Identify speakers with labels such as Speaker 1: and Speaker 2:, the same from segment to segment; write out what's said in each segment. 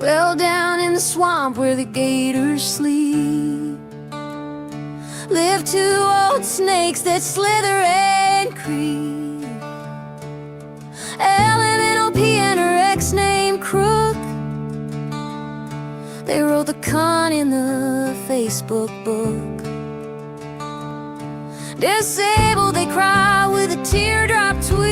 Speaker 1: Well, down in the swamp where the gators sleep, live two old snakes that slither and creep. LMNOP and her ex named Crook, they wrote the con in the Facebook book. Disabled, they cry with a teardrop tweet,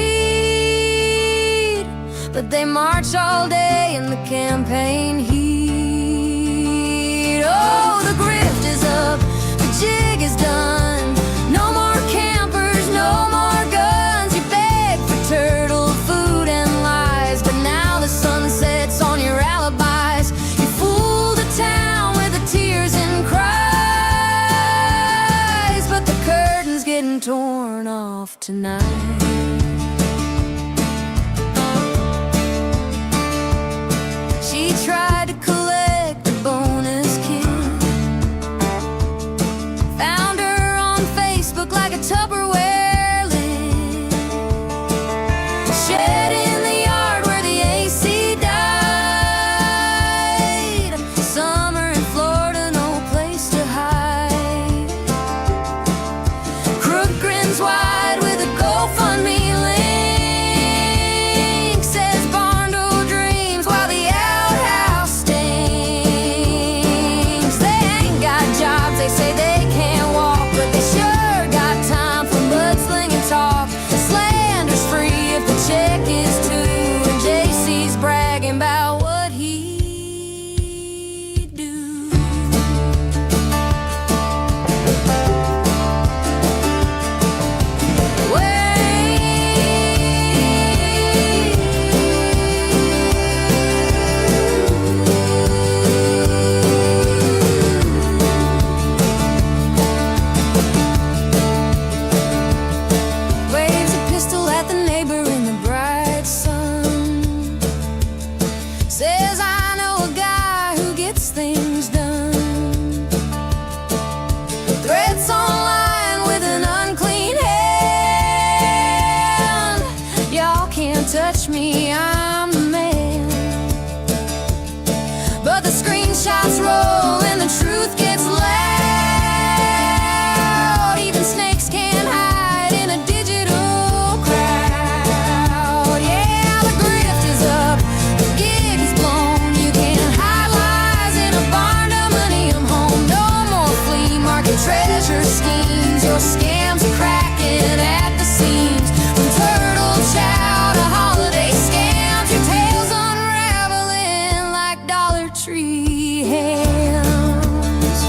Speaker 1: but they march all day in the campaign heat. Oh, the grift is up, the jig is done. No more campers, no more guns. You beg for turtle food and lies, but now the sun sets on your alibis. You fool the town with the tears and cries, but the curtain's getting torn off tonight. She tried to collect the bonus kid, found her on Facebook like a Tupperware lid. Shed in the yard where the AC died. Summer in Florida, no place to hide. Crook grins wide with a GoFundMe link, says barn door dreams while the outhouse stinks. They ain't got jobs, they say they can't walk, but they sure got time for mudslinging talk. The slander's free if the check is too, and JC's bragging about what he do. Waves a pistol at the neighbor in the bright sun, says I know a guy who gets things done. Threats online with an unclean hand. Y'all can't touch me, I'm the man. But the screenshots roll and the truth gets loud. Even snakes can't hide in a digital crowd. Yeah, the grift is up, the gig is blown. You can't hide lies in a barn dominium home. No more flea market treasure schemes. Your scams are cracking at the seams. From turtle chow to holiday scams, your tail's unraveling like Dollar Tree hams.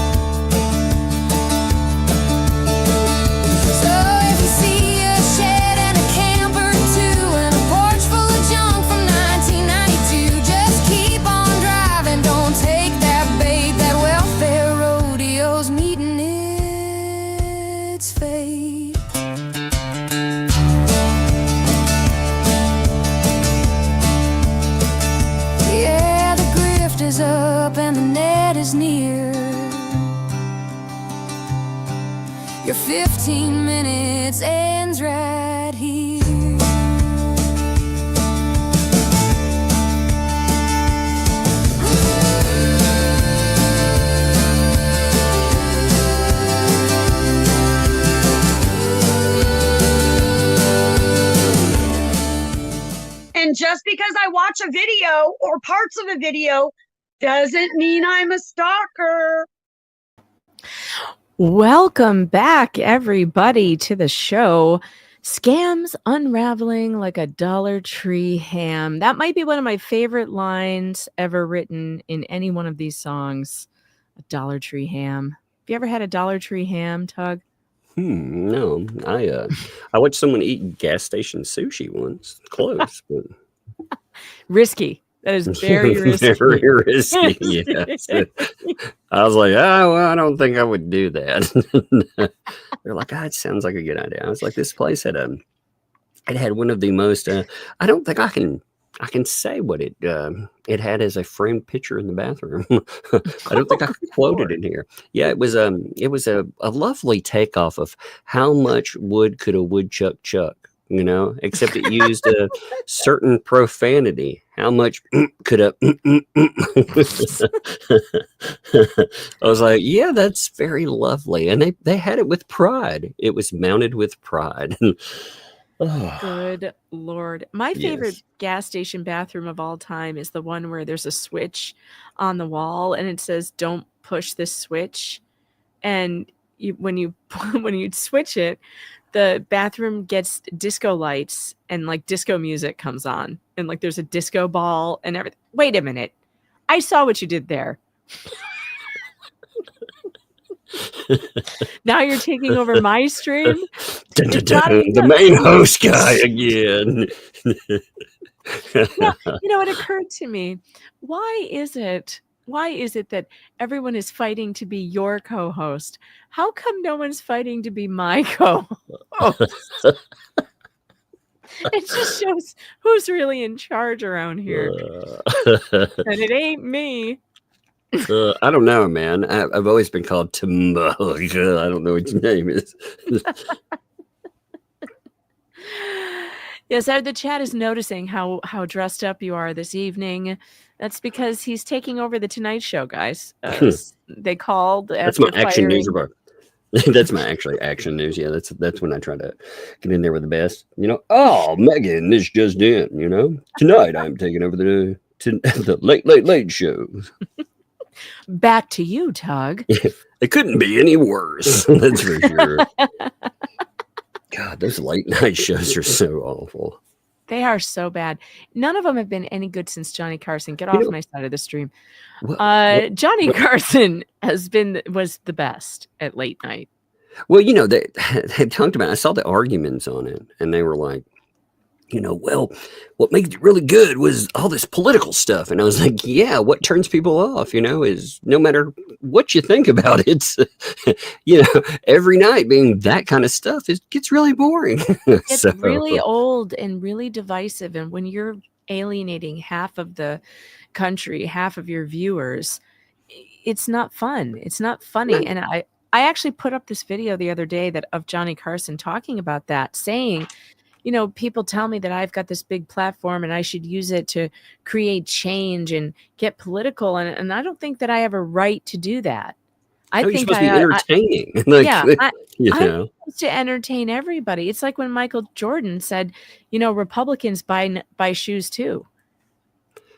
Speaker 1: So if you see a shed and a camper too, and a porch full of junk from 1992, just keep on driving, don't take that bait. That welfare rodeo's meeting its fate. Yeah, the grift is up and the net is near. Your 15 minutes ends right here.
Speaker 2: And just because I watch a video or parts of a video doesn't mean I'm a stalker.
Speaker 3: Welcome back, everybody, to the show. Scams unraveling like a Dollar Tree ham. That might be one of my favorite lines ever written in any one of these songs. A Dollar Tree ham. Have you ever had a Dollar Tree ham, Tug?
Speaker 4: No, I watched someone eat gas station sushi once. Close, but
Speaker 3: Risky. That is very risky.
Speaker 4: very risky. Yes. I was like, oh, well, I don't think I would do that. They're like, it sounds like a good idea. I was like, this place had it had one of the most. I don't think I can say what it had as a framed picture in the bathroom. I don't think I could quote it in here. Yeah, it was a lovely takeoff of how much wood could a woodchuck chuck you know, except it used a certain profanity. How much could a I was like, yeah, that's very lovely. And they had it with pride. It was mounted with pride. Oh,
Speaker 3: Good Lord. My favorite
Speaker 4: yes.
Speaker 3: gas station bathroom of all time is the one where there's a switch on the wall and it says, "Don't push this switch." And when you when you switch it, the bathroom gets disco lights and like disco music comes on and like there's a disco ball and everything. Wait a minute. I saw what you did there. Now you're taking over my stream.
Speaker 4: Dun, dun,
Speaker 3: It's not
Speaker 4: dun, the
Speaker 3: enough.
Speaker 4: main host guy again.
Speaker 3: You know, it occurred to me, why is it that everyone is fighting to be your co-host? How come no one's fighting to be my co-host? It just shows who's really in charge around here. And it ain't me.
Speaker 4: I don't know, man. I've always been called Timbo. I don't know what your name is.
Speaker 3: Yes, the chat is noticing how dressed up you are this evening. That's because he's taking over the Tonight Show, guys. They called
Speaker 4: That's
Speaker 3: after
Speaker 4: my action news
Speaker 3: firing.
Speaker 4: report. That's my actually action news. Yeah, that's when I try to get in there with the best. You know, oh, Megan, this just in. You know, tonight I'm taking over the late show.
Speaker 3: Back to you, Tug.
Speaker 4: It couldn't be any worse. That's for sure. God, those late night shows are so awful.
Speaker 3: They are so bad. None of them have been any good since Johnny Carson. Get
Speaker 4: You
Speaker 3: off
Speaker 4: know,
Speaker 3: my side of the stream.
Speaker 4: What-
Speaker 3: Carson was the best at late night.
Speaker 4: Well, you know, they talked about, I saw the arguments on it, and they were like, you know, well, what made it really good was all this political stuff. And I was like, yeah, what turns people off, you know, is no matter what you think about it, you know, every night being that kind of stuff, it gets really boring.
Speaker 3: It's really old and really divisive. And when you're alienating half of the country, half of your viewers, it's not fun. It's not funny. And I actually put up this video the other day of Johnny Carson talking about that, saying, you know, people tell me that I've got this big platform and I should use it to create change and get political. And I don't think that I have a right to do that. I think
Speaker 4: you're supposed to be entertaining. You know,
Speaker 3: I'm supposed to entertain everybody. It's like when Michael Jordan said, you know, Republicans buy shoes too.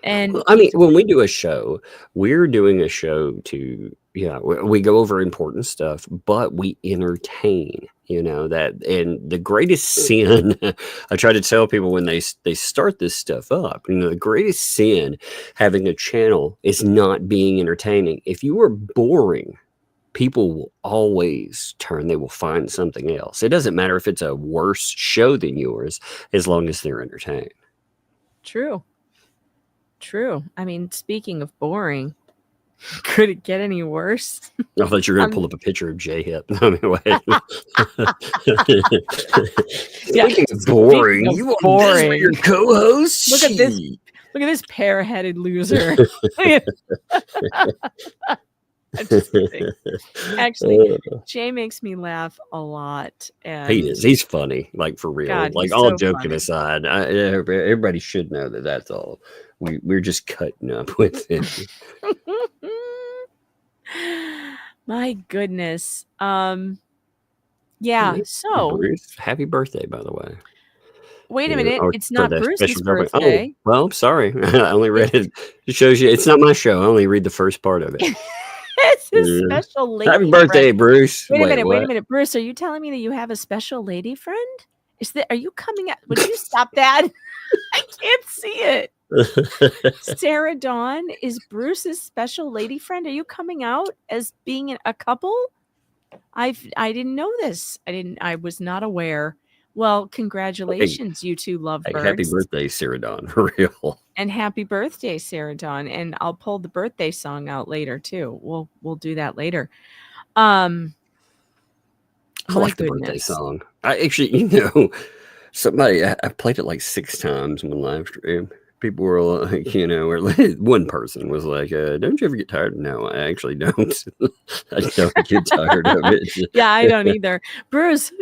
Speaker 3: And
Speaker 4: I mean, when we do a show, we're doing a show to, yeah, we go over important stuff, but we entertain, you know, that. And the greatest sin, I try to tell people when they start this stuff up, you know, the greatest sin having a channel is not being entertaining. If you are boring, people will always they will find something else. It doesn't matter if it's a worse show than yours, as long as they're entertained.
Speaker 3: True. I mean, speaking of boring, could it get any worse?
Speaker 4: I thought you were going to pull up a picture of J-Hip. I mean, speaking of boring, you want this for your co-host?
Speaker 3: Look at this pear-headed loser. I'm just kidding. Actually, Jay makes me laugh a lot. And
Speaker 4: He is. He's funny, like for real.
Speaker 3: God,
Speaker 4: like
Speaker 3: he's
Speaker 4: all
Speaker 3: so
Speaker 4: joking
Speaker 3: funny.
Speaker 4: aside, everybody should know that that's all. We're just cutting up with it.
Speaker 3: My goodness. Yeah. So
Speaker 4: Bruce, happy birthday, by the way.
Speaker 3: wait a minute. It's
Speaker 4: For
Speaker 3: not
Speaker 4: the
Speaker 3: Bruce's
Speaker 4: special girlfriend.
Speaker 3: birthday.
Speaker 4: Oh, well, I'm sorry. I only read it. It shows you it's not my show. I only read the first part of it.
Speaker 3: It's his special lady.
Speaker 4: Happy birthday,
Speaker 3: friend.
Speaker 4: Bruce.
Speaker 3: Wait a minute, Bruce. Are you telling me that you have a special lady friend? Are you coming out? Would you stop that? I can't see it. Sarah Dawn is Bruce's special lady friend. Are you coming out as being a couple? I didn't know this. I was not aware. Well, congratulations, you two lovebirds.
Speaker 4: Hey, happy birthday, Sarah Dawn, for real.
Speaker 3: And happy birthday, Sarah Dawn. And I'll pull the birthday song out later too. We'll do that later.
Speaker 4: I like the birthday song. I actually, somebody I played it like 6 times on live stream people were like, or one person was like, "Don't you ever get tired?" No, I actually don't. I don't get tired of it.
Speaker 3: Yeah, I don't either. Bruce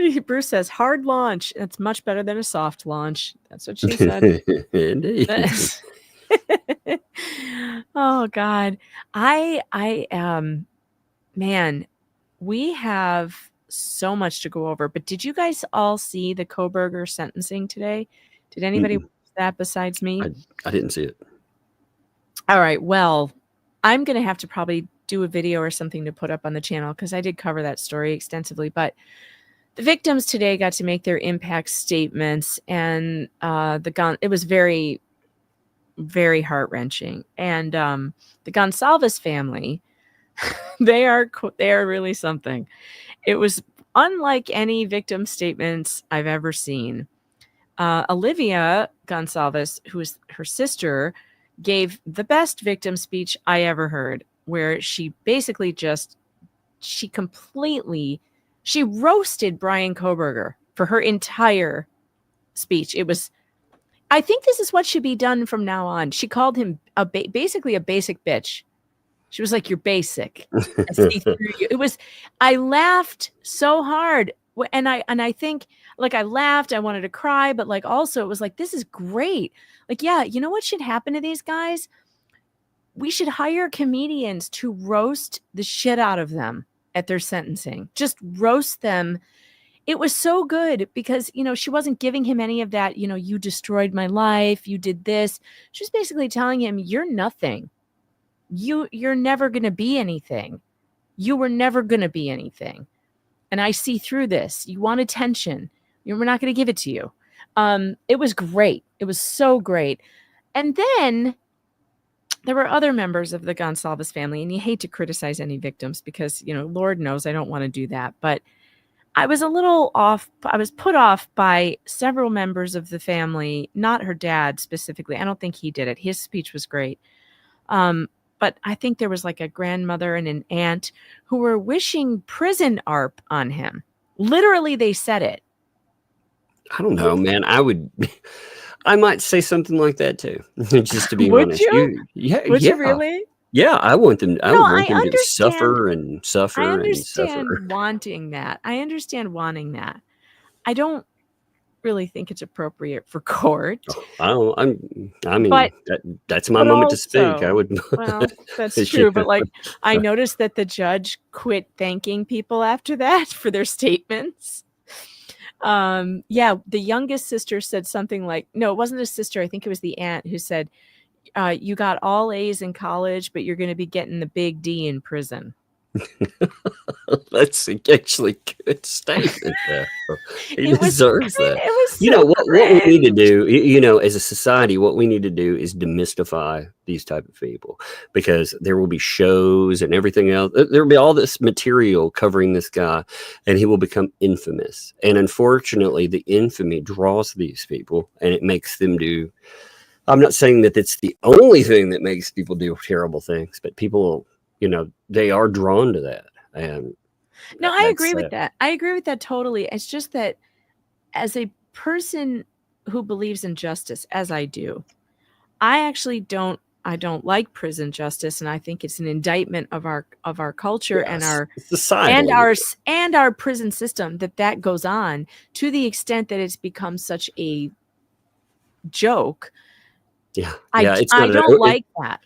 Speaker 3: says hard launch. It's much better than a soft launch. That's what she said.
Speaker 4: Indeed.
Speaker 3: Oh God. Man, we have so much to go over, but did you guys all see the Cobberger sentencing today? Did anybody watch that besides me?
Speaker 4: I didn't see it.
Speaker 3: All right. Well, I'm going to have to probably do a video or something to put up on the channel because I did cover that story extensively, but the victims today got to make their impact statements, and it was very, very heart-wrenching. And the Gonsalves family, they are really something. It was unlike any victim statements I've ever seen. Olivia Gonsalves, who is her sister, gave the best victim speech I ever heard, where she basically she roasted Brian Cobberger for her entire speech. I think this is what should be done from now on. She called him basically a basic bitch. She was like, "You're basic." I see through you. I laughed so hard. And I think, like, I laughed, I wanted to cry, but like also it was like, this is great. Like, yeah, you know what should happen to these guys? We should hire comedians to roast the shit out of them at their sentencing. Just roast them. It was so good because, she wasn't giving him any of that, you destroyed my life, you did this. She was basically telling him, you're nothing. You're never going to be anything. You were never going to be anything. And I see through this. You want attention. We're not going to give it to you. It was great. It was so great. And then there were other members of the Gonsalves family, and you hate to criticize any victims because, Lord knows I don't want to do that. But I was a little off. I was put off by several members of the family, not her dad specifically. I don't think he did it. His speech was great. But I think there was like a grandmother and an aunt who were wishing prison ARP on him. Literally, they said it.
Speaker 4: I don't know, man. I might say something like that too, just to be
Speaker 3: Would
Speaker 4: honest.
Speaker 3: you? Would you really?
Speaker 4: Yeah, I want them. I would want them to
Speaker 3: understand.
Speaker 4: suffer and suffer
Speaker 3: I
Speaker 4: and
Speaker 3: understand
Speaker 4: suffer.
Speaker 3: wanting that. I understand wanting that. I don't really think it's appropriate for court.
Speaker 4: That's my moment to speak. I would.
Speaker 3: Well, that's true. But like, I noticed that the judge quit thanking people after that for their statements. The youngest sister said something like, no, it wasn't a sister. I think it was the aunt who said, you got all A's in college, but you're going to be getting the big D in prison.
Speaker 4: That's actually good statement. He deserves that.
Speaker 3: It was
Speaker 4: what we need to do, as a society, what we need to do is demystify these type of people, because there will be shows and everything else. There will be all this material covering this guy, and he will become infamous. And unfortunately, the infamy draws these people, and it makes them do. I'm not saying that it's the only thing that makes people do terrible things, but people, they are drawn to that. And
Speaker 3: no, I agree with that. I agree with that totally. It's just that as a person who believes in justice, as I do, I don't like prison justice, and I think it's an indictment of our culture and our society and our prison system that goes on to the extent that it's become such a joke.
Speaker 4: Yeah.
Speaker 3: I don't like that.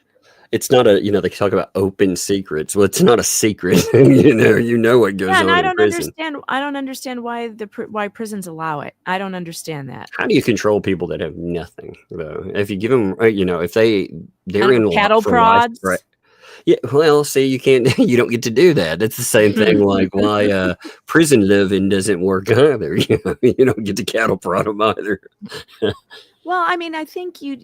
Speaker 4: It's not they talk about open secrets. Well, it's not a secret. you know what goes on in prison.
Speaker 3: I don't understand why prisons allow it. I don't understand that.
Speaker 4: How do you control people that have nothing, though? If you give them, if they're in
Speaker 3: cattle prods.
Speaker 4: Right? Yeah. Well, see, you can't. You don't get to do that. It's the same thing. Like why prison living doesn't work either. You don't get to cattle prod them either.
Speaker 3: Well, I mean, I think you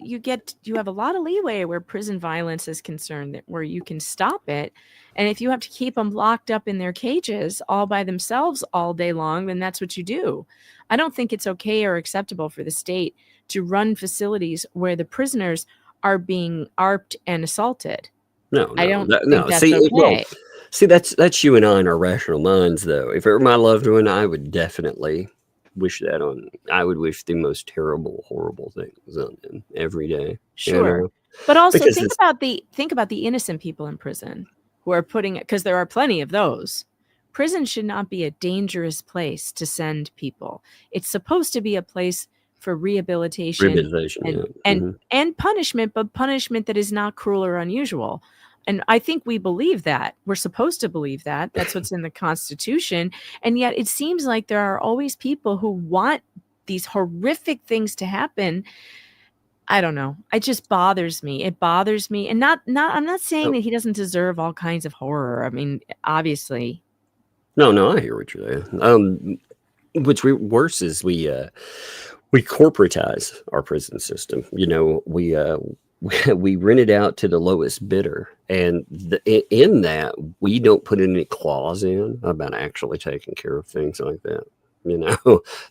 Speaker 3: have a lot of leeway where prison violence is concerned, where you can stop it. And if you have to keep them locked up in their cages all by themselves all day long, then that's what you do. I don't think it's okay or acceptable for the state to run facilities where the prisoners are being ARPed and assaulted.
Speaker 4: No,
Speaker 3: I don't think that's okay.
Speaker 4: See, that's you and I in our rational minds, though. If it were my loved one, I would definitely wish the most terrible, horrible things on them every day.
Speaker 3: Sure. But also
Speaker 4: Because
Speaker 3: think about the innocent people in prison who are putting it, because there are plenty of those. Prison should not be a dangerous place to send people. It's supposed to be a place for rehabilitation and punishment, but punishment that is not cruel or unusual. And I think we believe that. We're supposed to believe that. That's what's in the Constitution. And yet it seems like there are always people who want these horrific things to happen. I don't know. It just bothers me. It bothers me. And I'm not saying that he doesn't deserve all kinds of horror. I mean, obviously.
Speaker 4: No, I hear what you're saying. What's worse is we corporatize our prison system. We rent it out to the lowest bidder, and in that we don't put any clause in about actually taking care of things like that.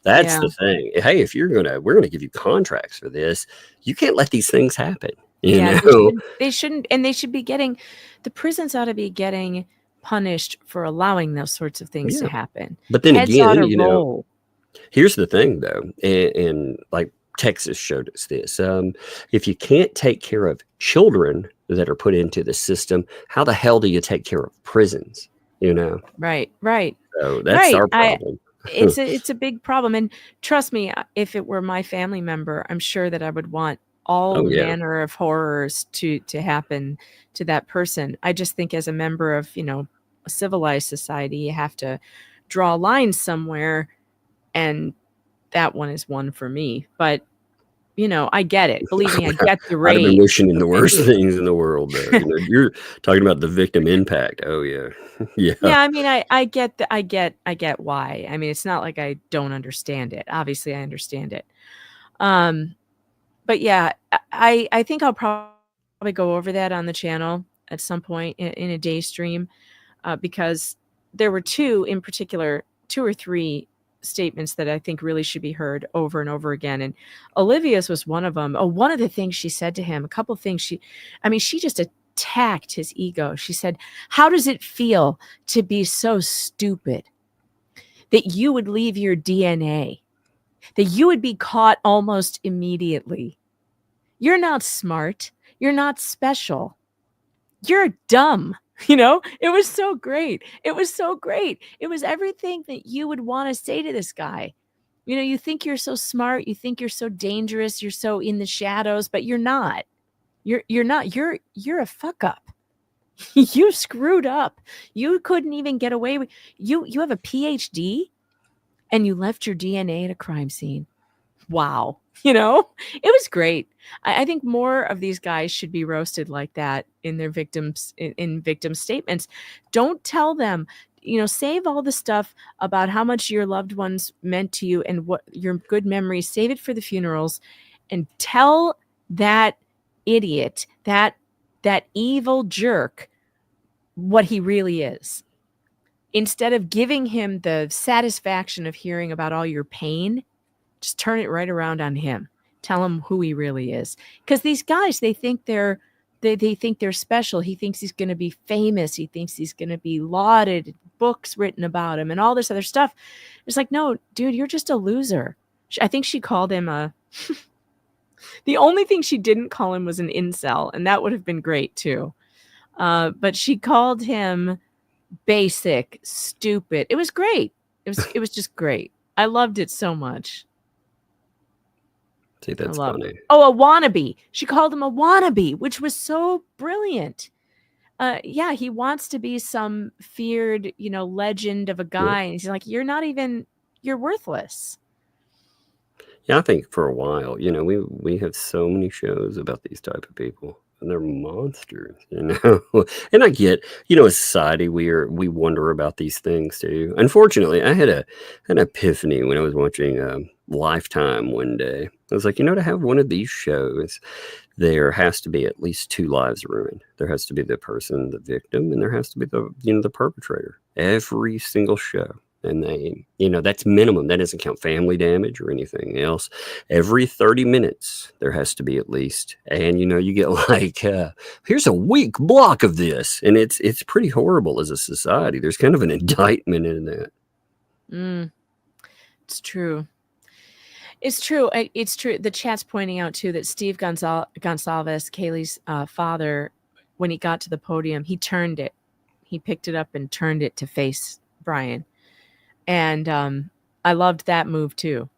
Speaker 4: That's the thing. Hey, if we're gonna give you contracts for this, you can't let these things happen.
Speaker 3: They shouldn't, and they should be getting, the prisons ought to be getting punished for allowing those sorts of things to happen.
Speaker 4: But then again, here's the thing though, and like Texas showed us this. If you can't take care of children that are put into the system, how the hell do you take care of prisons? Right. So that's our problem.
Speaker 3: It's a big problem, and trust me, if it were my family member, I'm sure that I would want all manner of horrors to happen to that person. I just think as a member of a civilized society, you have to draw a line somewhere, and that one is one for me. But I get it. Believe me, I get the rage.
Speaker 4: I've been wishing the worst things in the world. You're talking about the victim impact. Oh yeah. Yeah.
Speaker 3: I mean, I get why. I mean, it's not like I don't understand it. Obviously, I understand it. But yeah, I think I'll probably go over that on the channel at some point in a day stream, because there were two or three statements that I think really should be heard over and over again. And Olivia's was one of them. One of the things she said to him, a couple of things she just attacked his ego. She said, "How does it feel to be so stupid that you would leave your DNA, that you would be caught almost immediately? You're not smart. You're not special. You're dumb." It was so great. It was so great. It was everything that you would want to say to this guy. You think you're so smart. You think you're so dangerous. You're so in the shadows, but you're not. You're not. You're a fuck up. You screwed up. You couldn't even get away with. You have a PhD, and you left your DNA at a crime scene. Wow. It was great. I think more of these guys should be roasted like that in their victims, in victim statements. Don't tell them, save all the stuff about how much your loved ones meant to you and what your good memories, save it for the funerals, and tell that idiot, that evil jerk, what he really is. Instead of giving him the satisfaction of hearing about all your pain, just turn it right around on him. Tell him who he really is. Because these guys, they think they're special. He thinks he's going to be famous. He thinks he's going to be lauded, books written about him, and all this other stuff. It's like, no, dude, you're just a loser. I think she called him the only thing she didn't call him was an incel, and that would have been great too. But she called him basic, stupid. It was great. It was just great. I loved it so much.
Speaker 4: See, that's funny.
Speaker 3: Oh, a wannabe. She called him a wannabe, which was so brilliant. He wants to be some feared, legend of a guy. And he's like, you're worthless.
Speaker 4: Yeah, I think for a while, we have so many shows about these type of people. And they're monsters, And I get, as society, we wonder about these things too. Unfortunately, I had an epiphany when I was watching Lifetime one day. I was like, to have one of these shows, there has to be at least two lives ruined. There has to be the person, the victim, and there has to be the perpetrator. Every single show. And that's minimum. That doesn't count family damage or anything else. Every 30 minutes, there has to be at least. And, you get like, here's a week block of this. And it's pretty horrible as a society. There's kind of an indictment in that.
Speaker 3: It's true. It's true. It's true. The chat's pointing out too that Steve Gonsalves, Kaylee's father, when he got to the podium, he turned it. He picked it up and turned it to face Brian. And I loved that move too,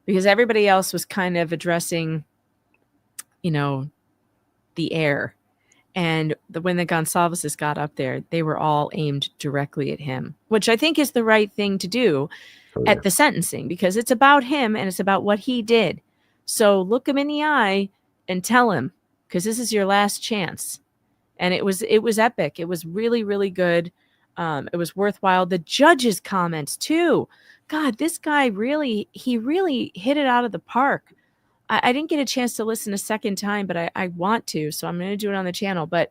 Speaker 3: because everybody else was kind of addressing, the air. And when the Gonsalveses got up there, they were all aimed directly at him, which I think is the right thing to do at the sentencing, because it's about him and it's about what he did. So look him in the eye and tell him, because this is your last chance. And it was epic. It was really, really good. It was worthwhile. The judges' comments too. God, this guy really hit it out of the park. I didn't get a chance to listen a second time, but I want to, so I'm going to do it on the channel. But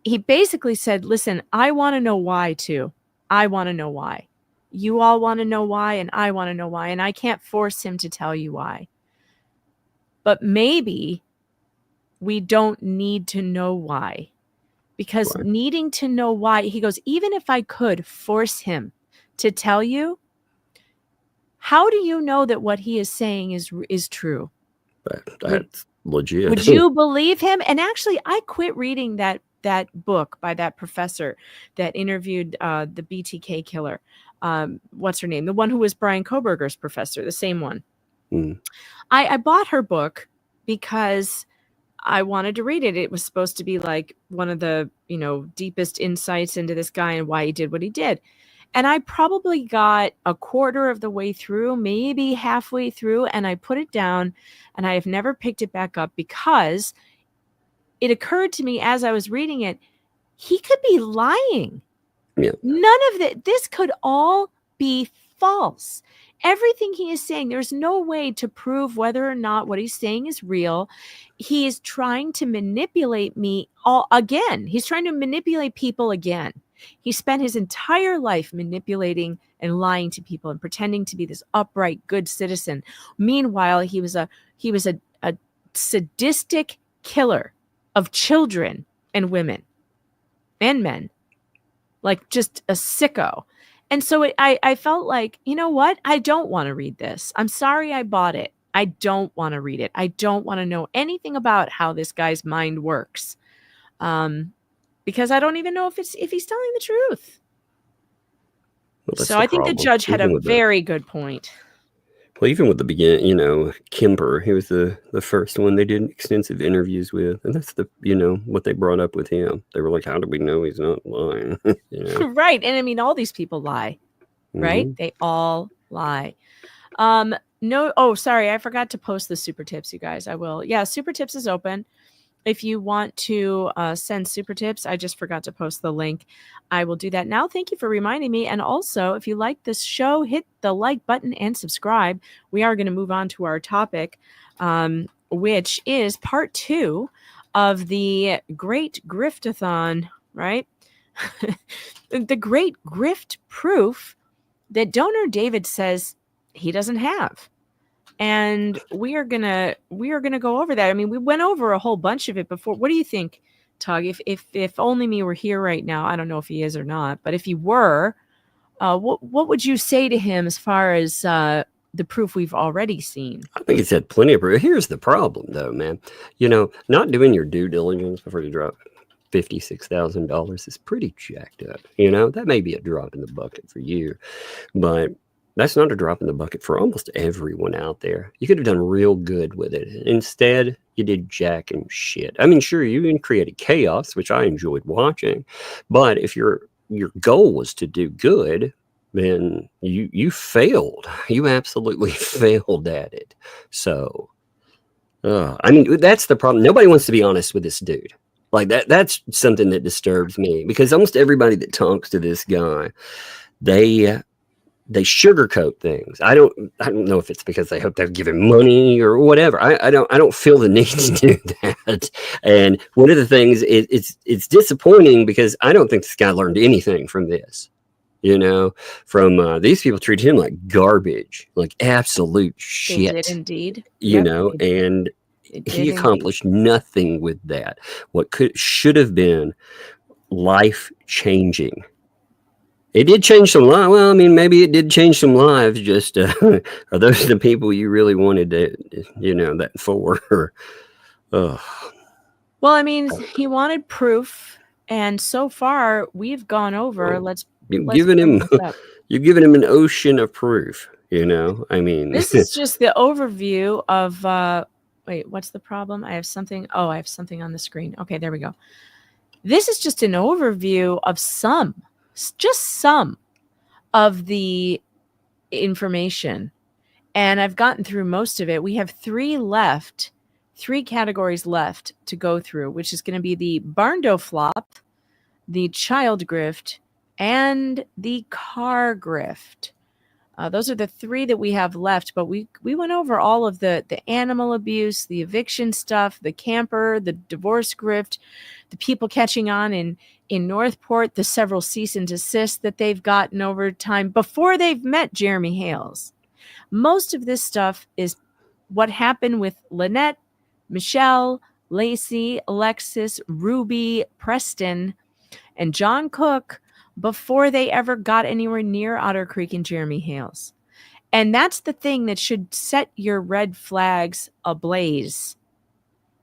Speaker 3: he basically said, listen, I want to know why too. I want to know why. You all want to know why, and I want to know why, and I can't force him to tell you why. But maybe we don't need to know why, because needing to know why, he goes, even if I could force him to tell you, how do you know that what he is saying is true?
Speaker 4: That's legit.
Speaker 3: Would you believe him? And actually, I quit reading that book by that professor that interviewed the BTK killer. What's her name? The one who was Brian Cobberger's professor, the same one. I bought her book because I wanted to read it. It was supposed to be like one of the, deepest insights into this guy and why he did what he did. And I probably got a quarter of the way through, maybe halfway through, and I put it down, and I have never picked it back up, because it occurred to me as I was reading it, he could be lying.
Speaker 4: Yeah.
Speaker 3: None of this could all be false. Everything he is saying, there's no way to prove whether or not what he's saying is real. He is trying to manipulate me again. He's trying to manipulate people again. He spent his entire life manipulating and lying to people and pretending to be this upright, good citizen. Meanwhile, he was a sadistic killer of children and women and men, like just a sicko. And so I felt like, you know what? I don't want to read this. I'm sorry I bought it. I don't want to read it. I don't want to know anything about how this guy's mind works. Because I don't even know if he's telling the truth.
Speaker 4: Well,
Speaker 3: so I think the judge had a very good point.
Speaker 4: Well, even with the beginning, Kemper, he was the first one they did extensive interviews with. And that's what they brought up with him. They were like, how do we know he's not lying?
Speaker 3: Right. And I mean, all these people lie, right?
Speaker 4: Mm-hmm.
Speaker 3: They all lie. Sorry. I forgot to post the super tips, you guys. I will. Yeah. Super tips is open. If you want to send super tips, I just forgot to post the link. I will do that now. Thank you for reminding me. And also, if you like this show, hit the like button and subscribe. We are going to move on to our topic, which is part 2 of the Great Griftathon, right? The Great Grift Proof that donor David says he doesn't have. And we are gonna go over that. I mean, we went over a whole bunch of it before. What do you think, Tug? If only me were here right now, I don't know if he is or not, but if he were, what would you say to him as far as the proof we've already seen? I
Speaker 4: think he's had plenty of proof. Here's the problem, though, man. Not doing your due diligence before you drop $56,000 is pretty jacked up. That may be a drop in the bucket for you, but that's not a drop in the bucket for almost everyone out there. You could have done real good with it. Instead, you did jack and shit. I mean, sure, you even created chaos, which I enjoyed watching. But if your goal was to do good, then you failed. You absolutely failed at it. So, I mean, that's the problem. Nobody wants to be honest with this dude. Like that's something that disturbs me, because almost everybody that talks to this guy, they sugarcoat things. I don't know if it's because they hope they'll give him money or whatever. I don't feel the need to do that. And one of the things it's disappointing, because I don't think this guy learned anything from this. From these people treated him like garbage, like absolute shit.
Speaker 3: They did indeed.
Speaker 4: And he accomplished nothing with that. What should have been life changing It did change some lives. Well, I mean, maybe it did change some lives. Just are those the people you really wanted to, that for? Ugh.
Speaker 3: Well, I mean, he wanted proof, and so far we've gone over. Let's
Speaker 4: You've
Speaker 3: let's
Speaker 4: given
Speaker 3: bring
Speaker 4: him,
Speaker 3: this up.
Speaker 4: you've given him an ocean of proof. I mean,
Speaker 3: This is just the overview of. Wait, what's the problem? I have something on the screen. Okay, there we go. This is just an overview of just some of the information, and I've gotten through most of it. We have three categories left to go through, which is going to be the barndo flop, the child grift, and the car grift. Those are the three that we have left, but we went over all of the animal abuse, the eviction stuff, the camper, the divorce grift, the people catching on in Northport, the several cease and desist that they've gotten over time before they've met Jeremy Hales. Most of this stuff is what happened with Lynette, Michelle, Lacey, Alexis, Ruby, Preston, and John Cook before they ever got anywhere near Otter Creek and Jeremy Hales. And that's the thing that should set your red flags ablaze.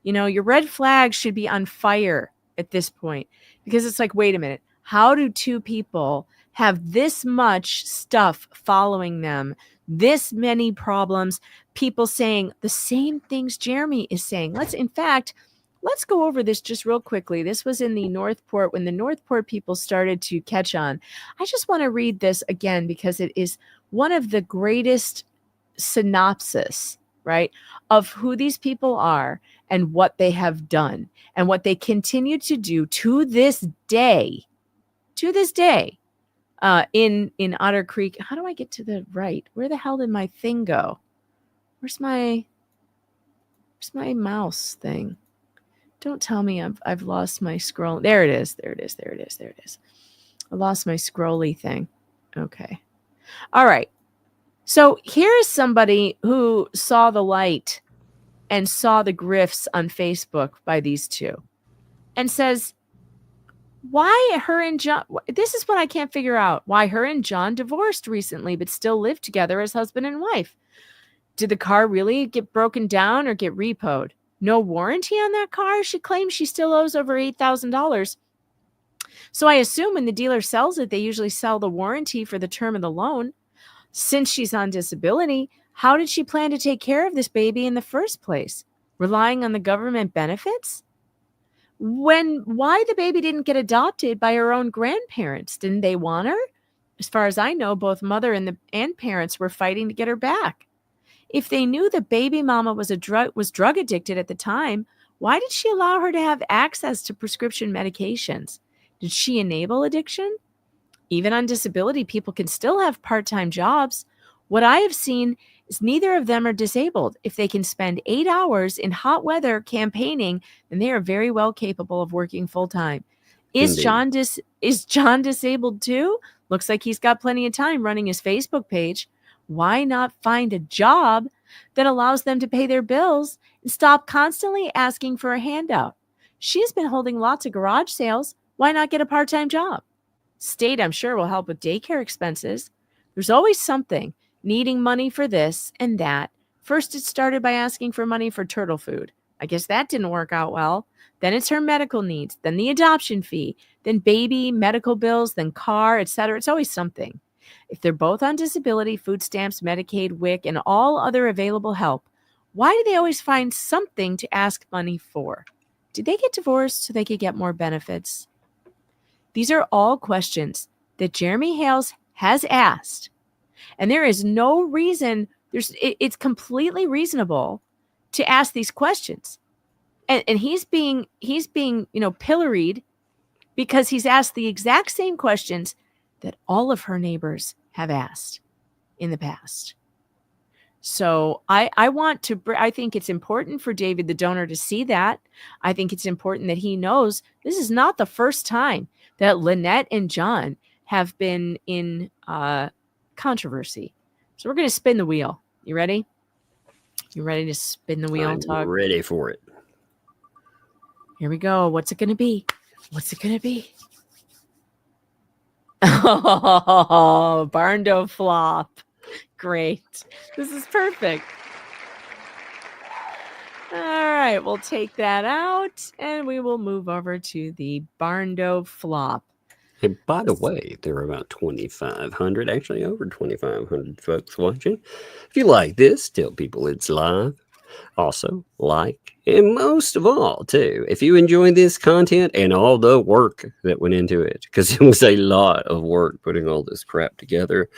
Speaker 3: Your red flags should be on fire at this point, because it's like, wait a minute, how do two people have this much stuff following them, this many problems, people saying the same things Jeremy is saying? Let's go over this just real quickly. This was in the Northport, when the Northport people started to catch on. I just want to read this again because it is one of the greatest synopsis, right, of who these people are and what they have done and what they continue to do to this day, in Otter Creek. How do I get to the right? Where the hell did my thing go? Where's my mouse thing? Don't tell me I've lost my scroll. There it is. I lost my scrolly thing. Okay. All right. So here is somebody who saw the light and saw the grifts on Facebook by these two and says, why her and John, this is what I can't figure out. Why her and John divorced recently, but still live together as husband and wife. Did the car really get broken down or get repoed? No warranty on that car? She claims she still owes over $8,000. So I assume when the dealer sells it, they usually sell the warranty for the term of the loan. Since she's on disability, how did she plan to take care of this baby in the first place? Relying on the government benefits? Why the baby didn't get adopted by her own grandparents? Didn't they want her? As far as I know, both mother and parents were fighting to get her back. If they knew the baby mama was drug addicted at the time, why did she allow her to have access to prescription medications? Did she enable addiction? Even on disability, people can still have part-time jobs. What I have seen is neither of them are disabled. If they can spend 8 hours in hot weather campaigning, then they are very well capable of working full-time. Is John disabled too? Looks like he's got plenty of time running his Facebook page. Why not find a job that allows them to pay their bills and stop constantly asking for a handout? She's been holding lots of garage sales. Why not get a part-time job? State, I'm sure, will help with daycare expenses. There's always something, needing money for this and that. First, it started by asking for money for turtle food. I guess that didn't work out well. Then it's her medical needs, then the adoption fee, then baby, medical bills, then car, etc. It's always something. If they're both on disability, food stamps, Medicaid, WIC, and all other available help, why do they always find something to ask money for? Did they get divorced so they could get more benefits? These are all questions that Jeremy Hales has asked. And there is no reason, it's completely reasonable to ask these questions. And he's being pilloried because he's asked the exact same questions that all of her neighbors have asked in the past. So I think it's important for David, the donor, to see that. I think it's important that he knows this is not the first time that Lynette and John have been in controversy. So we're going to spin the wheel. You ready? You ready to spin the wheel, Tug?
Speaker 4: I'm ready for it.
Speaker 3: Here we go. What's it going to be? What's it going to be? Oh, Barndo flop. Great. This is perfect. All right, we'll take that out and we will move over to the Barndo flop.
Speaker 4: Hey, by the way, there are about 2,500, actually over 2,500 folks watching. If you like this, tell people it's live. Also, like, and most of all, too, if you enjoy this content and all the work that went into it, because it was a lot of work putting all this crap together.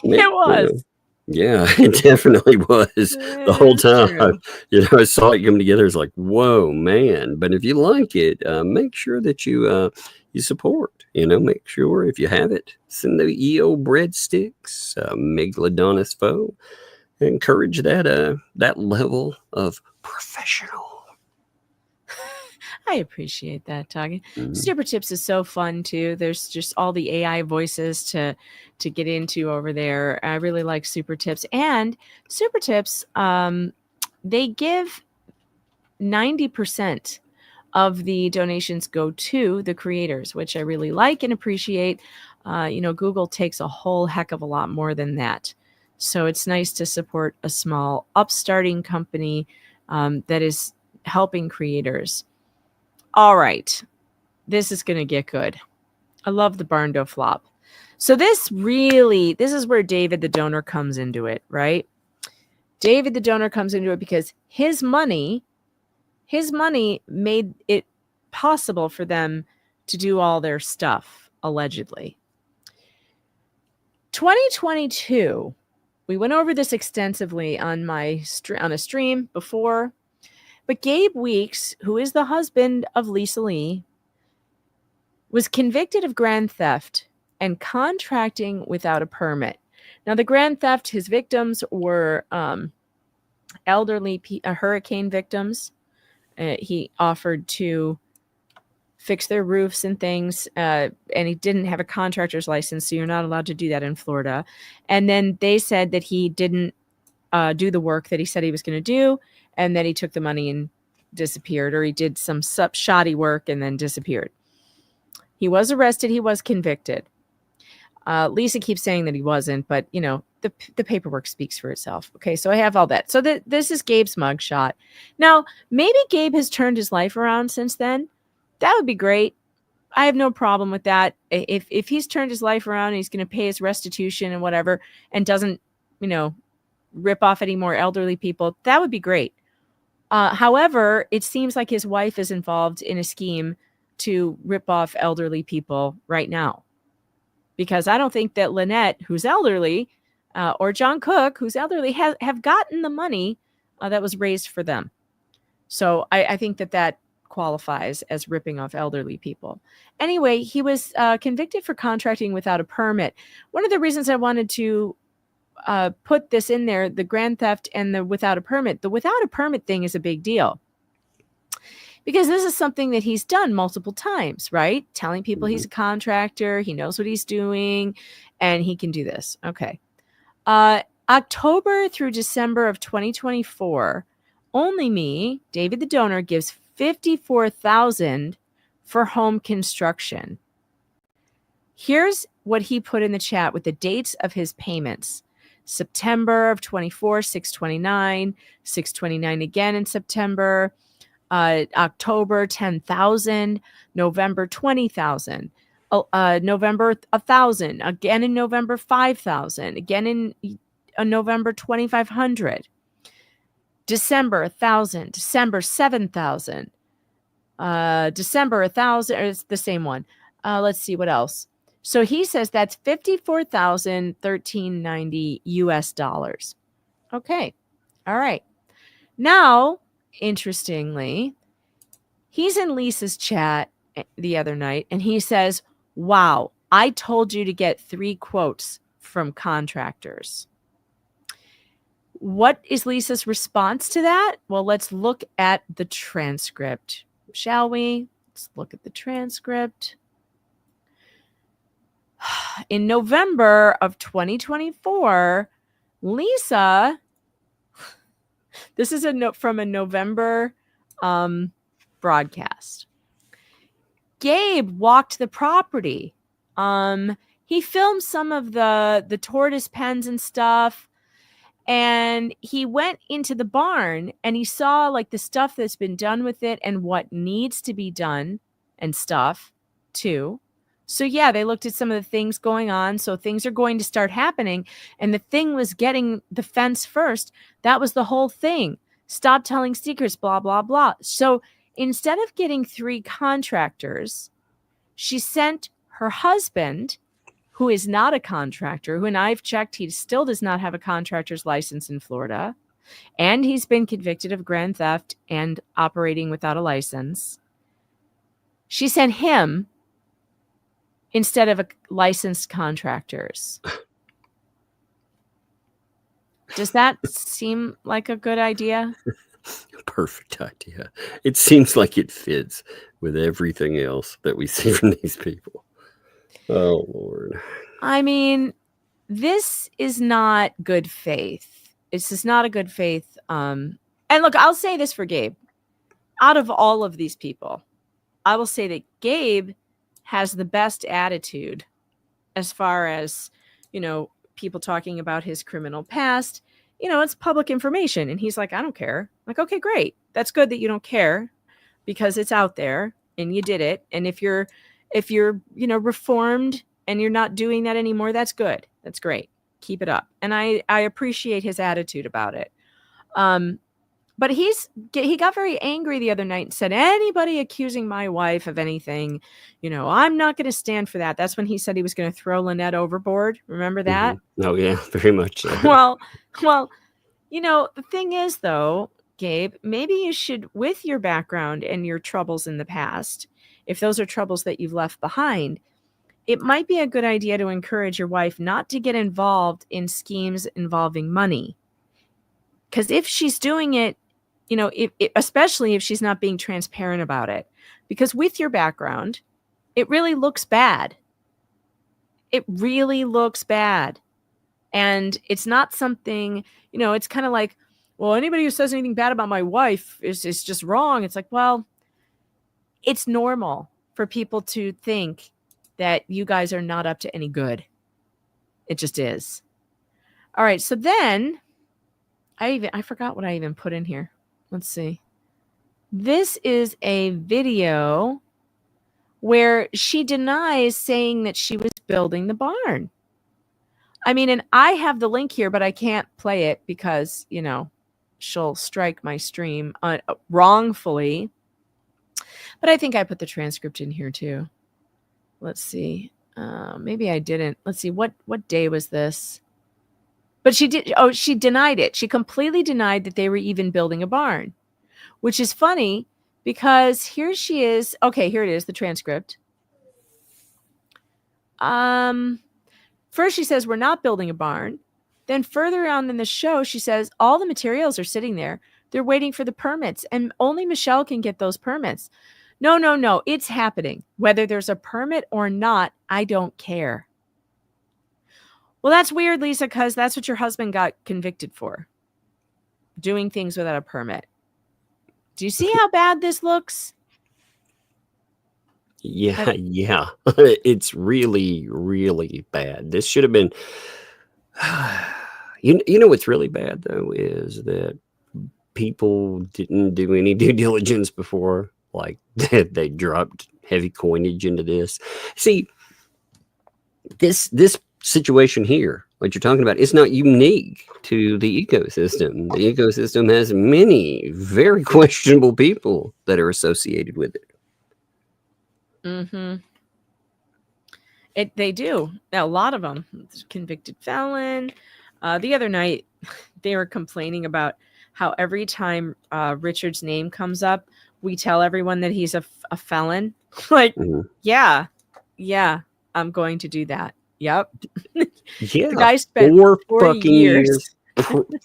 Speaker 3: It was.
Speaker 4: Yeah, it definitely was the whole time. I saw it come together. It's like, whoa, man. But if you like it, make sure that you support. Make sure if you have it, send the EO breadsticks, Megalodonus foe. Encourage that level of professional.
Speaker 3: I appreciate that, Toggy.
Speaker 4: Mm-hmm.
Speaker 3: Super Tips is so fun too. There's just all the AI voices to get into over there. I really like Super Tips. And Super Tips, they give 90% of the donations go to the creators, which I really like and appreciate. Google takes a whole heck of a lot more than that. So it's nice to support a small upstarting company that is helping creators. All right. This is going to get good. I love the Barndo flop. So this is where David the donor comes into it, right? David the donor comes into it because his money made it possible for them to do all their stuff, allegedly. 2022, we went over this extensively on a stream before, but Gabe Weeks, who is the husband of Lisa Lee, was convicted of grand theft and contracting without a permit. Now, the grand theft, his victims were elderly hurricane victims. He offered to fix their roofs and things, and he didn't have a contractor's license, so you're not allowed to do that in Florida. And then they said that he didn't do the work that he said he was going to do, and that he took the money and disappeared, or he did some shoddy work and then disappeared. He was arrested. He was convicted. Lisa keeps saying that he wasn't, but the paperwork speaks for itself. Okay, so I have all that. So this is Gabe's mugshot. Now, maybe Gabe has turned his life around since then. That would be great. I have no problem with that. If he's turned his life around and he's going to pay his restitution and whatever, and doesn't, rip off any more elderly people, that would be great. However, it seems like his wife is involved in a scheme to rip off elderly people right now. Because I don't think that Lynette, who's elderly, or John Cook, who's elderly, have gotten the money that was raised for them. So I think that qualifies as ripping off elderly people. Anyway, he was convicted for contracting without a permit. One of the reasons I wanted to put this in there, the grand theft and the without a permit. The without a permit thing is a big deal. Because this is something that he's done multiple times, right? Telling people he's a contractor, he knows what he's doing, and he can do this. Okay. October through December of 2024, only me, David the donor, gives $54,000 for home construction. Here's what he put in the chat with the dates of his payments. September of 24, $629, $629 again in September. October, $10,000, November, $20,000, November, $1,000, again in November, $5,000, again in November, $2,500, December, $1,000, December, $7,000, December, $1,000, it's the same one. Let's see what else. So he says that's $54,1390 US dollars. Okay. All right. Now, interestingly, he's in Lisa's chat the other night and he says, wow, I told you to get 3 quotes from contractors. What is Lisa's response to that? Well, let's look at the transcript, shall we? Let's look at the transcript. In November of 2024, Lisa, this is a note from a November broadcast. Gabe walked the property. He he filmed some of the tortoise pens and stuff. And he went into the barn and he saw like the stuff that's been done with it and what needs to be done and stuff too. So yeah, they looked at some of the things going on. So things are going to start happening. And the thing was getting the fence first. That was the whole thing. Stop telling secrets, blah, blah, blah. So instead of getting 3 contractors, she sent her husband, who is not a contractor, who, and I've checked, he still does not have a contractor's license in Florida. And he's been convicted of grand theft and operating without a license. She sent him instead of licensed contractors. Does that seem like a good idea?
Speaker 4: Perfect idea. It seems like it fits with everything else that we see from these people. Oh, Lord.
Speaker 3: I mean, this is not good faith. This is not a good faith. And look, I'll say this for Gabe. Out of all of these people, I will say that Gabe has the best attitude as far as, people talking about his criminal past. It's public information. And he's like, I don't care. I'm like, okay, great. That's good that you don't care because it's out there and you did it. And if you're reformed and you're not doing that anymore, that's good. That's great. Keep it up. And I appreciate his attitude about it. But he got very angry the other night and said, anybody accusing my wife of anything, I'm not going to stand for that. That's when he said he was going to throw Lynette overboard. Remember that?
Speaker 4: Mm-hmm. Oh, yeah, very much so.
Speaker 3: Well, the thing is, though, Gabe, maybe you should, with your background and your troubles in the past, if those are troubles that you've left behind, it might be a good idea to encourage your wife not to get involved in schemes involving money. Because if she's doing it, especially if she's not being transparent about it, because with your background, it really looks bad. It really looks bad. And it's not something, it's kind of like, well, anybody who says anything bad about my wife is just wrong. It's like, well, it's normal for people to think that you guys are not up to any good. It just is. All right. So then I forgot what I even put in here. Let's see. This is a video where she denies saying that she was building the barn. I mean, and I have the link here, but I can't play it because, she'll strike my stream wrongfully. But I think I put the transcript in here too. Let's see. Maybe I didn't. Let's see. What day was this? But she did. Oh, she denied it. She completely denied that they were even building a barn, which is funny because here she is. Okay, here it is, the transcript. First she says, we're not building a barn. Then further on in the show, she says, all the materials are sitting there. They're waiting for the permits and only Michelle can get those permits. No. It's happening. Whether there's a permit or not, I don't care. Well, that's weird, Lisa, because that's what your husband got convicted for. Doing things without a permit. Do you see how bad this looks?
Speaker 4: Yeah. It's really, really bad. This should have been... You know what's really bad, though, is that people didn't do any due diligence before. Like, they dropped heavy coinage into this. See, this situation here, what you're talking about, is not unique to the ecosystem. The ecosystem has many very questionable people that are associated with it.
Speaker 3: Mm-hmm. They do. A lot of them. Convicted felon. The other night, they were complaining about how every time Richard's name comes up, we tell everyone that he's a felon. Like, yeah, I'm going to do that. Yep.
Speaker 4: Yeah.
Speaker 3: The guy spent 4
Speaker 4: fucking
Speaker 3: years.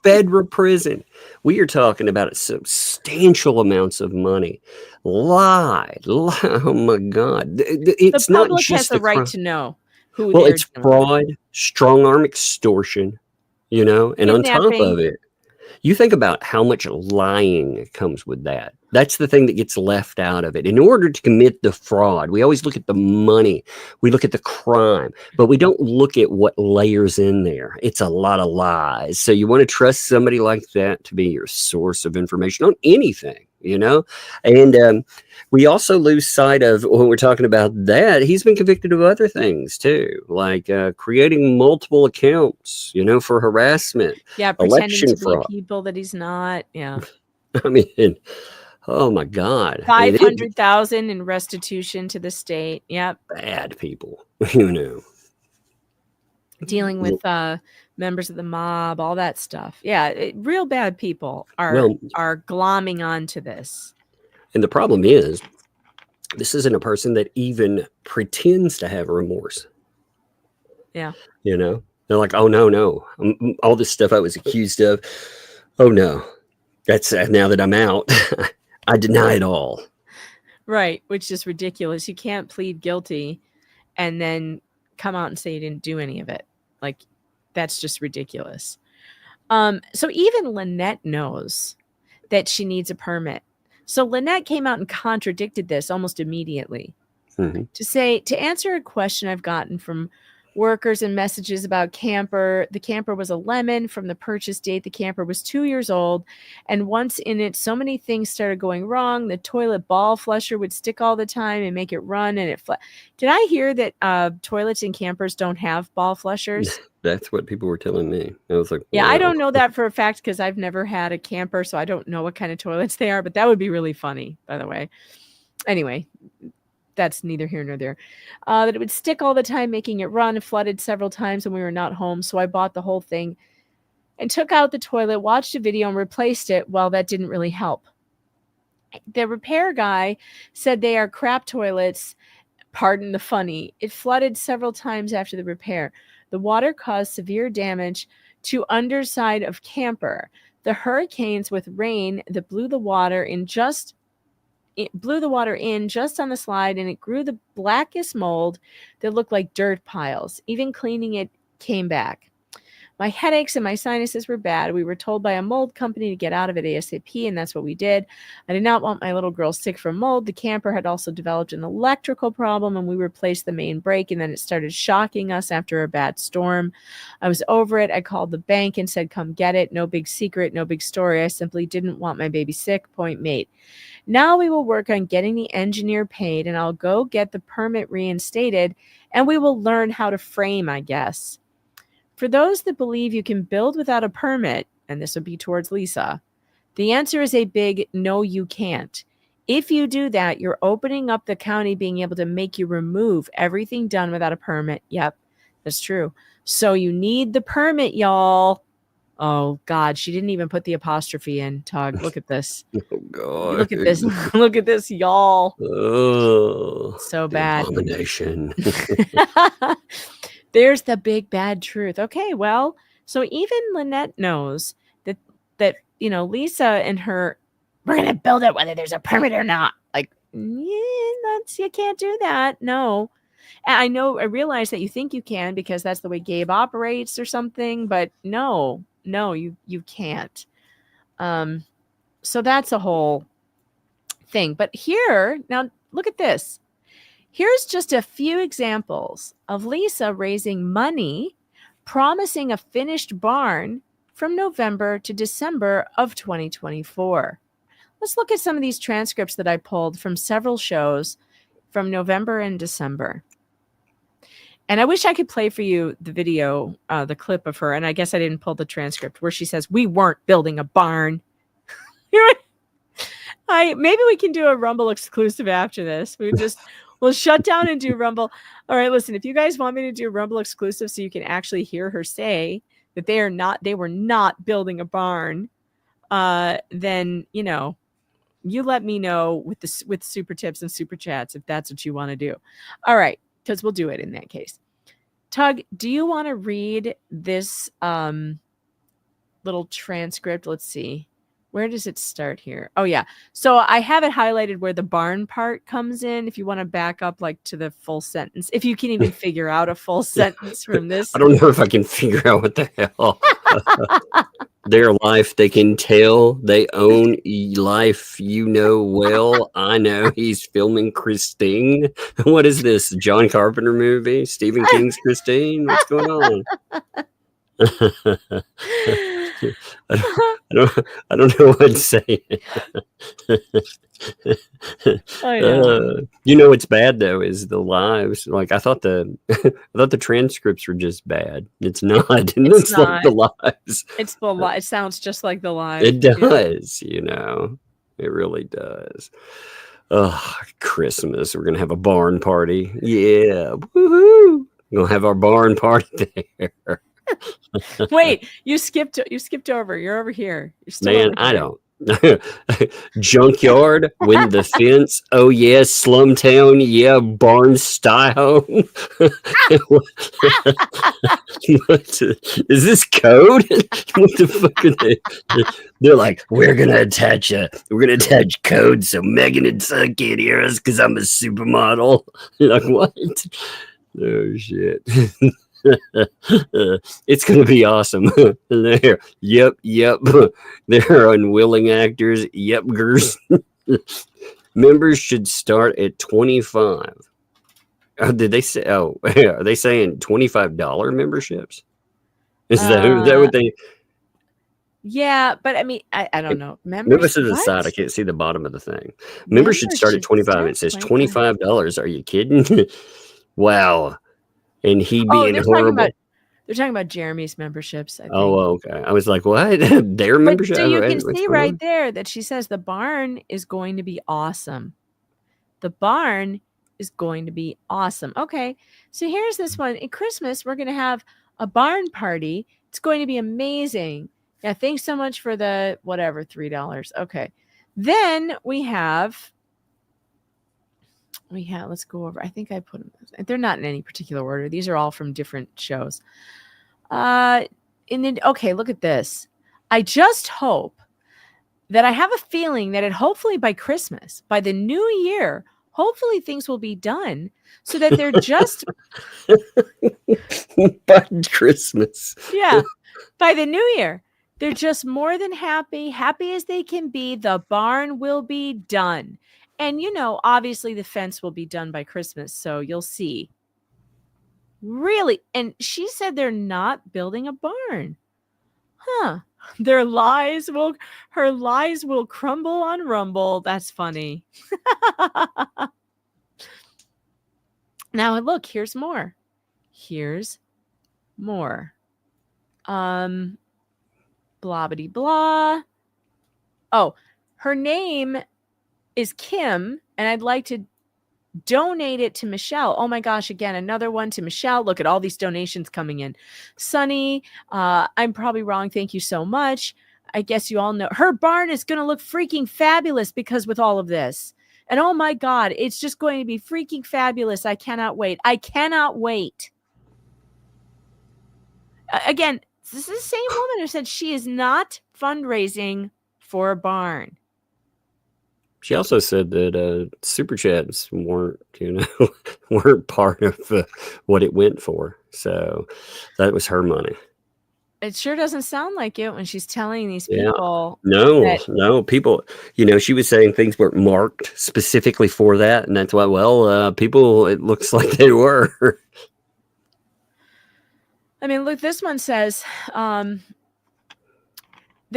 Speaker 4: Federal prison. We are talking about substantial amounts of money. Lied. Oh my God. It's
Speaker 3: The
Speaker 4: not
Speaker 3: public
Speaker 4: just
Speaker 3: has the right to know who.
Speaker 4: it's fraud, strong arm extortion, and on top of it, You think about how much lying comes with that. That's the thing that gets left out of it. In order to commit the fraud, we always look at the money, we look at the crime, but we don't look at what layers in there. It's a lot of lies. So you want to trust somebody like that to be your source of information on anything, you know? And we also lose sight of, when we're talking about that, he's been convicted of other things too, like creating multiple accounts, you know, for harassment.
Speaker 3: Yeah, pretending
Speaker 4: Election
Speaker 3: to be
Speaker 4: fraud.
Speaker 3: people that he's not. Yeah.
Speaker 4: I mean, oh my God. I mean,
Speaker 3: 500,000 in restitution to the state. Yep.
Speaker 4: bad people, you know.
Speaker 3: Dealing with members of the mob, all that stuff. Yeah, real bad people are glomming onto this.
Speaker 4: And the problem is, this isn't a person that even pretends to have remorse.
Speaker 3: Yeah.
Speaker 4: You know, they're like, oh, no. All this stuff I was accused of. Oh, no. That's now that I'm out. I deny it all.
Speaker 3: Right. Which is ridiculous. You can't plead guilty and then come out and say you didn't do any of it. Like, that's just ridiculous. So even Lynette knows that she needs a permit. So Lynette came out and contradicted this almost immediately to answer a question I've gotten from workers and messages about camper. The camper was a lemon from the purchase date. The camper was 2 years old. And once in it, so many things started going wrong. The toilet ball flusher would stick all the time and make it run. And it Did I hear that toilets in campers don't have ball flushers?
Speaker 4: That's what people were telling me. I was like,
Speaker 3: yeah,
Speaker 4: wow.
Speaker 3: I don't know that for a fact because I've never had a camper, so I don't know what kind of toilets they are, but that would be really funny, by the way. Anyway, that's neither here nor there. That it would stick all the time, making it run. It flooded several times when we were not home, so I bought the whole thing and took out the toilet, watched a video, and replaced it. Well, that didn't really help. The repair guy said they are crap toilets. Pardon the funny. It flooded several times after the repair. The water caused severe damage to underside of camper. The hurricanes with rain that blew the water in just on the slide, and it grew the blackest mold that looked like dirt piles. Even cleaning it came back. My headaches and my sinuses were bad. We were told by a mold company to get out of it ASAP, and that's what we did. I did not want my little girl sick from mold. The camper had also developed an electrical problem, and we replaced the main brake, and then it started shocking us after a bad storm. I was over it. I called the bank and said, come get it. No big secret, no big story. I simply didn't want my baby sick. Point made. Now we will work on getting the engineer paid, and I'll go get the permit reinstated, and we will learn how to frame, I guess. For those that believe you can build without a permit, and this would be towards Lisa, the answer is a big no, you can't. If you do that, you're opening up the county being able to make you remove everything done without a permit. Yep, that's true. So you need the permit, y'all. Oh, God, she didn't even put the apostrophe in, Tug. Look at this.
Speaker 4: Oh, God.
Speaker 3: Look at this. Look at this, y'all.
Speaker 4: Oh,
Speaker 3: so bad.
Speaker 4: Abomination.
Speaker 3: There's the big bad truth. Okay, well, so even Lynette knows that you know, Lisa and her, we're gonna build it whether there's a permit or not. Like, yeah, you can't do that. No. And I realize that you think you can because that's the way Gabe operates or something, but no, you can't. So that's a whole thing. But here, now look at this. Here's just a few examples of Lisa raising money, promising a finished barn from November to December of 2024. Let's look at some of these transcripts that I pulled from several shows from November and December. And I wish I could play for you the video, the clip of her. And I guess I didn't pull the transcript where she says, we weren't building a barn. Maybe we can do a Rumble exclusive after this. We'll shut down and do Rumble. All right, listen, if you guys want me to do Rumble exclusive so you can actually hear her say that they were not building a barn, then, you know, you let me know with super tips and super chats if that's what you want to do. All right, because we'll do it in that case. Tug, do you want to read this little transcript? Let's see. Where does it start here? Oh, yeah. So I have it highlighted where the barn part comes in. If you want to back up like to the full sentence, if you can even figure out a full sentence from this.
Speaker 4: I don't know if I can figure out what the hell. Their life, they can tell they own life. You know well. I know he's filming Christine. What is this? John Carpenter movie? Stephen King's Christine? What's going on? I don't know what to say.
Speaker 3: I know.
Speaker 4: You know what's bad though is the lives. Like I thought the transcripts were just bad. It's not. It's like the lives.
Speaker 3: It's the it sounds just like the live.
Speaker 4: It does, you know. It really does. Oh, Christmas. We're gonna have a barn party. Yeah. Woohoo. We're gonna have our barn party there.
Speaker 3: Wait, you skipped over. You're over here. You're still
Speaker 4: Man,
Speaker 3: over
Speaker 4: I
Speaker 3: here.
Speaker 4: don't. Junkyard, win the fence. Oh yes, Slumtown, yeah, barn style. What is this code? What the fuck are they? They're like, we're gonna attach code so Megan and Son can't hear us because I'm a supermodel. You're like, what? Oh shit. It's gonna be awesome. There, yep. They're unwilling actors. Yep, gers. Members should start at 25. Did they say? Oh, are they saying $25 memberships? Is that what they?
Speaker 3: Yeah, but I mean, I don't know.
Speaker 4: Members to the side. I can't see the bottom of the thing. Members should start at 25. It says $25. Are you kidding? Wow. And he being horrible.
Speaker 3: They're talking about Jeremy's memberships. I think.
Speaker 4: Oh, okay. I was like, what? Their membership?
Speaker 3: So you can see right there that she says the barn is going to be awesome. The barn is going to be awesome. Okay. So here's this one. At Christmas, we're going to have a barn party. It's going to be amazing. Yeah. Thanks so much for the whatever, $3. Okay. Then we have, let's go over. I think I put them. They're not in any particular order. These are all from different shows. Okay, look at this. I just hope that I have a feeling that hopefully by Christmas, by the new year, hopefully things will be done so that they're just
Speaker 4: by Christmas.
Speaker 3: Yeah. By the new year, they're just more than happy as they can be. The barn will be done. And, you know, obviously the fence will be done by Christmas. So you'll see. Really? And she said they're not building a barn. Huh. Her lies will crumble on Rumble. That's funny. Now, look, here's more. Blah, bitty, blah. Oh, her name is Kim, and I'd like to donate it to Michelle. Oh my gosh, again, another one to Michelle. Look at all these donations coming in. Sunny, I'm probably wrong. Thank you so much. I guess you all know her barn is going to look freaking fabulous because with all of this. And oh my God, it's just going to be freaking fabulous. I cannot wait. Again, this is the same woman who said she is not fundraising for a barn.
Speaker 4: She also said that super chats weren't part of what it went for. So that was her money.
Speaker 3: It sure doesn't sound like it when she's telling these people.
Speaker 4: Yeah. No, people, she was saying things weren't marked specifically for that. And that's why, people, it looks like they were.
Speaker 3: I mean, look, this one says, the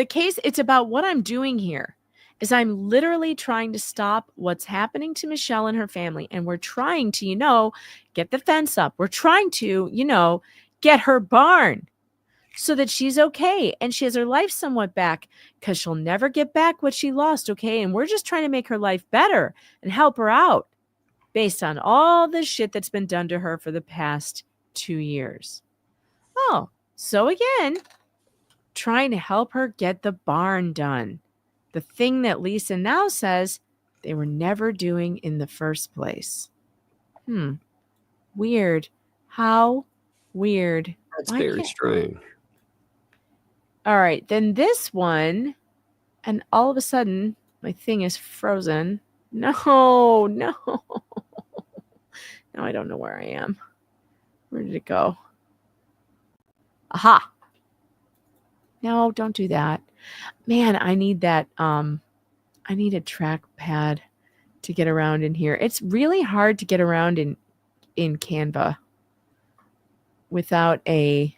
Speaker 3: case, it's about what I'm doing here. Is I'm literally trying to stop what's happening to Michelle and her family. And we're trying to, get the fence up. We're trying to, get her barn so that she's okay. And she has her life somewhat back because she'll never get back what she lost. Okay. And we're just trying to make her life better and help her out based on all the shit that's been done to her for the past 2 years. Oh, so again, trying to help her get the barn done. The thing that Lisa now says they were never doing in the first place. Weird. How weird.
Speaker 4: That's very strange.
Speaker 3: All right. Then this one, and all of a sudden, my thing is frozen. No. Now I don't know where I am. Where did it go? Aha. No, don't do that. Man, I need that. I need a trackpad to get around in here. It's really hard to get around in Canva without a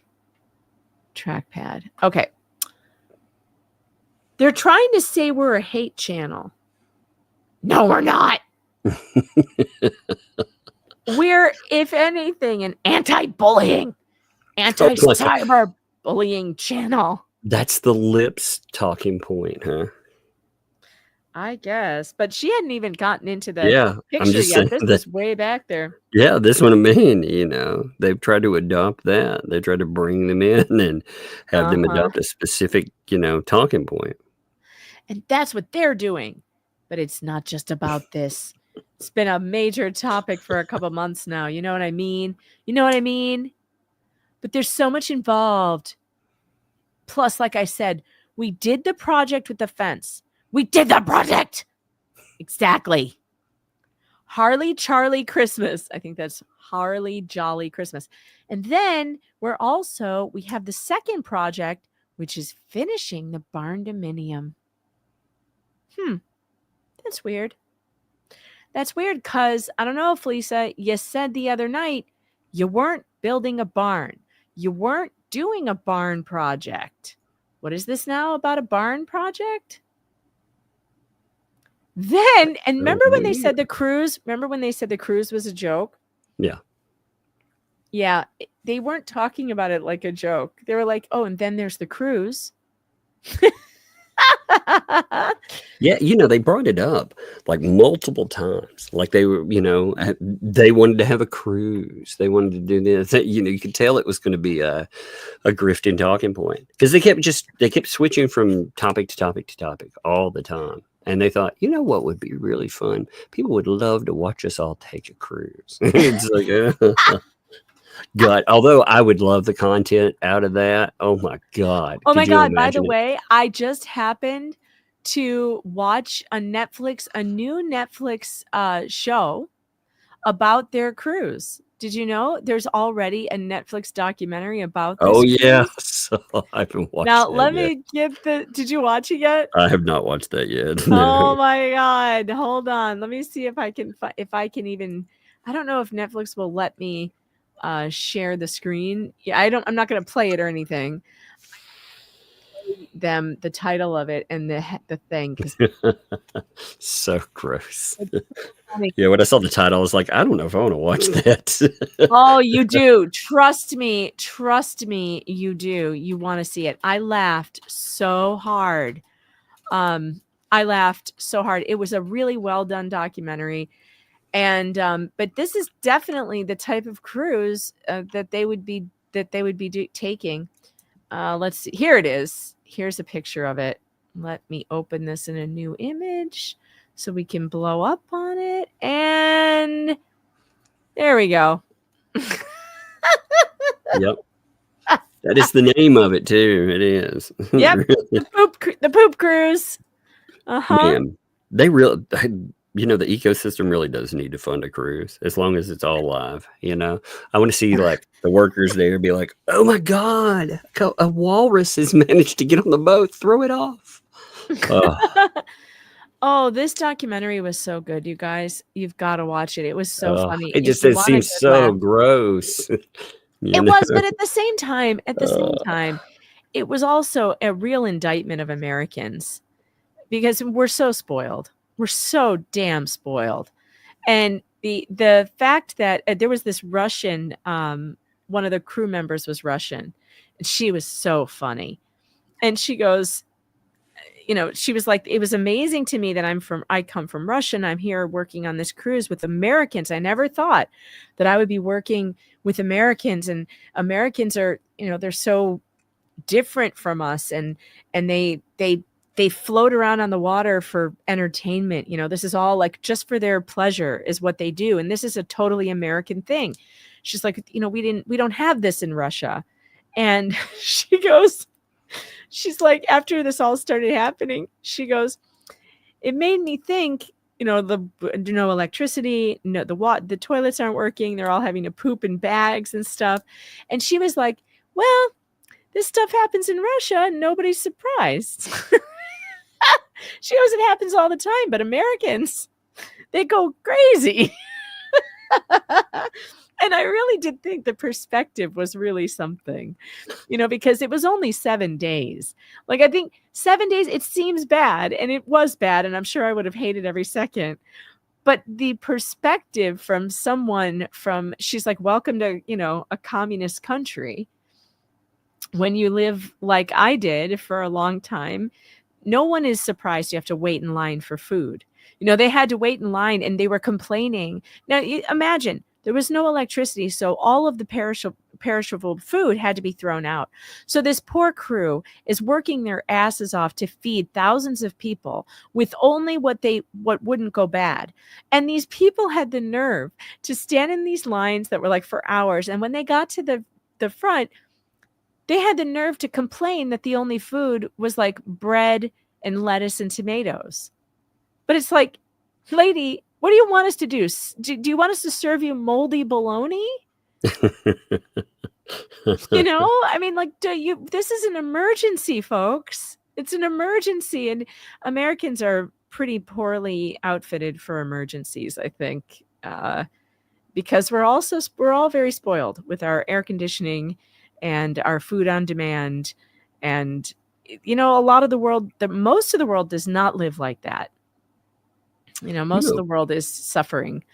Speaker 3: trackpad. Okay. They're trying to say we're a hate channel. No, we're not. We're, if anything, an anti-bullying, anti-cyber bullying channel.
Speaker 4: That's the lips talking point, huh?
Speaker 3: I guess. But she hadn't even gotten into the
Speaker 4: Yeah, I'm
Speaker 3: picture
Speaker 4: just
Speaker 3: yet.
Speaker 4: saying
Speaker 3: This
Speaker 4: that.
Speaker 3: is way back there.
Speaker 4: Yeah, this one I mean, they've tried to adopt that. They tried to bring them in and have them adopt a specific, talking point.
Speaker 3: And that's what they're doing. But it's not just about this. It's been a major topic for a couple months now. You know what I mean? But there's so much involved. Plus, like I said, we did the project with the fence. We did the project. Exactly. Harley Charlie Christmas. I think that's Harley Jolly Christmas. And then we have the second project, which is finishing the barn dominium. That's weird. That's weird because I don't know if Lisa, you said the other night you weren't building a barn. You weren't doing a barn project. What is this now about a barn project? Then, and remember when they said the cruise? Remember when they said the cruise was a joke?
Speaker 4: Yeah.
Speaker 3: Yeah, they weren't talking about it like a joke. They were like, oh, and then there's the cruise.
Speaker 4: Yeah, they brought it up like multiple times. Like they were, they wanted to have a cruise. They wanted to do this. You could tell it was going to be a grifting talking point because they kept switching from topic to topic to topic all the time. And they thought, what would be really fun? People would love to watch us all take a cruise. It's like, God, although I would love the content out of that. Oh my God.
Speaker 3: Oh my God. By the way, I just happened to watch a new Netflix show about their cruise. Did you know there's already a Netflix documentary about this?
Speaker 4: Oh,
Speaker 3: cruise?
Speaker 4: yeah. So I haven't watched
Speaker 3: now,
Speaker 4: that
Speaker 3: let
Speaker 4: yet.
Speaker 3: me get did you watch it yet?
Speaker 4: I have not watched that yet.
Speaker 3: Oh my God. Hold on. Let me see if I can even, I don't know if Netflix will let me share the screen. Yeah, I'm not going to play it or anything. Them the title of it and the thing.
Speaker 4: So gross. Yeah, when I saw the title, I was like, I don't know if I want to watch that.
Speaker 3: Oh, you do. Trust me, you do. You want to see it. I laughed so hard. It was a really well done documentary. And but this is definitely the type of cruise that they would be taking. Let's see. Here it is. Here's a picture of it. Let me open this in a new image so we can blow up on it. And there we go.
Speaker 4: Yep. That is the name of it too. It is.
Speaker 3: Yep. The poop cruise.
Speaker 4: Man, they really, the ecosystem really does need to fund a cruise as long as it's all live. I want to see like the workers there be like, oh my God, a walrus has managed to get on the boat. Throw it off.
Speaker 3: Oh, this documentary was so good, you guys. You've got to watch it. It was so funny.
Speaker 4: It seems so gross.
Speaker 3: It was, but at the same time, it was also a real indictment of Americans because we're so spoiled. We're so damn spoiled. And the fact that there was this Russian, one of the crew members was Russian, and she was so funny. And she goes, she was like, it was amazing to me that I come from Russia and I'm here working on this cruise with Americans. I never thought that I would be working with Americans, and Americans are, they're so different from us, and they float around on the water for entertainment. This is all like just for their pleasure is what they do. And this is a totally American thing. She's like, we don't have this in Russia. And she's like, after this all started happening, she goes, it made me think, no electricity, the toilets aren't working. They're all having to poop in bags and stuff. And she was like, well, this stuff happens in Russia and nobody's surprised. She knows it happens all the time, but Americans, they go crazy. And I really did think the perspective was really something, because it was only 7 days. Like, I think 7 days, it seems bad, and it was bad, and I'm sure I would have hated every second. But the perspective from someone she's like, welcome to, a communist country. When you live like I did for a long time, no one is surprised you have to wait in line for food. They had to wait in line and they were complaining. Now, imagine there was no electricity, so all of the perishable food had to be thrown out. So this poor crew is working their asses off to feed thousands of people with only what wouldn't go bad. And these people had the nerve to stand in these lines that were like for hours. And when they got to the front, they had the nerve to complain that the only food was like bread and lettuce and tomatoes. But it's like, lady, what do you want us to do? Do you want us to serve you moldy bologna? I mean, like, this is an emergency, folks. It's an emergency. And Americans are pretty poorly outfitted for emergencies, I think, because we're all very spoiled with our air conditioning and our food on demand. And, a lot of the world, most of the world does not live like that. Most of the world is suffering.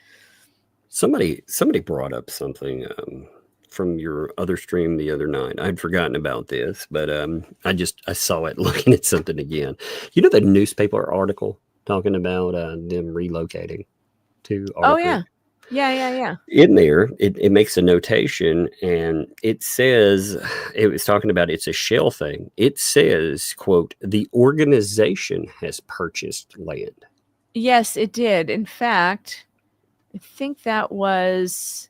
Speaker 4: Somebody brought up something from your other stream the other night. I'd forgotten about this, but I saw it looking at something again. The newspaper article talking about them relocating to our
Speaker 3: Yeah.
Speaker 4: In there, it makes a notation, and it says, it was talking about, it's a shell thing. It says, quote, the organization has purchased land.
Speaker 3: Yes, it did. In fact, I think that was,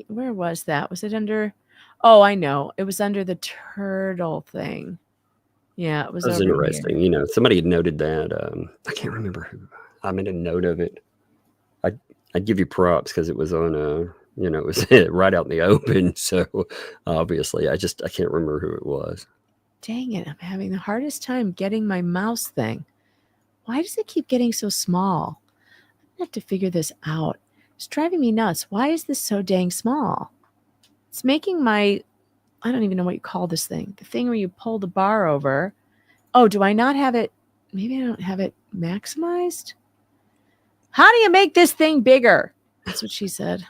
Speaker 3: where was that? Was it under, I know. It was under the turtle thing. Yeah, it was
Speaker 4: That was
Speaker 3: over
Speaker 4: interesting.
Speaker 3: here.
Speaker 4: Somebody had noted that. I can't remember who. I made a note of it. I'd give you props because it was on it was right out in the open. So obviously I can't remember who it was.
Speaker 3: Dang it. I'm having the hardest time getting my mouse thing. Why does it keep getting so small? I have to figure this out. It's driving me nuts. Why is this so dang small? It's making I don't even know what you call this thing. The thing where you pull the bar over. Oh, do I not have it? Maybe I don't have it maximized. How do you make this thing bigger? That's what she said.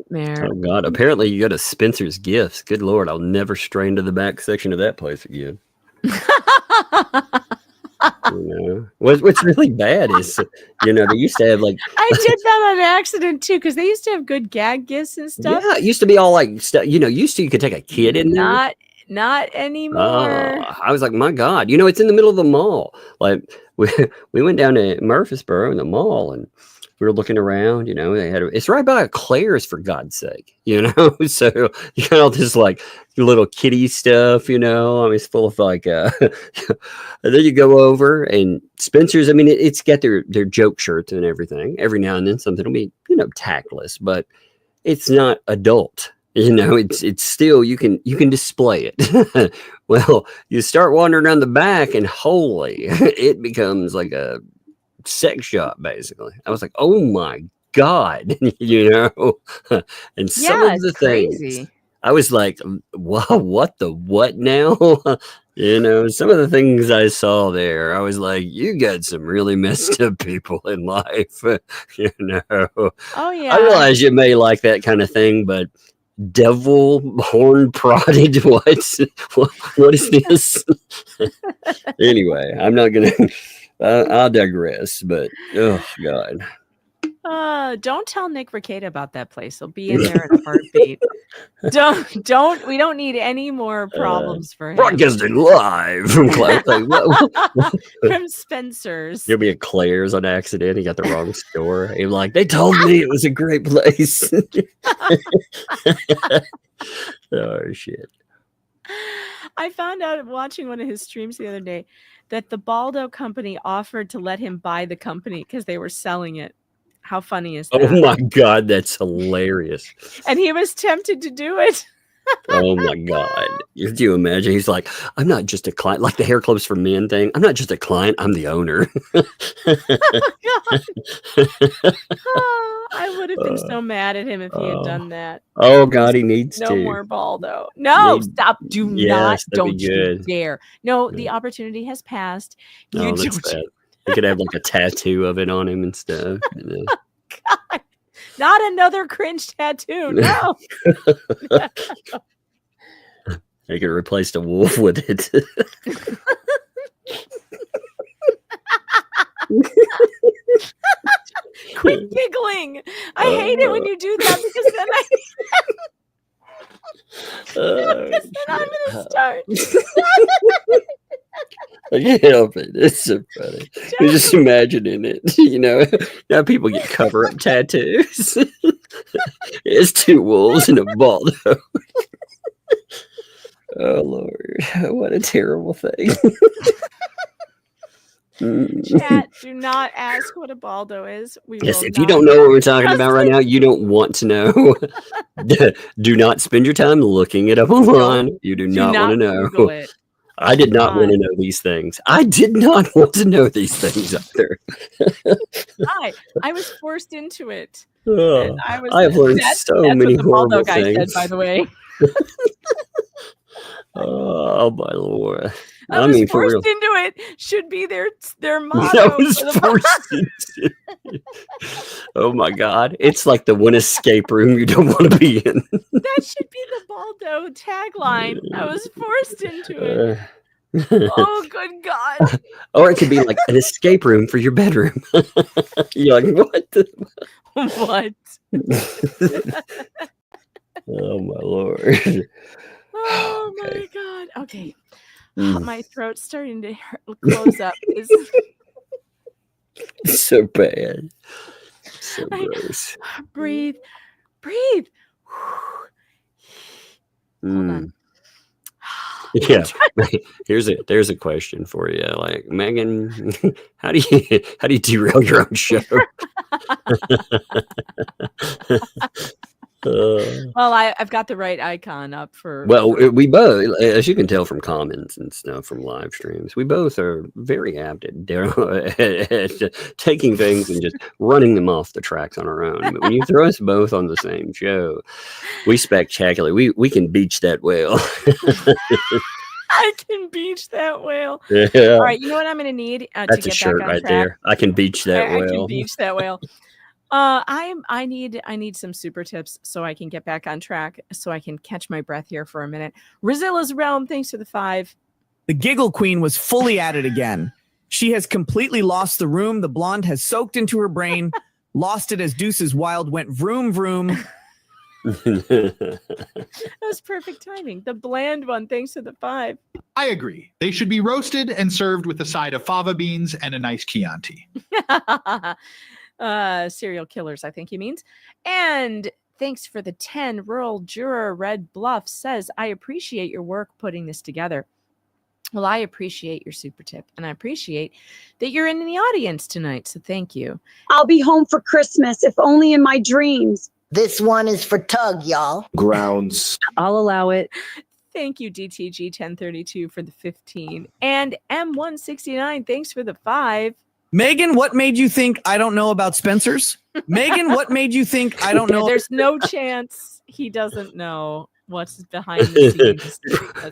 Speaker 3: Nightmare.
Speaker 4: Oh God! Apparently, you go to Spencer's Gifts. Good Lord, I'll never stray into the back section of that place again. What's really bad is, they used to have like.
Speaker 3: I did that on accident too, because they used to have good gag gifts and stuff.
Speaker 4: Yeah, it used to be all like stuff. Used to you could take a kid in there.
Speaker 3: Not anymore.
Speaker 4: I was like, my God, it's in the middle of the mall. Like we went down to Murfreesboro in the mall, and we were looking around. They had it's right by a Claire's, for God's sake. So you got all this like little kiddie stuff. It's full of like. And then you go over and Spencer's. I mean, it's got their joke shirts and everything. Every now and then something will be tactless, but it's not adult. It's still, you can display it. Well, you start wandering around the back and holy, it becomes like a sex shop, basically. I was like, oh my God, and some of the things I was like, wow, what now? Some of the things I saw there, I was like, you got some really messed up people in life.
Speaker 3: Oh yeah.
Speaker 4: I realize you may like that kind of thing, but devil horn prodded, what is this? Anyway, I'm not gonna I'll digress, but oh God.
Speaker 3: Don't tell Nick Ricada about that place. He'll be in there in a heartbeat. We don't need any more problems for him.
Speaker 4: Broadcasting live from
Speaker 3: from Spencer's.
Speaker 4: You'll be at Claire's on accident. He got the wrong store. He's like, they told me it was a great place. Oh shit.
Speaker 3: I found out watching one of his streams the other day that the Baldo company offered to let him buy the company because they were selling it. How funny is that?
Speaker 4: Oh my God, that's hilarious.
Speaker 3: And he was tempted to do it.
Speaker 4: Oh my God. Could you imagine? He's like, I'm not just a client, like the hair clubs for men thing. I'm not just a client, I'm the owner.
Speaker 3: Oh, I would have been so mad at him if he had done that.
Speaker 4: Oh God, he needs
Speaker 3: No
Speaker 4: to.
Speaker 3: more Baldo. No, stop. Do not.
Speaker 4: Yes, that'd
Speaker 3: Don't
Speaker 4: be
Speaker 3: you
Speaker 4: good.
Speaker 3: dare. No, the
Speaker 4: Yeah.
Speaker 3: opportunity has passed.
Speaker 4: Oh,
Speaker 3: You
Speaker 4: that's
Speaker 3: don't.
Speaker 4: sad. You could have like a tattoo of it on him and stuff.
Speaker 3: God, not another cringe tattoo. No.
Speaker 4: You could replace the wolf with it.
Speaker 3: Quit giggling. I hate it when you do that because then I'm going to start.
Speaker 4: I can't help it. It's so funny. You're just imagining it. You know, now people get cover up tattoos. It's two wolves and a Baldo. Oh Lord, what a terrible thing.
Speaker 3: Chat, do not ask what a Baldo is.
Speaker 4: Yes, if you don't know what we're talking about right now, you don't want to know. Do not spend your time looking it up online. You do not want to know.
Speaker 3: Google it.
Speaker 4: I did not want to know these things. I did not want to know these things either.
Speaker 3: I was forced into it.
Speaker 4: Oh,
Speaker 3: I
Speaker 4: have learned so many
Speaker 3: what the Baldo
Speaker 4: horrible
Speaker 3: guy
Speaker 4: things.
Speaker 3: said, by the way.
Speaker 4: Oh my Lord!
Speaker 3: I mean, forced into it should be their motto.
Speaker 4: That was forced into. Oh my God! It's like the one escape room you don't want to be in.
Speaker 3: That should be the Baldo tagline. I was forced into it. Oh, good God!
Speaker 4: Or it could be like an escape room for your bedroom. You're like, what?
Speaker 3: What?
Speaker 4: Oh my Lord!
Speaker 3: Oh
Speaker 4: Okay.
Speaker 3: my God! Okay, my throat's starting to close up.
Speaker 4: It's so bad. So gross.
Speaker 3: Breathe. Hold on.
Speaker 4: Yeah. There's a question for you. Like, Megan, how do you derail your own show?
Speaker 3: Well, I've got the right icon up for.
Speaker 4: Well, we both, as you can tell from comments and stuff from live streams, we both are very apt at taking things and just running them off the tracks on our own. But when you throw us both on the same show, we spectacularly we can beach that whale.
Speaker 3: I can beach that whale.
Speaker 4: Yeah.
Speaker 3: All right, you know what I'm going to need
Speaker 4: That's
Speaker 3: to get
Speaker 4: a shirt
Speaker 3: back on
Speaker 4: right
Speaker 3: track?
Speaker 4: there. I can beach that whale.
Speaker 3: I can beach that whale. I need some super tips so I can get back on track, so I can catch my breath here for a minute. Rizilla's Realm, thanks for the 5.
Speaker 5: The Giggle Queen was fully at it again. She has completely lost the room. The blonde has soaked into her brain, lost it as Deuce's Wild went vroom vroom.
Speaker 3: That was perfect timing. The bland one, thanks for the 5.
Speaker 6: I agree. They should be roasted and served with a side of fava beans and a nice Chianti.
Speaker 3: Serial killers, I think he means. And thanks for the 10. Rural Juror Red Bluff says, I appreciate your work putting this together. Well, I appreciate your super tip, and I appreciate that you're in the audience tonight, so thank you.
Speaker 2: I'll be home for Christmas, if only in my dreams.
Speaker 7: This one is for Tug, y'all.
Speaker 8: Grounds.
Speaker 3: I'll allow it. Thank you, DTG 1032 for the 15. And M169, thanks for the 5.
Speaker 5: Megan, what made you think I don't know about Spencer's? Megan, what made you think I don't know?
Speaker 3: There's no chance he doesn't know what's behind the scenes.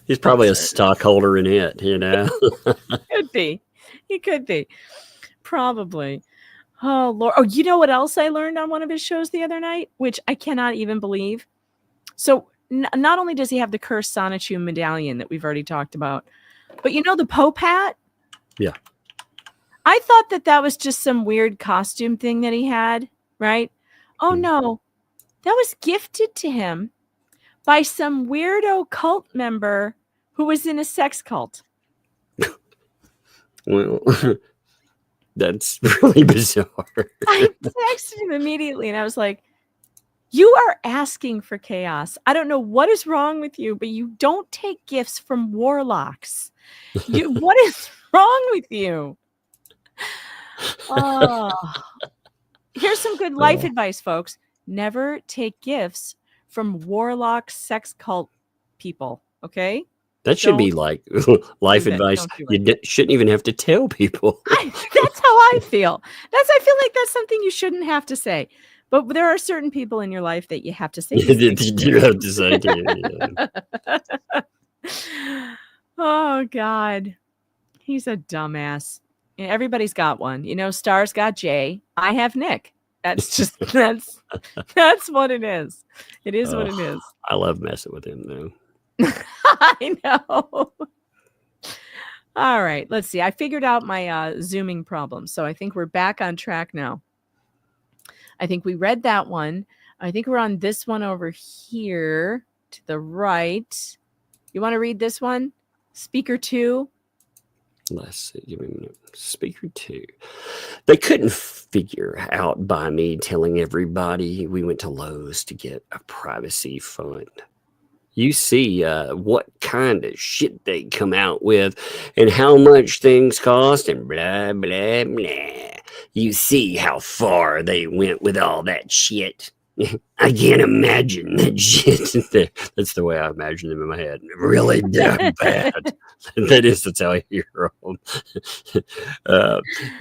Speaker 4: He's probably a stockholder in it, you know.
Speaker 3: Could be. He could be. Probably. Oh, Lord. Oh, you know what else I learned on one of his shows the other night, which I cannot even believe? So not only does he have the cursed Sonichu medallion that we've already talked about, but you know the Pope hat?
Speaker 4: Yeah.
Speaker 3: I thought that was just some weird costume thing that he had, right? Oh, no. That was gifted to him by some weirdo cult member who was in a sex cult.
Speaker 4: Well, that's really bizarre.
Speaker 3: I texted him immediately and I was like, you are asking for chaos. I don't know what is wrong with you, but you don't take gifts from warlocks. What is wrong with you? Oh, Here's some good life advice, folks. Never take gifts from warlock sex cult people. Okay.
Speaker 4: That should be like life advice.
Speaker 3: Don't do
Speaker 4: You shouldn't even have to tell people.
Speaker 3: That's how I feel. I feel like that's something you shouldn't have to say. But there are certain people in your life that you have to say.
Speaker 4: You have to say to you.
Speaker 3: Oh God, he's a dumbass. Everybody's got one. Star's got Jay. I have Nick. That's just that's what it is. It is what it is.
Speaker 4: I love messing with him though.
Speaker 3: I know. All right, let's see. I figured out my zooming problem, so I think we're back on track now. I think we read that one. I think we're on this one over here to the right. You want to read this one? Speaker 2.
Speaker 4: Let's see. Give me a minute. Speaker 2. They couldn't figure out by me telling everybody we went to Lowe's to get a privacy fund. You see what kind of shit they come out with and how much things cost and blah, blah, blah. You see how far they went with all that shit. I can't imagine that shit. That's the way I imagine them in my head. Really damn bad. That is to tell you,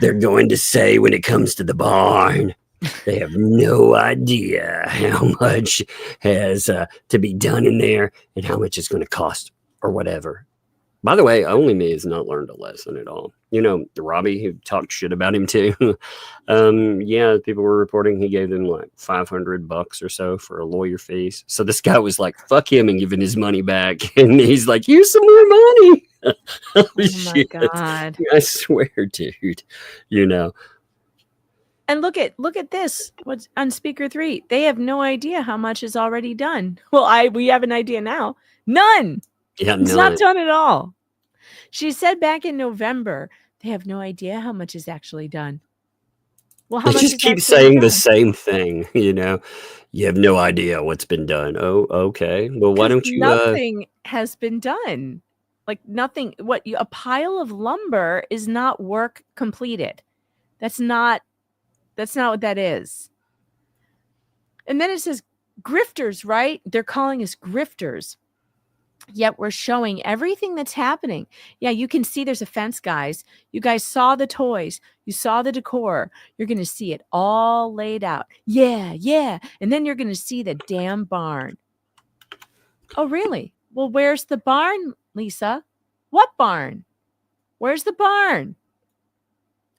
Speaker 4: they're going to say when it comes to the barn, they have no idea how much has to be done in there and how much it's going to cost or whatever. By the way, Only Me has not learned a lesson at all. Robbie, who talked shit about him too. People were reporting he gave them like $500 or so for a lawyer fees. So this guy was like, fuck him and giving his money back. And he's like, here's some more money.
Speaker 3: Oh my God.
Speaker 4: I swear, dude,
Speaker 3: And look at this. What's on speaker 3? They have no idea how much is already done. Well, we have an idea now. None.
Speaker 4: Yeah,
Speaker 3: It's not done at all. She said back in November, they have no idea how much is actually done. Well, how
Speaker 4: they
Speaker 3: much
Speaker 4: just
Speaker 3: is
Speaker 4: keep
Speaker 3: actually
Speaker 4: saying
Speaker 3: done?
Speaker 4: the same thing, You have no idea what's been done. Oh, okay. Well, why don't you?
Speaker 3: Nothing has been done. Like nothing. A pile of lumber is not work completed. That's not what that is. And then it says grifters, right? They're calling us grifters. Yet we're showing everything that's happening. Yeah, you can see there's a fence, guys. You guys saw the toys. You saw the decor. You're going to see it all laid out. Yeah. And then you're going to see the damn barn. Oh, really? Well, where's the barn, Lisa? What barn? Where's the barn?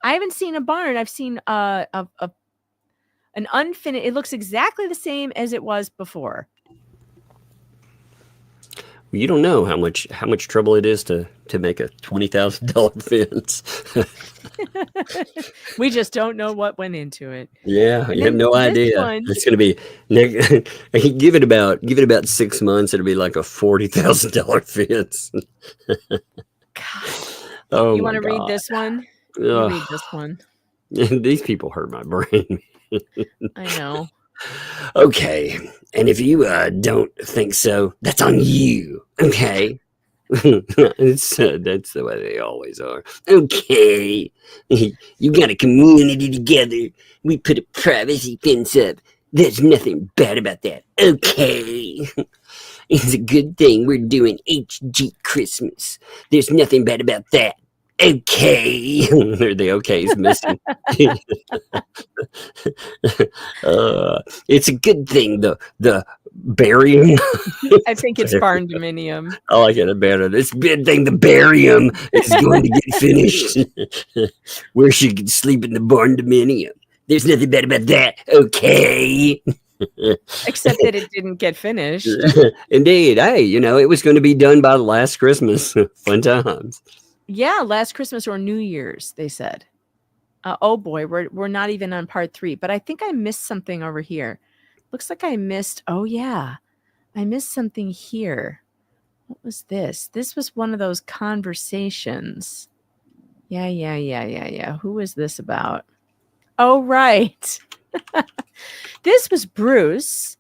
Speaker 3: I haven't seen a barn. I've seen an unfinished. It looks exactly the same as it was before.
Speaker 4: You don't know how much trouble it is to make a $20,000 fence.
Speaker 3: We just don't know what went into it.
Speaker 4: Yeah, you have no idea. It's going to be give it about 6 months. It'll be like a $40,000 fence.
Speaker 3: God.
Speaker 4: Oh,
Speaker 3: you want to read this one? Read this one.
Speaker 4: These people hurt my brain.
Speaker 3: I know.
Speaker 4: Okay, and if you don't think so, that's on you. Okay, that's the way they always are. Okay, you got a community together. We put a privacy fence up. There's nothing bad about that. Okay, it's a good thing we're doing HG Christmas. There's nothing bad about that. Okay. The okay's missing. It's a good thing the barium.
Speaker 3: I think it's barn dominium.
Speaker 4: I like it better. It's a good thing the barium is going to get finished. Where she can sleep in the barn dominium. There's nothing bad about that. Okay.
Speaker 3: Except that it didn't get finished.
Speaker 4: Indeed. Hey, it was going to be done by last Christmas. Fun times.
Speaker 3: Yeah, last Christmas or New Year's, they said. Oh boy, we're not even on part 3, but I think I missed something over here. Looks like I missed. Oh yeah, I missed something here. What was this? This was one of those conversations. Yeah. Who is this about? Oh right, this was Bruce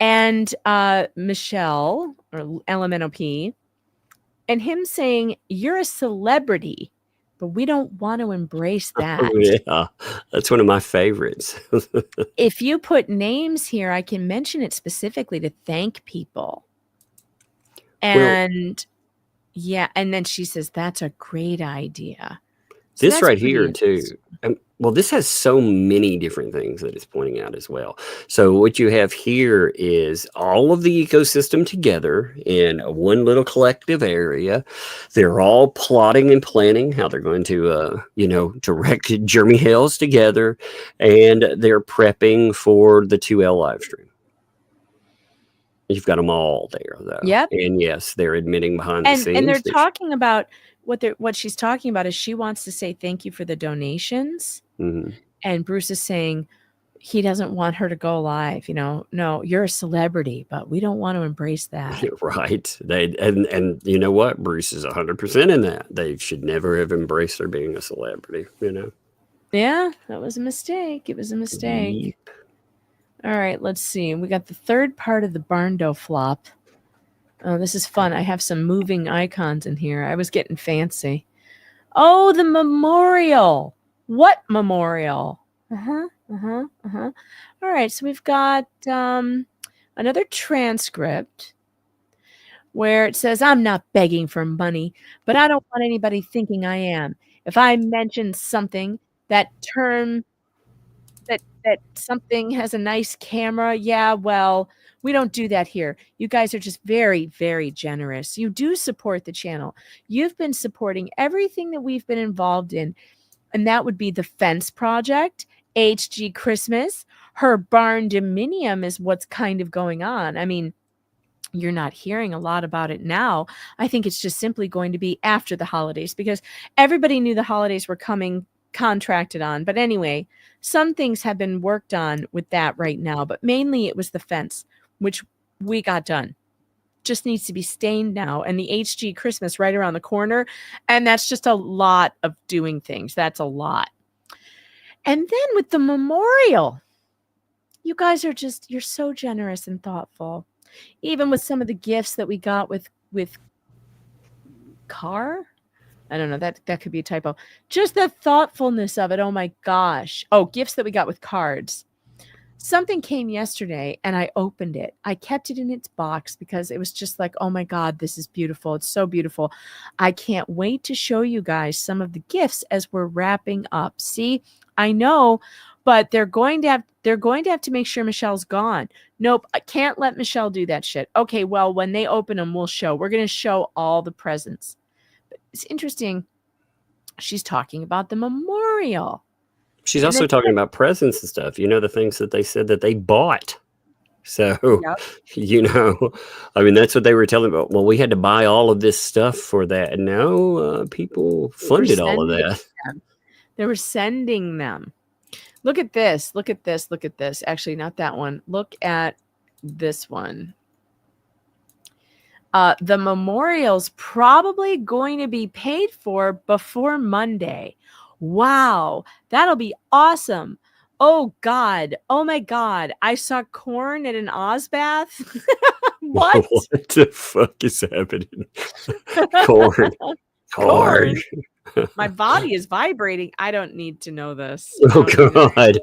Speaker 3: and Michelle or LMNOP. And him saying, you're a celebrity. but we don't want to embrace that.
Speaker 4: Oh, yeah, that's one of my favorites.
Speaker 3: If you put names here, I can mention it specifically to thank people. And and then she says, that's a great idea. So
Speaker 4: This
Speaker 3: that's
Speaker 4: right
Speaker 3: pretty
Speaker 4: here too.
Speaker 3: interesting.
Speaker 4: Well, this has so many different things that it's pointing out as well. So what you have here is all of the ecosystem together in one little collective area. They're all plotting and planning how they're going to, direct Jeremy Hales together, and they're prepping for the 2L live stream. You've got them all there, though.
Speaker 3: Yep.
Speaker 4: And yes, they're admitting behind the scenes.
Speaker 3: And they're
Speaker 4: that
Speaker 3: talking about what she's talking about is she wants to say thank you for the donations.
Speaker 4: Mhm.
Speaker 3: And Bruce is saying he doesn't want her to go live. No, you're a celebrity, but we don't want to embrace that.
Speaker 4: Right. And you know what? Bruce is 100% in that. They should never have embraced her being a celebrity,
Speaker 3: Yeah, that was a mistake. It was a mistake.
Speaker 4: Yep.
Speaker 3: All right, let's see. We got the third part of the Barndo flop. Oh, this is fun. I have some moving icons in here. I was getting fancy. Oh, the memorial. What memorial? All right, so we've got another transcript where it says, I'm not begging for money, but I don't want anybody thinking I am. If I mention something, that term, that something has a nice camera, yeah, well, we don't do that here. You guys are just very, very generous. You do support the channel. You've been supporting everything that we've been involved in. And that would be the Fence Project, HG Christmas, her barn dominium is what's kind of going on. I mean, you're not hearing a lot about it now. I think it's just simply going to be after the holidays because everybody knew the holidays were coming contracted on. But anyway, some things have been worked on with that right now, but mainly it was the fence, which we got done. Just needs to be stained now, and the HG Christmas right around the corner, and that's just a lot of doing things. That's a lot. And then with the memorial, you guys are you're so generous and thoughtful. Even with some of the gifts that we got with car, I don't know, that could be a typo. Just the thoughtfulness of it. Oh my gosh. Oh, gifts that we got with cards. Something came yesterday and I opened it. I kept it in its box because it was just like, oh my God, this is beautiful. It's so beautiful. I can't wait to show you guys some of the gifts as we're wrapping up. See, I know, but they're going to have to make sure Michelle's gone. Nope, I can't let Michelle do that shit. Okay, well, when they open them, we'll show. We're going to show all the presents. But it's interesting. She's talking about the memorial.
Speaker 4: She's also talking about presents and stuff, the things that they said that they bought. So, I mean, that's what they were telling about. Well, we had to buy all of this stuff for that. And now people funded all of that.
Speaker 3: They were sending them. Look at this. Look at this. Look at this. Actually, not that one. Look at this one. The memorial's probably going to be paid for before Monday. Wow, that'll be awesome. Oh God. Oh my God. I saw corn at an Ozbath. What?
Speaker 4: What the fuck is happening? Corn.
Speaker 3: My body is vibrating. I don't need to know this.
Speaker 4: Oh God.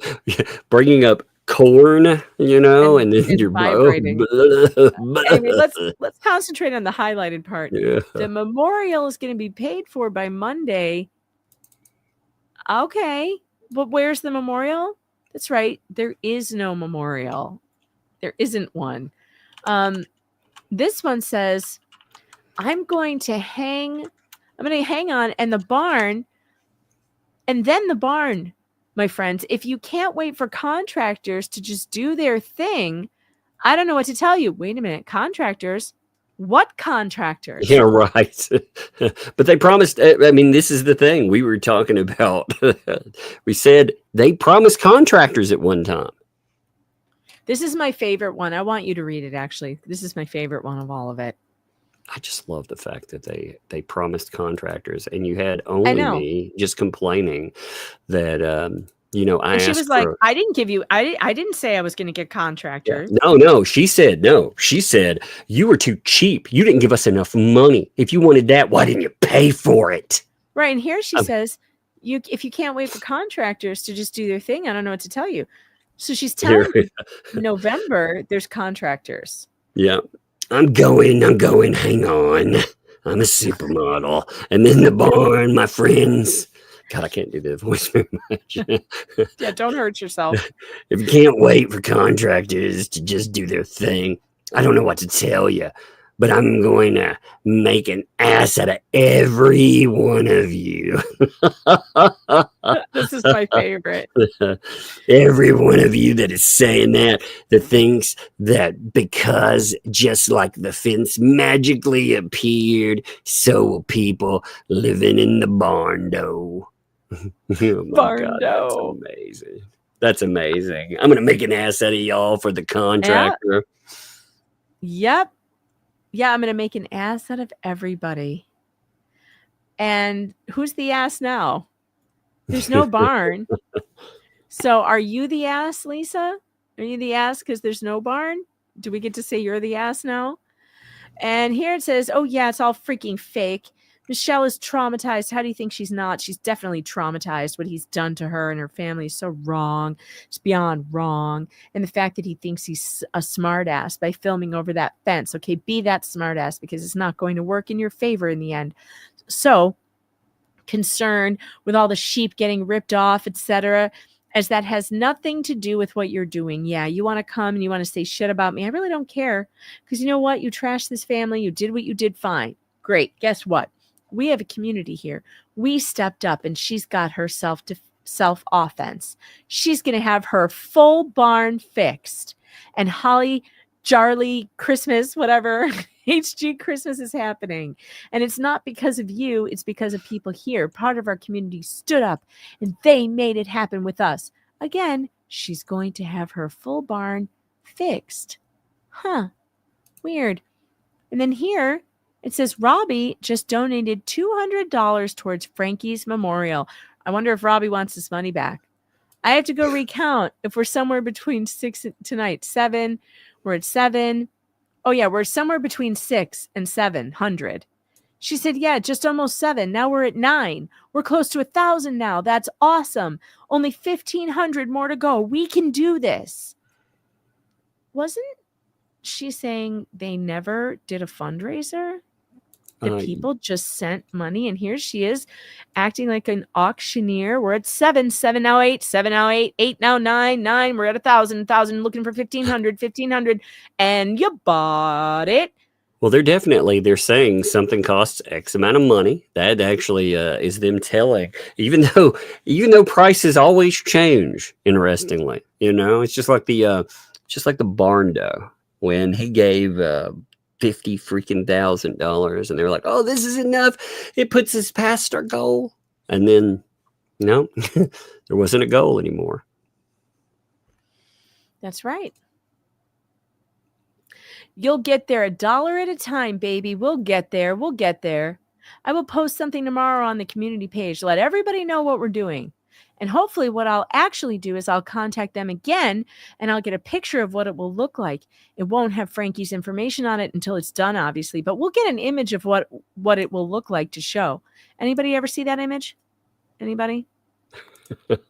Speaker 4: Bringing up corn, and then you're
Speaker 3: vibrating. Anyway, let's concentrate on the highlighted part.
Speaker 4: Yeah.
Speaker 3: The memorial is going to be paid for by Monday. Okay, but where's the memorial? That's right. There is no memorial. There isn't one. This one says, I'm going to hang on, and the barn, my friends, if you can't wait for contractors to just do their thing, I don't know what to tell you. Wait a minute, contractors? What contractors?
Speaker 4: Yeah, right. But they promised, I mean, this is the thing we were talking about. We said they promised contractors at one time.
Speaker 3: This is my favorite one. I want you to read it, actually. This is my favorite one of all of it.
Speaker 4: I just love the fact that they promised contractors, and you had only me just complaining that,
Speaker 3: and she was like, I didn't say I was going to get contractors.
Speaker 4: Yeah. No. She said, you were too cheap. You didn't give us enough money. If you wanted that, why didn't you pay for it?
Speaker 3: Right. And here she says, if you can't wait for contractors to just do their thing, I don't know what to tell you. So she's telling you November there's contractors.
Speaker 4: Yeah. I'm going. Hang on. I'm a supermodel. And then the barn, my friends. God, I can't do the voice very much.
Speaker 3: Yeah, don't hurt yourself.
Speaker 4: If you can't wait for contractors to just do their thing, I don't know what to tell you, but I'm going to make an ass out of every one of you.
Speaker 3: This is my favorite.
Speaker 4: Every one of you that is saying that thinks that because just like the fence magically appeared, so will people living in the barn dough. Oh my God, that's amazing. That's amazing. I'm going to make an ass out of y'all for the contractor.
Speaker 3: Yep. Yeah, I'm going to make an ass out of everybody. And who's the ass now? There's no barn. So are you the ass, Lisa? Are you the ass because there's no barn? Do we get to say you're the ass now? And here it says, oh, yeah, it's all freaking fake. Michelle is traumatized. How do you think she's not? She's definitely traumatized. What he's done to her and her family is so wrong. It's beyond wrong. And the fact that he thinks he's a smartass by filming over that fence. Okay, be that smartass because it's not going to work in your favor in the end. So concerned with all the sheep getting ripped off, etc., as that has nothing to do with what you're doing. Yeah, you want to come and you want to say shit about me. I really don't care because you know what? You trashed this family. You did what you did. Fine. Great. Guess what? We have a community here. We stepped up and she's got herself to self-offense. She's going to have her full barn fixed. And Holly, Charlie, Christmas, whatever, HG Christmas is happening. And it's not because of you. It's because of people here. Part of our community stood up and they made it happen with us. Again, she's going to have her full barn fixed. Huh. Weird. And then here, it says Robbie just donated $200 towards Frankie's memorial. I wonder if Robbie wants his money back. I have to go recount if we're somewhere between 6 tonight, 7. We're at 7. Oh, yeah, we're somewhere between 6 and 700. She said, yeah, just almost 7. Now we're at 9. We're close to 1,000 now. That's awesome. Only 1,500 more to go. We can do this. Wasn't she saying they never did a fundraiser? That people just sent money, and here she is acting like an auctioneer. We're at 7, 7 now 8, 7 now 8, 8 now 9, 9. We're at 1,000, looking for 1,500, and you bought it.
Speaker 4: Well, they're saying something costs X amount of money. That actually is them telling, even though prices always change. Interestingly, it's just like the barn dough when he gave $50,000, and they're like, oh, this is enough. It puts us past our goal. And then, no, there wasn't a goal anymore.
Speaker 3: That's right. You'll get there $1 at a time, baby. We'll get there. We'll get there. I will post something tomorrow on the community page. Let everybody know what we're doing. And hopefully what I'll actually do is I'll contact them again and I'll get a picture of what it will look like. It won't have Frankie's information on it until it's done, obviously, but we'll get an image of what it will look like to show. Anybody ever see that image? Anybody? And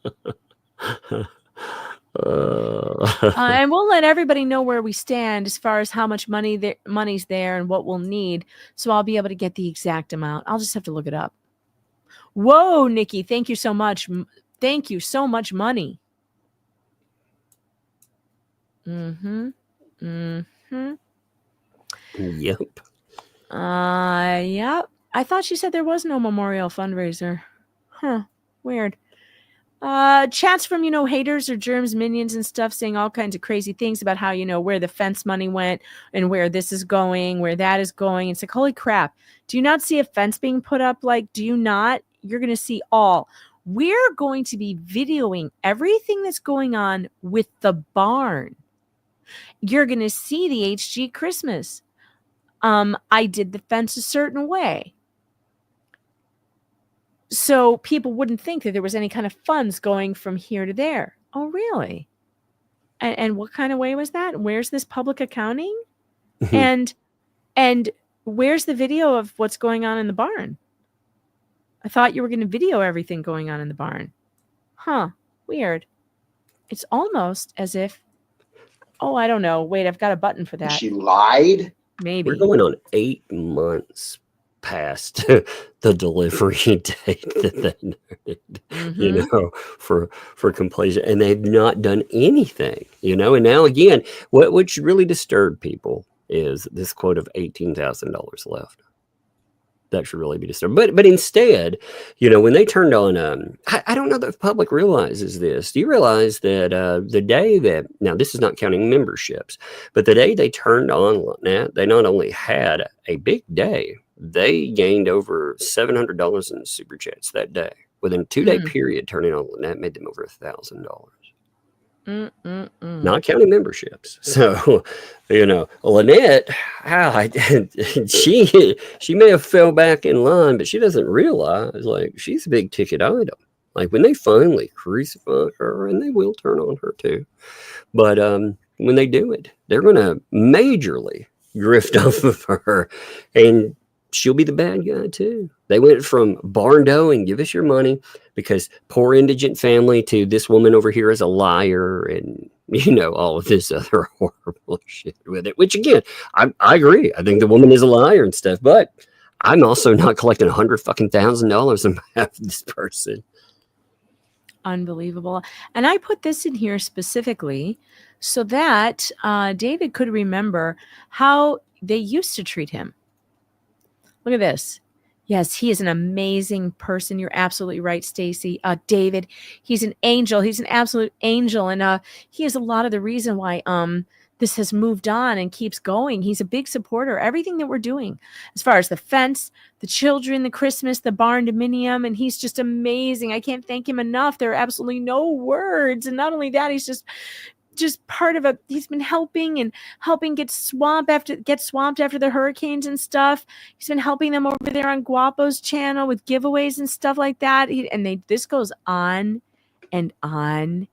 Speaker 3: we'll let everybody know where we stand as far as how much money's there and what we'll need. So I'll be able to get the exact amount. I'll just have to look it up. Whoa, Nikki, thank you so much. Thank you so much, money.
Speaker 4: Yep.
Speaker 3: Yep. I thought she said there was no memorial fundraiser. Huh. Weird. Chats from, haters or germs, minions and stuff saying all kinds of crazy things about how, where the fence money went and where this is going, where that is going. It's like, holy crap. Do you not see a fence being put up? Like, do you not? You're going to see all. We're going to be videoing everything that's going on with the barn. You're going to see the HG Christmas. I did the fence a certain way. So people wouldn't think that there was any kind of funds going from here to there. Oh, really? And what kind of way was that? Where's this public accounting? and where's the video of what's going on in the barn? I thought you were going to video everything going on in the barn. Huh. Weird. It's almost as if, oh, I don't know. Wait, I've got a button for that.
Speaker 8: She lied.
Speaker 3: Maybe.
Speaker 4: We're going on 8 months past the delivery date that they noted, you know, for completion, and they've not done anything, you know. And now again, what should really disturb people is this quote of $18,000 left. That should really be disturbed. But instead, you know, when they turned on, I don't know that the public realizes this. Do you realize that the day that, now this is not counting memberships, but the day they turned on that, they not only had a big day, they gained over $700 in super chats that day. Within a 2-day period, turning on that made them over $1,000. Not counting memberships. So, you know, Lynette, she may have fell back in line, but she doesn't realize, like, she's a big ticket item. Like, when they finally crucify her, and they will turn on her too, but when they do it, they're going to majorly grift off of her, and she'll be the bad guy too. They went from Barndo and give us your money because poor indigent family to this woman over here is a liar, and, you know, all of this other horrible shit with it, which again, I agree. I think the woman is a liar and stuff, but I'm also not collecting $100,000 on behalf of this person.
Speaker 3: Unbelievable. And I put this in here specifically so that David could remember how they used to treat him. Look at this. Yes, he is an amazing person. You're absolutely right, Stacy. David, he's an angel. He's an absolute angel. And he is a lot of the reason why this has moved on and keeps going. He's a big supporter of everything that we're doing as far as the fence, the children, the Christmas, the barn dominium. And he's just amazing. I can't thank him enough. There are absolutely no words. And not only that, he's just part of he's been helping get swamped after the hurricanes and stuff. He's been helping them over there on Guapo's channel with giveaways and stuff like that. This goes on and on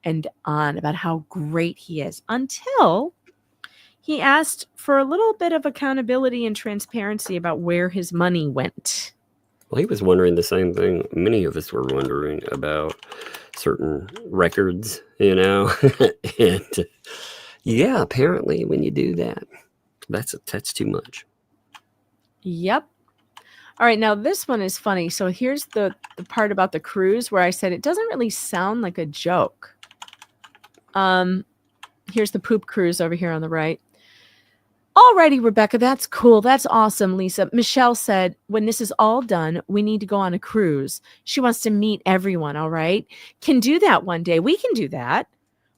Speaker 3: and on about how great he is until he asked for a little bit of accountability and transparency about where his money went.
Speaker 4: Well, he was wondering the same thing many of us were wondering about certain records, you know. And yeah, apparently when you do that, that's too much. Yep.
Speaker 3: All right, now this one is funny. So here's the part about the cruise where I said it doesn't really sound like a joke. Here's the poop cruise over here on the right. Alrighty, Rebecca, that's cool. That's awesome, Lisa. Michelle said, when this is all done, we need to go on a cruise. She wants to meet everyone, all right? Can do that one day. We can do that.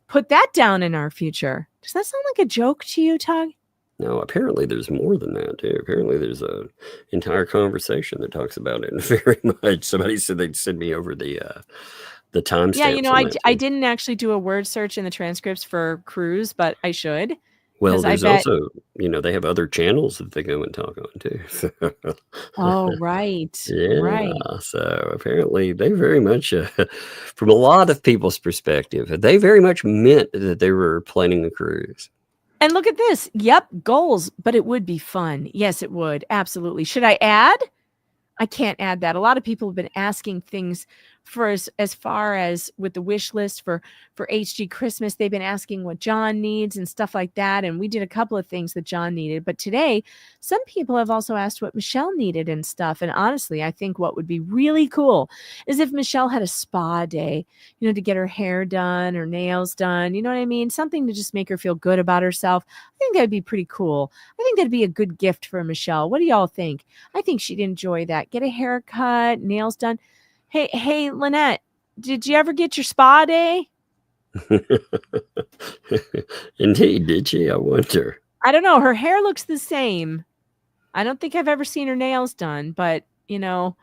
Speaker 3: Put that down in our future. Does that sound like a joke to you, Tug?
Speaker 4: No, apparently there's more than that, too. Apparently there's an entire conversation that talks about it very much. Somebody said they'd send me over the timestamps.
Speaker 3: Yeah, you know, I didn't actually do a word search in the transcripts for cruise, but I should.
Speaker 4: Well, there's also, you know, they have other channels that they go and talk on too.
Speaker 3: Oh, right.
Speaker 4: Yeah.
Speaker 3: Right.
Speaker 4: So apparently they very much, from a lot of people's perspective, they very much meant that they were planning a cruise.
Speaker 3: And look at this. Yep. Goals, but it would be fun. Yes, it would. Absolutely. Should I add? I can't add that. A lot of people have been asking things for as far as with the wish list for HG Christmas. They've been asking what John needs and stuff like that. And we did a couple of things that John needed. But today, some people have also asked what Michelle needed and stuff. And honestly, I think what would be really cool is if Michelle had a spa day, you know, to get her hair done or nails done. You know what I mean? Something to just make her feel good about herself. I think that'd be pretty cool. I think that'd be a good gift for Michelle. What do y'all think? I think she'd enjoy that. Get a haircut, nails done. Hey, Lynette, did you ever get your spa day?
Speaker 4: Indeed, did she? I wonder.
Speaker 3: I don't know. Her hair looks the same. I don't think I've ever seen her nails done, but, you know,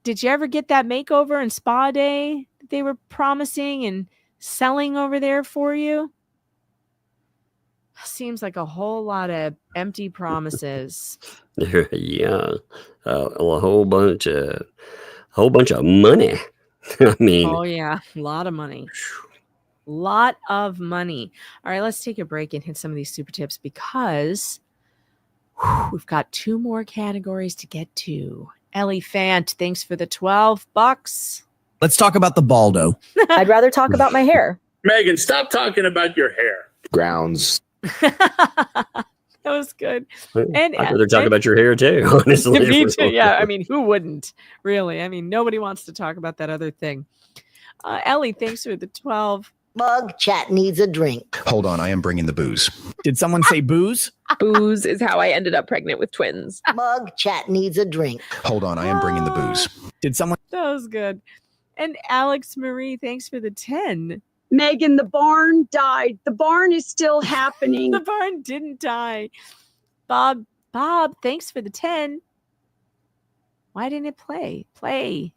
Speaker 3: did you ever get that makeover and spa day that they were promising and selling over there for you? Seems like a whole lot of empty promises.
Speaker 4: Yeah, a whole bunch of money. I mean,
Speaker 3: oh yeah, a lot of money. Lot of money. All right, let's take a break and hit some of these super tips because we've got 2 more categories to get to. Ellie Fant, thanks for the $12.
Speaker 5: Let's talk about the baldo.
Speaker 8: I'd rather talk about my hair.
Speaker 9: Megan, stop talking about your hair.
Speaker 10: Grounds.
Speaker 3: That was good. And
Speaker 4: I'd rather talk about your hair too, honestly.
Speaker 3: me too. Yeah, I mean, who wouldn't? Really? I mean, nobody wants to talk about that other thing. Ellie, thanks for the 12.
Speaker 7: Mug chat needs a drink.
Speaker 10: Hold on, I am bringing the booze.
Speaker 5: Did someone say booze?
Speaker 8: Booze is how I ended up pregnant with twins.
Speaker 7: Mug chat needs a drink.
Speaker 10: Hold on, I am bringing the booze.
Speaker 5: Did someone?
Speaker 3: That was good. And Alex Marie, thanks for the 10.
Speaker 2: Megan, the barn died. The barn is still happening.
Speaker 3: The barn didn't die. Bob, thanks for the 10. Why didn't it play? Play.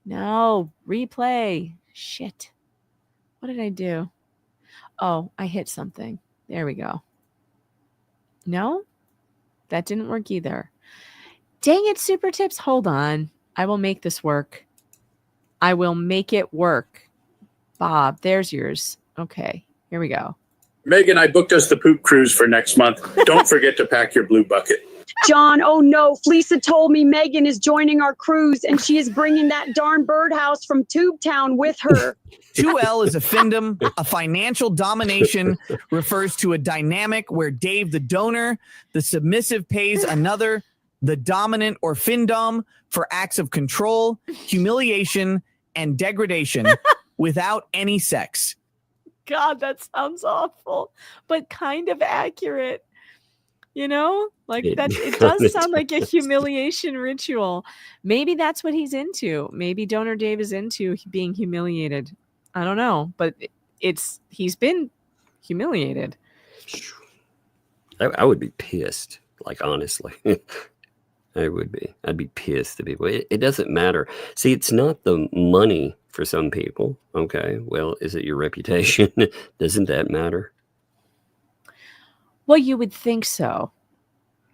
Speaker 3: No, replay. Shit. What did I do? Oh, I hit something. There we go. No, that didn't work either. Dang it, Super Tips. Hold on. I will make this work. I will make it work. Bob, there's yours. Okay, here we go.
Speaker 9: Megan, I booked us the poop cruise for next month. Don't forget to pack your blue bucket.
Speaker 2: John, oh no, Fleesa told me Megan is joining our cruise and she is bringing that darn birdhouse from Tubetown with her.
Speaker 5: 2L is a findom. A financial domination refers to a dynamic where Dave, the donor, the submissive pays another, the dominant or findom, for acts of control, humiliation, and degradation without any sex.
Speaker 3: God, that sounds awful, but kind of accurate. You know, like that. It does sound like a humiliation ritual. Maybe that's what he's into. Maybe Donor Dave is into being humiliated. I don't know, but he's been humiliated.
Speaker 4: I would be pissed. Like, honestly, I would be. I'd be pissed to people. It doesn't matter. See, it's not the money for some people. Okay, well, is it your reputation? Doesn't that matter?
Speaker 3: Well, you would think so.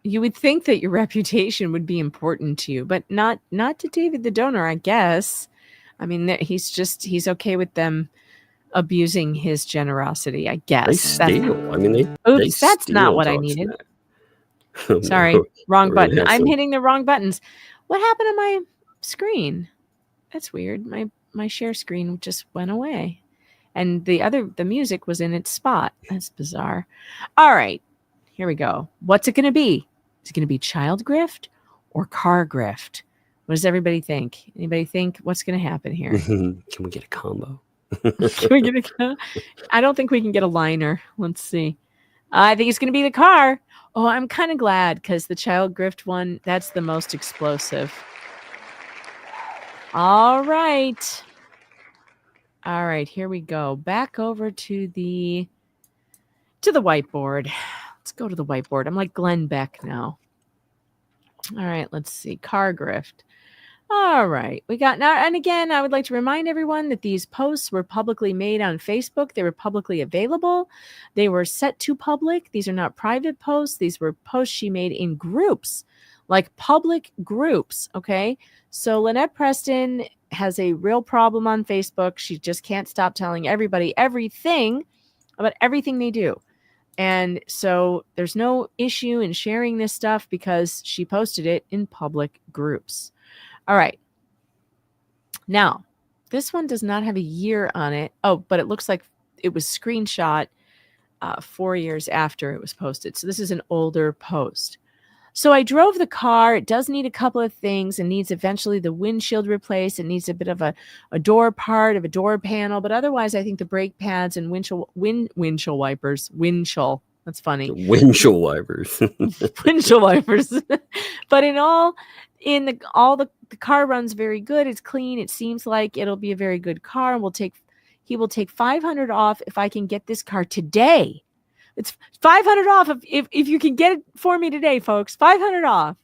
Speaker 3: You would think that your reputation would be important to you, but not to David the donor, I guess. I mean, he's okay with them abusing his generosity, I guess.
Speaker 4: They steal. I mean,
Speaker 3: oops,
Speaker 4: they
Speaker 3: that's not
Speaker 4: steal
Speaker 3: what I
Speaker 4: talk
Speaker 3: needed.
Speaker 4: smack.
Speaker 3: Sorry,
Speaker 4: No,
Speaker 3: wrong
Speaker 4: we're
Speaker 3: button.
Speaker 4: gonna have
Speaker 3: I'm
Speaker 4: some-
Speaker 3: hitting the wrong buttons. What happened to my screen? That's weird. My share screen just went away. And the music was in its spot. That's bizarre. All right. Here we go. What's it going to be? Is it going to be child grift or car grift? What does everybody think? Anybody think what's going to happen here?
Speaker 4: Can we get a combo?
Speaker 3: Can we get I don't think we can get a liner. Let's see. I think it's going to be the car. Oh, I'm kind of glad because the child grift one, that's the most explosive. All right. All right, here we go. Back over to the whiteboard. Let's go to the whiteboard. I'm like Glenn Beck now. All right, let's see. Car grift. All right. We got now. And again, I would like to remind everyone that these posts were publicly made on Facebook. They were publicly available. They were set to public. These are not private posts. These were posts she made in groups, like public groups. Okay. So Lynette Preston has a real problem on Facebook. She just can't stop telling everybody everything about everything they do. And so there's no issue in sharing this stuff because she posted it in public groups. All right. Now, this one does not have a year on it. Oh, but it looks like it was screenshot 4 years after it was posted. So this is an older post. So I drove the car. It does need a couple of things. It needs eventually the windshield replaced. It needs a bit of a door part of a door panel. But otherwise, I think the brake pads and windshield wipers. That's funny.
Speaker 4: Windshield wipers.
Speaker 3: Windshield wipers. But the car runs very good. It's clean. It seems like it'll be a very good car. And he will take $500 off if I can get this car today. It's $500 off if you can get it for me today, folks. $500 off.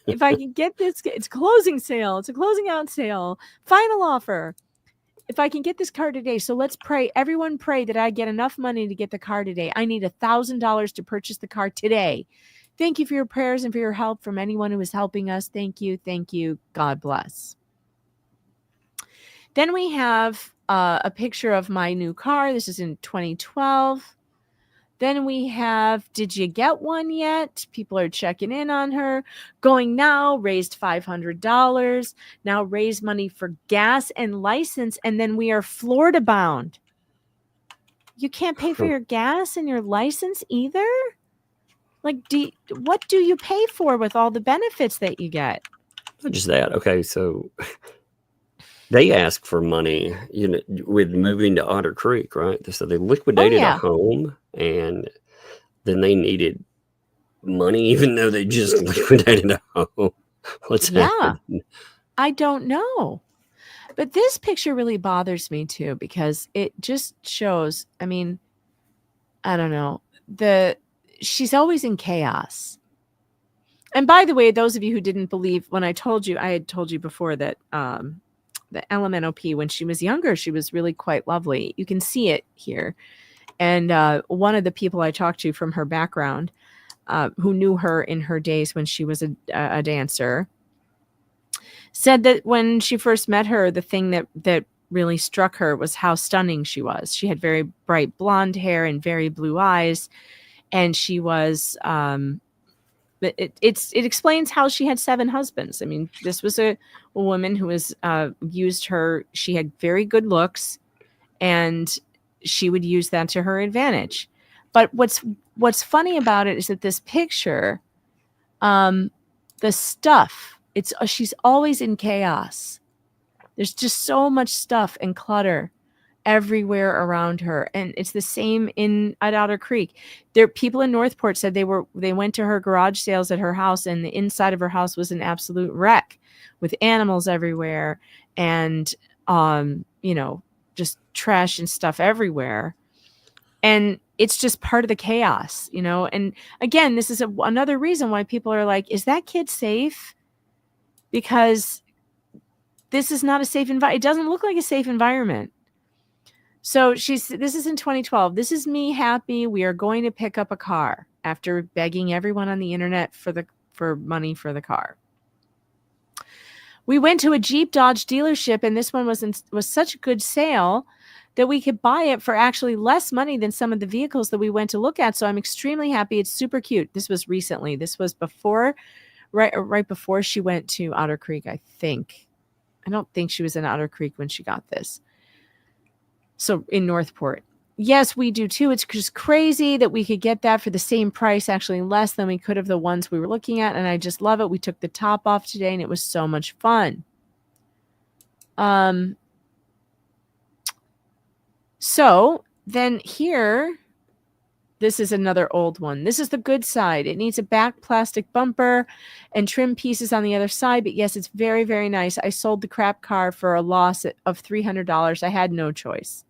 Speaker 3: If I can get this, it's closing sale. It's a closing out sale. Final offer. If I can get this car today. So let's pray. Everyone pray that I get enough money to get the car today. I need $1,000 to purchase the car today. Thank you for your prayers and for your help from anyone who is helping us. Thank you. Thank you. God bless. Then we have a picture of my new car. This is in 2012. Then we have, did you get one yet? People are checking in on her. Going now, raised $500. Now raise money for gas and license. And then we are Florida bound. You can't pay for your gas and your license either? Like, what do you pay for with all the benefits that you get?
Speaker 4: Not just that. Okay, so they ask for money, with moving to Otter Creek, right? So they liquidated a home, and then they needed money, even though they just liquidated a home. What's happening?
Speaker 3: I don't know. But this picture really bothers me too, because it just shows, I mean, I don't know, she's always in chaos. And by the way, those of you who didn't believe when I had told you before that the LMNOP, when she was younger, she was really quite lovely. You can see it here. And one of the people I talked to from her background, who knew her in her days when she was a dancer, said that when she first met her, the thing that really struck her was how stunning she was. She had very bright blonde hair and very blue eyes. And she was, it explains how she had 7 husbands. I mean, this was a woman who was used her. She had very good looks, and she would use that to her advantage. But what's funny about it is that this picture, the stuff, she's always in chaos. There's just so much stuff and clutter everywhere around her, and it's the same at Otter Creek. People in Northport said they went to her garage sales at her house, and the inside of her house was an absolute wreck with animals everywhere, and just trash and stuff everywhere. And it's just part of the chaos, and again, this is another reason why people are like, is that kid safe? Because this is not a safe environment. It doesn't look like a safe environment. So this is in 2012. This is me happy. We are going to pick up a car after begging everyone on the internet for money for the car. We went to a Jeep Dodge dealership, and this one was such a good sale that we could buy it for actually less money than some of the vehicles that we went to look at. So I'm extremely happy. It's super cute. This was recently. This was right before she went to Otter Creek, I think. I don't think she was in Otter Creek when she got this. So in Northport. Yes, we do too. It's just crazy that we could get that for the same price, actually less than we could have the ones we were looking at. And I just love it. We took the top off today, and it was so much fun. So then here, this is another old one. This is the good side. It needs a back plastic bumper and trim pieces on the other side. But yes, it's very, very nice. I sold the crap car for a loss of $300. I had no choice.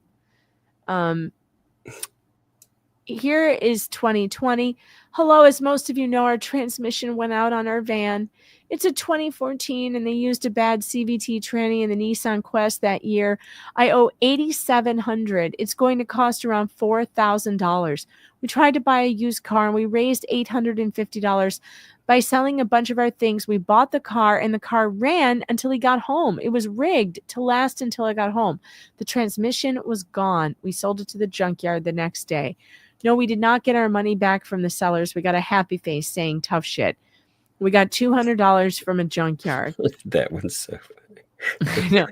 Speaker 3: Here is 2020. Hello, as most of you know, our transmission went out on our van. It's a 2014, and they used a bad CVT tranny in the Nissan Quest that year. I owe $8,700. It's going to cost around $4,000. We tried to buy a used car, and we raised $850. By selling a bunch of our things, we bought the car, and the car ran until he got home. It was rigged to last until I got home. The transmission was gone. We sold it to the junkyard the next day. No, we did not get our money back from the sellers. We got a happy face saying tough shit. We got $200 from a junkyard.
Speaker 4: That one's so funny.
Speaker 3: I know.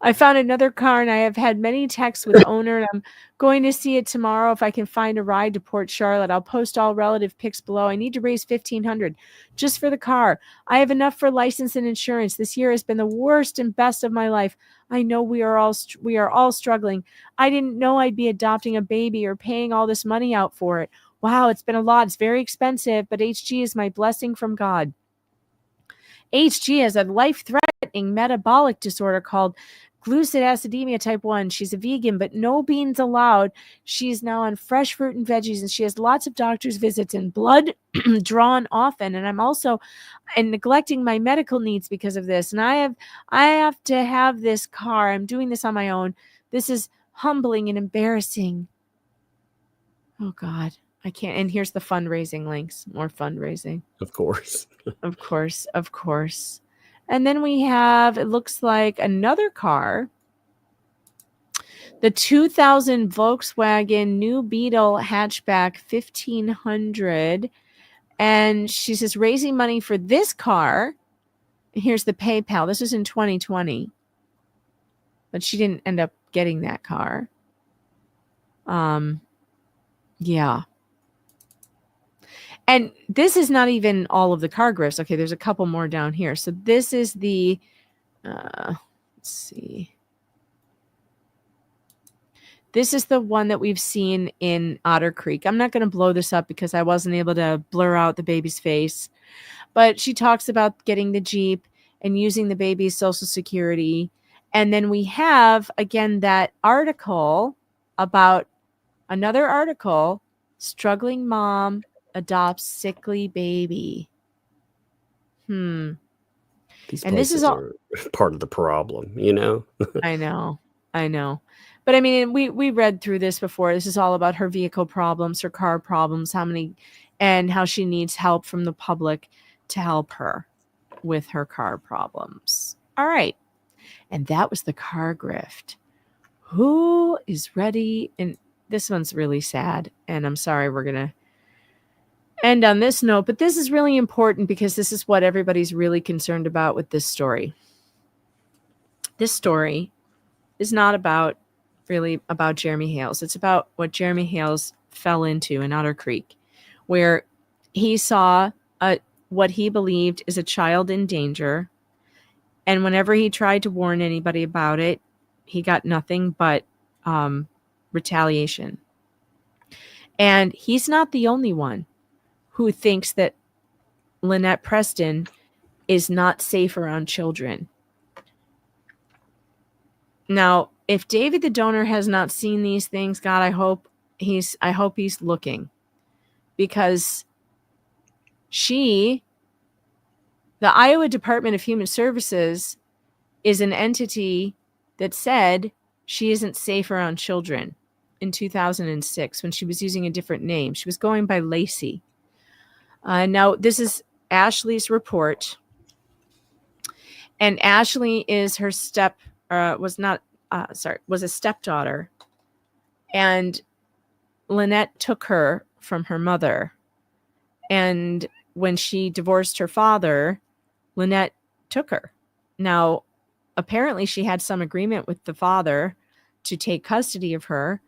Speaker 3: I found another car, and I have had many texts with the owner, and I'm going to see it tomorrow. If I can find a ride to Port Charlotte, I'll post all relative pics below. I need to raise $1,500 just for the car. I have enough for license and insurance. This year has been the worst and best of my life. I know we are all struggling. I didn't know I'd be adopting a baby or paying all this money out for it. Wow, it's been a lot. It's very expensive, but HG is my blessing from God. HG has a life-threatening metabolic disorder called glucosidemia type 1. She's a vegan, but no beans allowed. She's now on fresh fruit and veggies, and she has lots of doctor's visits and blood drawn often. And I'm also neglecting my medical needs because of this. And I have to have this car. I'm doing this on my own. This is humbling and embarrassing. Oh, God. I can't. And here's the fundraising links. More fundraising.
Speaker 4: Of course.
Speaker 3: Of course. And then we have, it looks like another car. The 2000 Volkswagen New Beetle hatchback 1500. And she says raising money for this car. Here's the PayPal. This was in 2020. But she didn't end up getting that car. Yeah. And this is not even all of the car grifts. Okay, there's a couple more down here. So this is the, let's see. This is the one that we've seen in Otter Creek. I'm not going to blow this up because I wasn't able to blur out the baby's face. But she talks about getting the Jeep and using the baby's Social Security. And then we have, again, that article about another article, struggling mom adopts sickly baby.
Speaker 4: These
Speaker 3: And this is
Speaker 4: places
Speaker 3: all
Speaker 4: are part of the problem, you know?
Speaker 3: I know. But I mean, we read through this before. This is all about her vehicle problems, her car problems, and how she needs help from the public to help her with her car problems. All right. And that was the car grift. Who is ready? And this one's really sad. And I'm sorry, we're going to end on this note, but this is really important because this is what everybody's really concerned about with this story. This story is not really about Jeremy Hales. It's about what Jeremy Hales fell into in Otter Creek, where he saw what he believed is a child in danger. And whenever he tried to warn anybody about it, he got nothing but retaliation. And he's not the only one who thinks that Lynette Preston is not safe around children. Now, if David the donor has not seen these things, God, I hope he's looking, because the Iowa Department of Human Services is an entity that said she isn't safe around children in 2006 when she was using a different name. She was going by Lacey. Now, this is Ashley's report. And Ashley is her was a stepdaughter. And Lynette took her from her mother. And when she divorced her father, Lynette took her. Now, apparently she had some agreement with the father to take custody of her.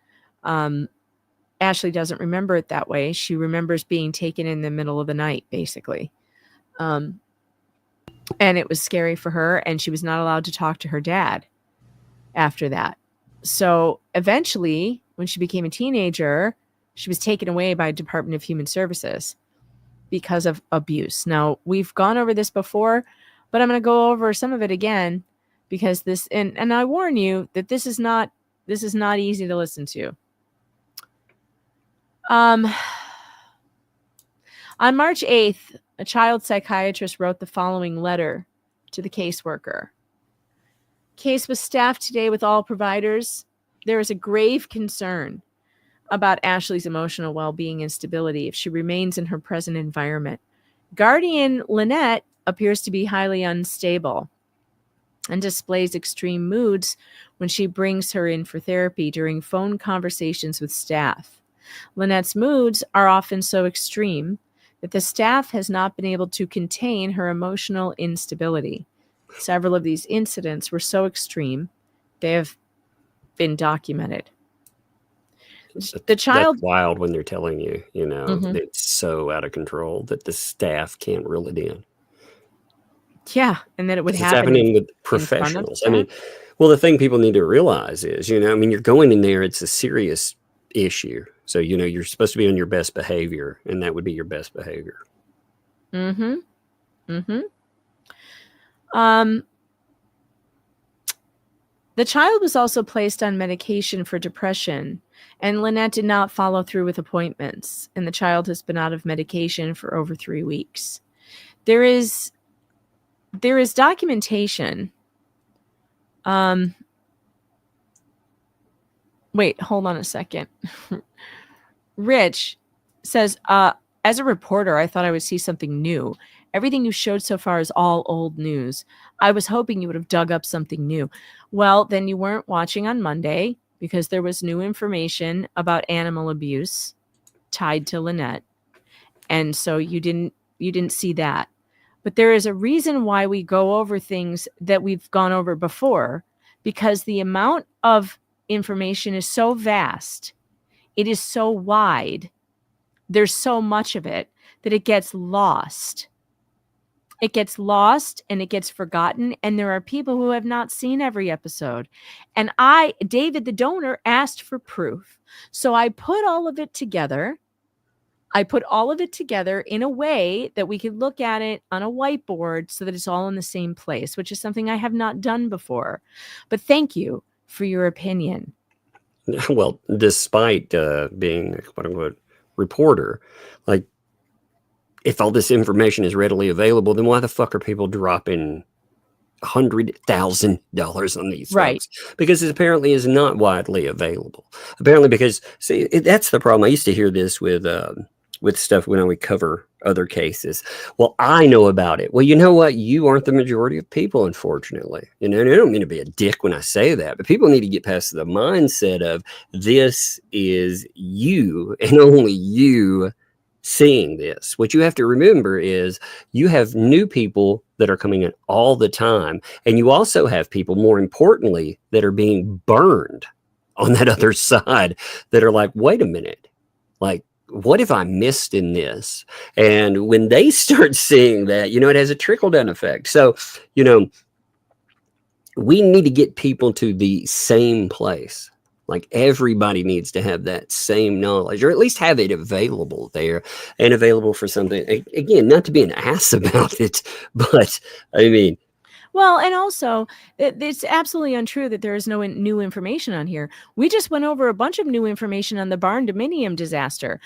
Speaker 3: Ashley doesn't remember it that way. She remembers being taken in the middle of the night, basically. And it was scary for her, and she was not allowed to talk to her dad after that. So eventually, when she became a teenager, she was taken away by Department of Human Services because of abuse. Now, we've gone over this before, but I'm going to go over some of it again because and I warn you that this is not easy to listen to. On March 8th, a child psychiatrist wrote the following letter to the caseworker. Case was staffed today with all providers. There is a grave concern about Ashley's emotional well-being and stability if she remains in her present environment. Guardian Lynette appears to be highly unstable and displays extreme moods when she brings her in for therapy during phone conversations with staff. Lynette's moods are often so extreme that the staff has not been able to contain her emotional instability. Several of these incidents were so extreme, they have been documented. The child...
Speaker 4: That's wild when they're telling you,
Speaker 3: Mm-hmm.
Speaker 4: it's so out of control that the staff can't reel it in.
Speaker 3: Yeah, and that it would
Speaker 4: It's
Speaker 3: happen.
Speaker 4: happening with professionals. I mean, well, the thing people need to realize is, you're going in there, it's a serious issue. So, you're supposed to be on your best behavior, and that would be your best behavior.
Speaker 3: Mm-hmm. Mm-hmm. The child was also placed on medication for depression, and Lynette did not follow through with appointments, and the child has been out of medication for over 3 weeks. There is documentation. Wait, hold on a second. Rich says, as a reporter, I thought I would see something new. Everything you showed so far is all old news. I was hoping you would have dug up something new. Well, then you weren't watching on Monday because there was new information about animal abuse tied to Lynette. And so you didn't see that. But there is a reason why we go over things that we've gone over before, because the amount of information is so vast. It is so wide. There's so much of it that it gets lost. It gets lost and it gets forgotten. And there are people who have not seen every episode. And David, the donor, asked for proof. So I put all of it together. In a way that we could look at it on a whiteboard so that it's all in the same place, which is something I have not done before. But thank you for your opinion.
Speaker 4: Well, despite being a quote-unquote reporter, like, if all this information is readily available, then why the fuck are people dropping $100,000 on these
Speaker 3: Right.
Speaker 4: folks? Because it apparently is not widely available. Apparently, because see, that's the problem. I used to hear this with stuff when I would cover other cases. Well, I know about it. Well, you know what? You aren't the majority of people, unfortunately. And I don't mean to be a dick when I say that, but people need to get past the mindset of this is you and only you seeing this. What you have to remember is you have new people that are coming in all the time. And you also have people, more importantly, that are being burned on that other side that are like, wait a minute, like, what have I missed in this? And when they start seeing that, it has a trickle down effect. So, we need to get people to the same place. Like, everybody needs to have that same knowledge, or at least have it available there and available for something. Again, not to be an ass about it, but I mean,
Speaker 3: Well, and also, it's absolutely untrue that there is no new information on here. We just went over a bunch of new information on the barn dominium disaster.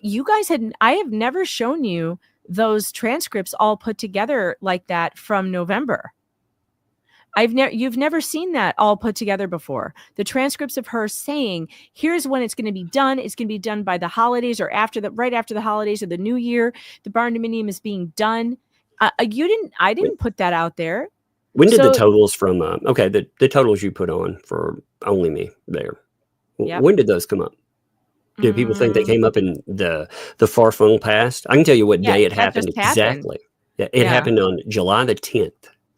Speaker 3: You guys I have never shown you those transcripts all put together like that from November. You've never seen that all put together before. The transcripts of her saying, here's when it's going to be done. It's going to be done by the holidays or right after the holidays of the new year. The barn dominium is being done. I didn't put that out there.
Speaker 4: when did the totals from the totals you put on for Only Me there?
Speaker 3: Yep.
Speaker 4: When did those come up? Do people think they came up in the far flung past? I can tell you what day it happened exactly. It happened on July the 10th.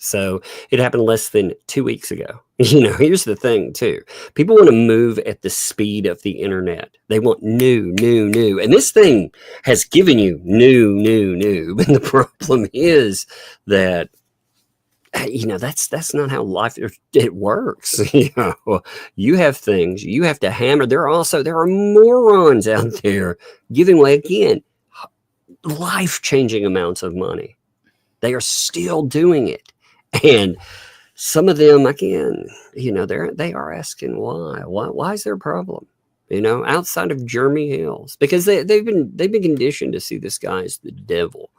Speaker 4: So it happened less than 2 weeks ago. Here's the thing too. People want to move at the speed of the internet. They want new. And this thing has given you new. But the problem is that that's not how life it works. You have things you have to hammer. There are morons out there giving away, again, life-changing amounts of money. They are still doing it. And some of them, again, they are asking why is there a problem? Outside of Jeremy Hales, because they've been conditioned to see this guy as the devil.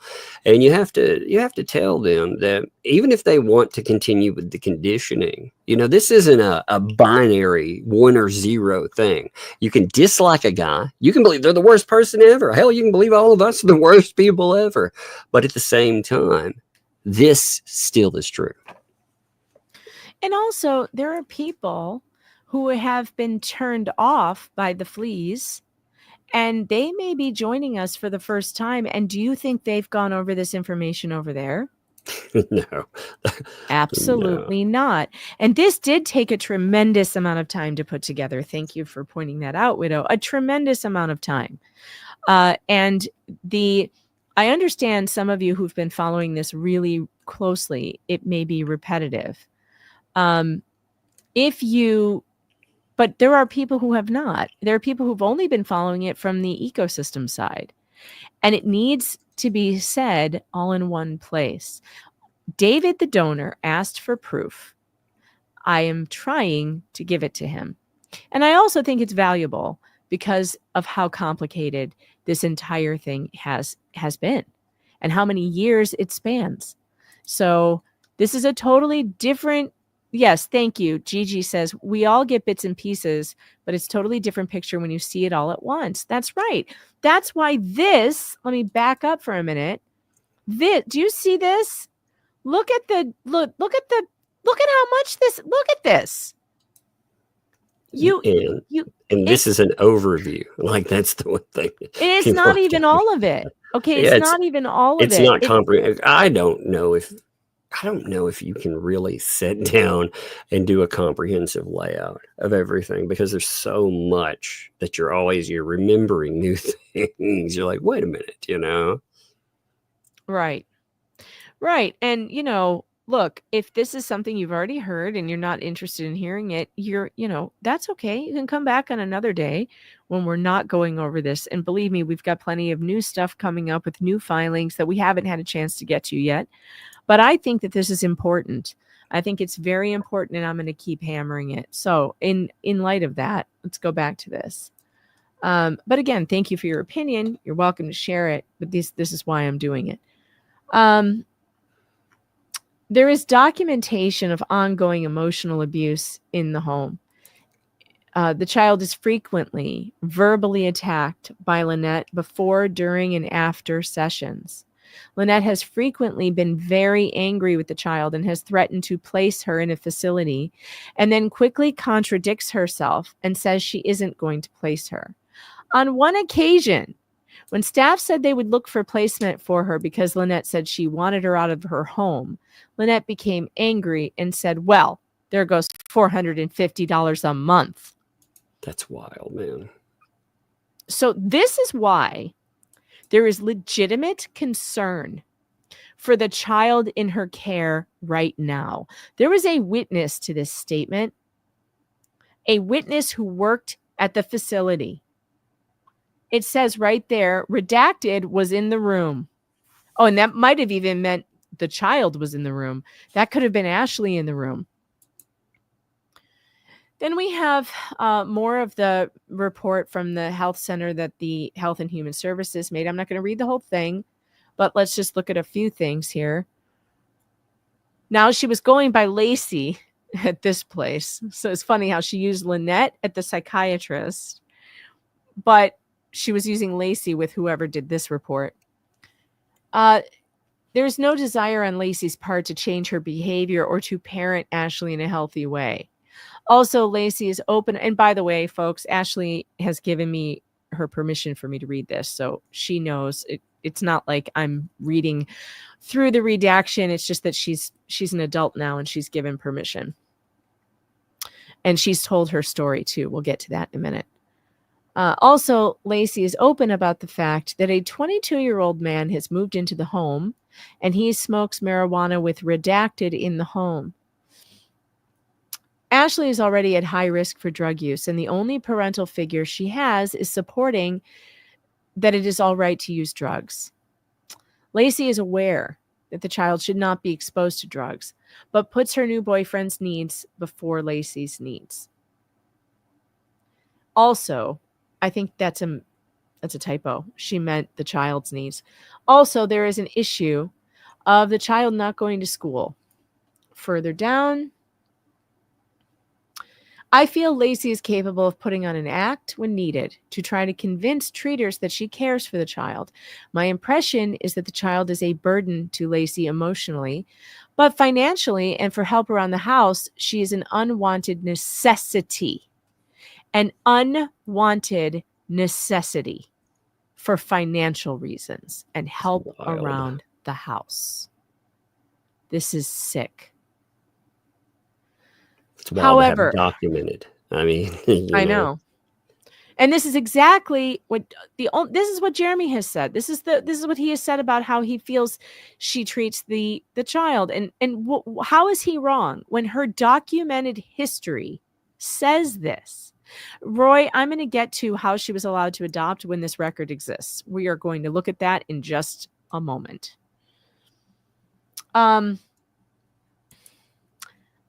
Speaker 4: And you have to tell them that even if they want to continue with the conditioning, this isn't a binary 1 or 0 thing. You can dislike a guy, you can believe they're the worst person ever. Hell, you can believe all of us are the worst people ever. But at the same time, this still is true.
Speaker 3: And also, there are people who have been turned off by the fleas, and they may be joining us for the first time. And do you think they've gone over this information over there?
Speaker 4: No.
Speaker 3: Absolutely not. And this did take a tremendous amount of time to put together. Thank you for pointing that out, Widow. A tremendous amount of time. And I understand some of you who've been following this really closely, it may be repetitive. But there are people who have not. There are people who've only been following it from the ecosystem side. And it needs to be said all in one place. David, the donor, asked for proof. I am trying to give it to him. And I also think it's valuable because of how complicated this entire thing has been and how many years it spans. So this is a totally different. Yes, thank you. Gigi says, we all get bits and pieces, but it's totally different picture when you see it all at once. That's right. That's why let me back up for a minute. Do you see this? Look at how much look at this. You
Speaker 4: and this is an overview. Like, that's the one thing.
Speaker 3: it's
Speaker 4: people
Speaker 3: not even
Speaker 4: don't-
Speaker 3: all of it. Okay,
Speaker 4: Yeah,
Speaker 3: it's not even all of
Speaker 4: It's
Speaker 3: it.
Speaker 4: not comprehensive. I don't know if you can really sit down and do a comprehensive layout of everything, because there's so much that you're remembering new things. You're like, wait a minute,
Speaker 3: Right. Right. And, look, if this is something you've already heard and you're not interested in hearing it, that's okay. You can come back on another day when we're not going over this. And believe me, we've got plenty of new stuff coming up with new filings that we haven't had a chance to get to yet. But I think that this is important. I think it's very important, and I'm going to keep hammering it. So in light of that, let's go back to this. But again, thank you for your opinion. You're welcome to share it. But this is why I'm doing it. There is documentation of ongoing emotional abuse in the home. The child is frequently verbally attacked by Lynette before, during, and after sessions. Lynette has frequently been very angry with the child and has threatened to place her in a facility, and then quickly contradicts herself and says she isn't going to place her. On one occasion, when staff said they would look for placement for her because Lynette said she wanted her out of her home, Lynette became angry and said, well, there goes $450 a month.
Speaker 4: That's wild, man.
Speaker 3: So this is why there is legitimate concern for the child in her care right now. There was a witness to this statement, a witness who worked at the facility. It says right there, redacted, was in the room. Oh, and that might have even meant the child was in the room. That could have been Ashley in the room. Then we have more of the report from the health center that the Health and Human Services made. I'm not going to read the whole thing, but let's just look at a few things here. Now, she was going by Lacey at this place. So it's funny how she used Lynette at the psychiatrist, but she was using Lacey with whoever did this report. There's no desire on Lacey's part to change her behavior or to parent Ashley in a healthy way. Also, Lacey is open. And by the way, folks, Ashley has given me her permission for me to read this. So she knows it's not like I'm reading through the redaction. It's just that she's an adult now and she's given permission. And she's told her story too. We'll get to that in a minute. Also, Lacey is open about the fact that a 22-year-old man has moved into the home and he smokes marijuana with redacted in the home. Ashley is already at high risk for drug use, and the only parental figure she has is supporting that it is all right to use drugs. Lacey is aware that the child should not be exposed to drugs, but puts her new boyfriend's needs before Lacey's needs. Also, I think that's a typo. She meant the child's needs. Also, there is an issue of the child not going to school. Further down, I feel Lacey is capable of putting on an act when needed to try to convince treaters that she cares for the child. My impression is that the child is a burden to Lacey emotionally, but financially and for help around the house, she is an unwanted necessity. An unwanted necessity for financial reasons and help around the house. This is sick.
Speaker 4: It's wild
Speaker 3: However,
Speaker 4: to have documented. I mean,
Speaker 3: I know. And this is exactly what this is what Jeremy has said. This is what he has said about how he feels she treats the child. And how is he wrong when her documented history says this? Roy, I'm going to get to how she was allowed to adopt when this record exists. We are going to look at that in just a moment.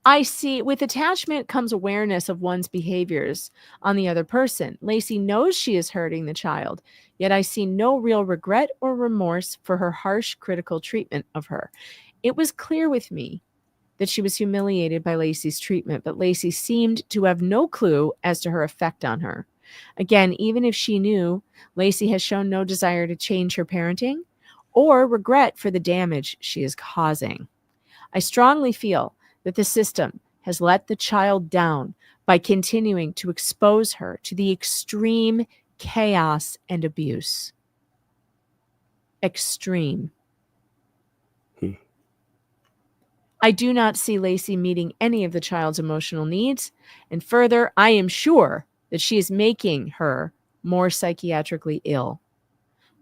Speaker 3: I see with attachment comes awareness of one's behaviors on the other person. Lacey knows she is hurting the child, yet I see no real regret or remorse for her harsh, critical treatment of her. It was clear with me that she was humiliated by Lacey's treatment, but Lacey seemed to have no clue as to her effect on her. Again, even if she knew, Lacey has shown no desire to change her parenting or regret for the damage she is causing. I strongly feel that the system has let the child down by continuing to expose her to the extreme chaos and abuse. Extreme. I do not see Lacey meeting any of the child's emotional needs, and further, I am sure that she is making her more psychiatrically ill.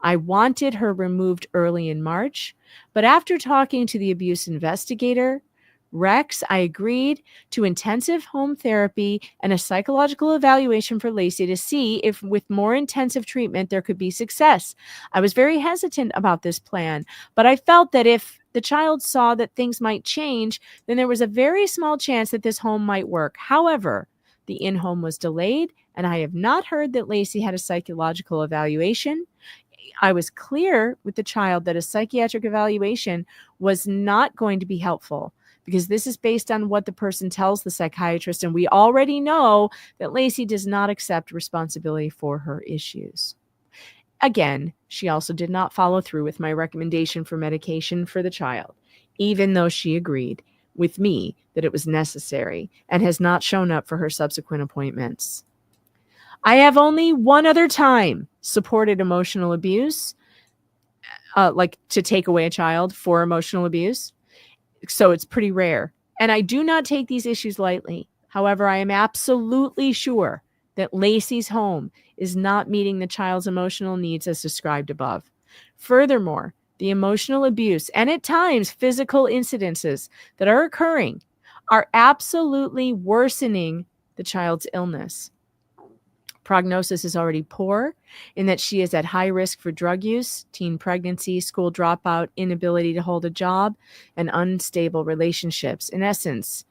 Speaker 3: I wanted her removed early in March, but after talking to the abuse investigator, Rex, I agreed to intensive home therapy and a psychological evaluation for Lacey to see if with more intensive treatment there could be success. I was very hesitant about this plan, but I felt that if the child saw that things might change, then there was a very small chance that this home might work. However, the in-home was delayed, and I have not heard that Lacey had a psychological evaluation. I was clear with the child that a psychiatric evaluation was not going to be helpful, because this is based on what the person tells the psychiatrist, and we already know that Lacey does not accept responsibility for her issues. Again, she also did not follow through with my recommendation for medication for the child, even though she agreed with me that it was necessary, and has not shown up for her subsequent appointments. I have only one other time supported emotional abuse, like to take away a child for emotional abuse. So it's pretty rare. And I do not take these issues lightly. However, I am absolutely sure that Lacey's home is not meeting the child's emotional needs as described above. Furthermore, the emotional abuse and at times physical incidences that are occurring are absolutely worsening the child's illness. Prognosis is already poor in that she is at high risk for drug use, teen pregnancy, school dropout, inability to hold a job, and unstable relationships. In essence,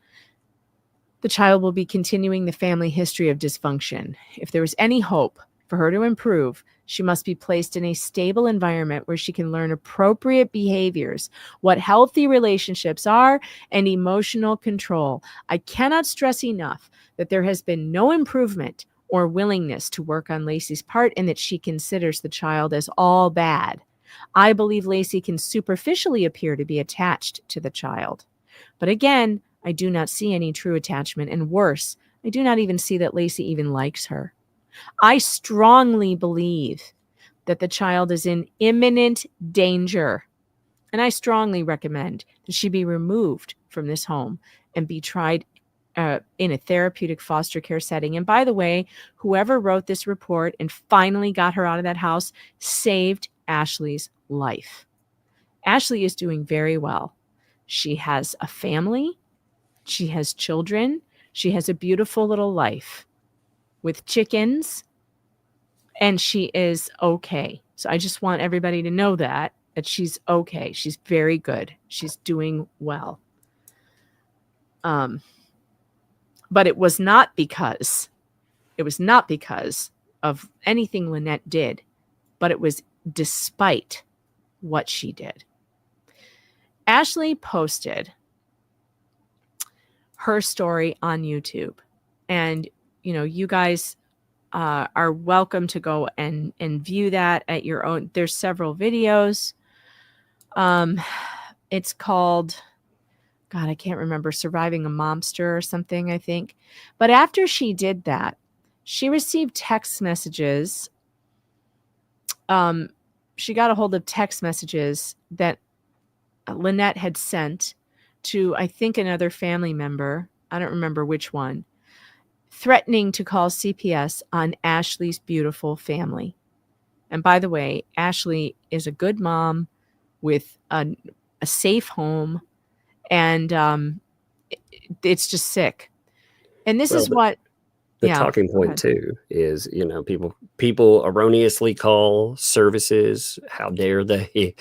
Speaker 3: the child will be continuing the family history of dysfunction. If there is any hope for her to improve, she must be placed in a stable environment where she can learn appropriate behaviors, what healthy relationships are, and emotional control. I cannot stress enough that there has been no improvement or willingness to work on Lacey's part, and that she considers the child as all bad. I believe Lacey can superficially appear to be attached to the child. But again, I do not see any true attachment, and worse, I do not even see that Lacey even likes her. I strongly believe that the child is in imminent danger, and I strongly recommend that she be removed from this home and be tried in a therapeutic foster care setting. And by the way, whoever wrote this report and finally got her out of that house saved Ashley's life. Ashley is doing very well. She has a family. She has children. She has a beautiful little life with chickens, and she is okay. So I just want everybody to know that she's okay. She's very good. She's doing well. But it was not because of anything Lynette did, but it was despite what she did. Ashley posted her story on YouTube, and you guys are welcome to go and view that at your own. There's several videos. It's called, God, I can't remember, Surviving a Momster or something, I think. But after she did that, she received text messages. She got a hold of text messages that Lynette had sent to, I think, another family member. I don't remember which one, threatening to call CPS on Ashley's beautiful family. And by the way, Ashley is a good mom with a safe home. And it's just sick. And this is what
Speaker 4: the talking point too is, people erroneously call services. How dare they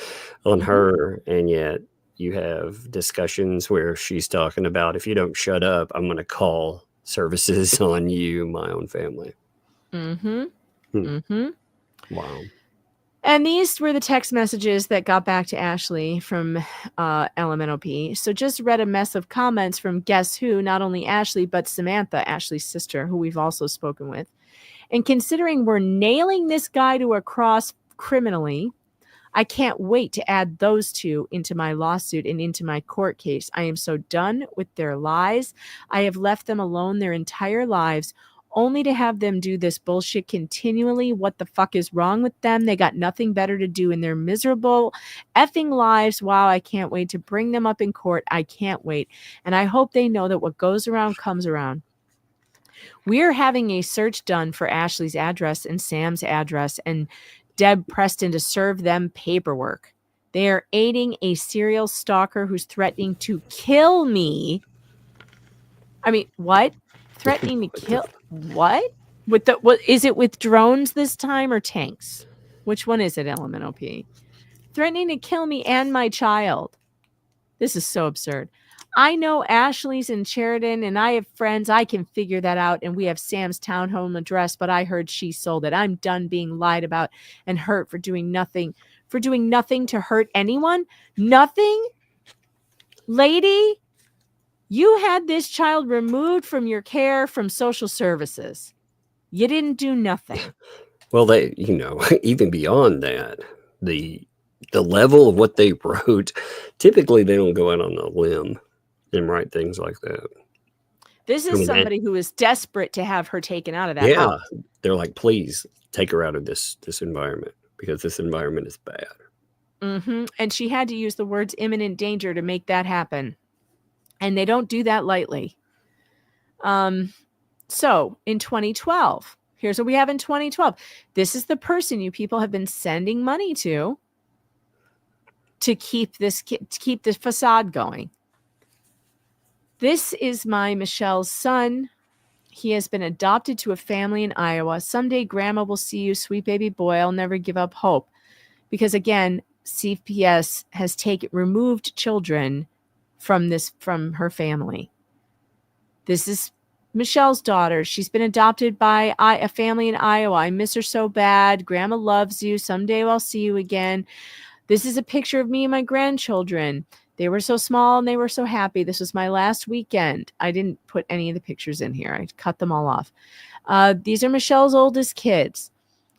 Speaker 4: on her? And yet you have discussions where she's talking about, if you don't shut up, I'm going to call services on you, my own family. Wow.
Speaker 3: And these were the text messages that got back to Ashley from LMNOP. So just read a mess of comments from guess who, not only Ashley, but Samantha, Ashley's sister, who we've also spoken with. And considering we're nailing this guy to a cross criminally, I can't wait to add those two into my lawsuit and into my court case. I am so done with their lies. I have left them alone their entire lives, only to have them do this bullshit continually. What the fuck is wrong with them? They got nothing better to do in their miserable effing lives. Wow, I can't wait to bring them up in court. I can't wait. And I hope they know that what goes around comes around. We're having a search done for Ashley's address and Sam's address and Deb Preston to serve them paperwork. They are aiding a serial stalker who's threatening to kill me. I mean, what? Threatening to kill? What? What is it with drones this time or tanks? Which one is it, LMNOP? Threatening to kill me and my child. This is so absurd. I know Ashley's in Sheridan and I have friends. I can figure that out. And we have Sam's townhome address, but I heard she sold it. I'm done being lied about and hurt for doing nothing to hurt anyone. Nothing. Lady, you had this child removed from your care from social services. You didn't do nothing.
Speaker 4: Well, they, even beyond that, the level of what they wrote, typically they don't go out on a limb and write things like that.
Speaker 3: This is somebody who is desperate to have her taken out of that house.
Speaker 4: They're like, please take her out of this environment because this environment is bad.
Speaker 3: Mm-hmm. And she had to use the words imminent danger to make that happen. And they don't do that lightly. So in 2012, here's what we have in 2012. This is the person you people have been sending money to keep the facade going. This is my Michelle's son. He has been adopted to a family in Iowa. Someday grandma will see you, sweet baby boy. I'll never give up hope. Because again, CPS has removed children from her family. This is Michelle's daughter. She's been adopted by a family in Iowa. I miss her so bad. Grandma loves you. Someday I'll see you again. This is a picture of me and my grandchildren. They were so small and they were so happy. This was my last weekend. I didn't put any of the pictures in here. I cut them all off. These are Michelle's oldest kids.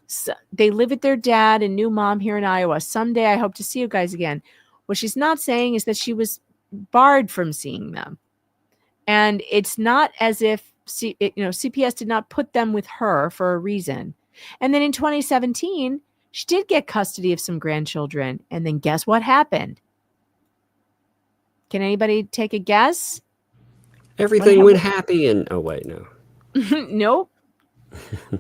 Speaker 3: So they live with their dad and new mom here in Iowa. Someday I hope to see you guys again. What she's not saying is that she was barred from seeing them. And it's not as if CPS did not put them with her for a reason. And then in 2017, she did get custody of some grandchildren. And then guess what happened? Can anybody take a guess?
Speaker 4: Everything went happy and oh wait, no.
Speaker 3: Nope.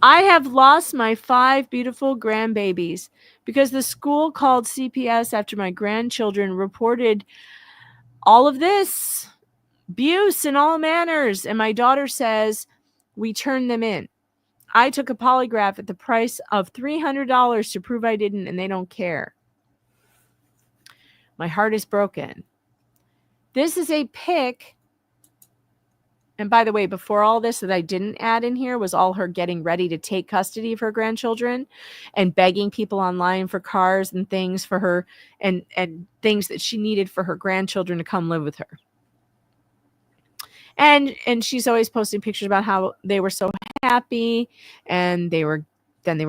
Speaker 3: I have lost my 5 beautiful grandbabies because the school called CPS after my grandchildren reported all of this abuse in all manners. And my daughter says we turned them in. I took a polygraph at the price of $300 to prove I didn't, and they don't care. My heart is broken. This is a pic. And by the way, before all this that I didn't add in here was all her getting ready to take custody of her grandchildren and begging people online for cars and things for her and things that she needed for her grandchildren to come live with her. And she's always posting pictures about how they were so happy and they were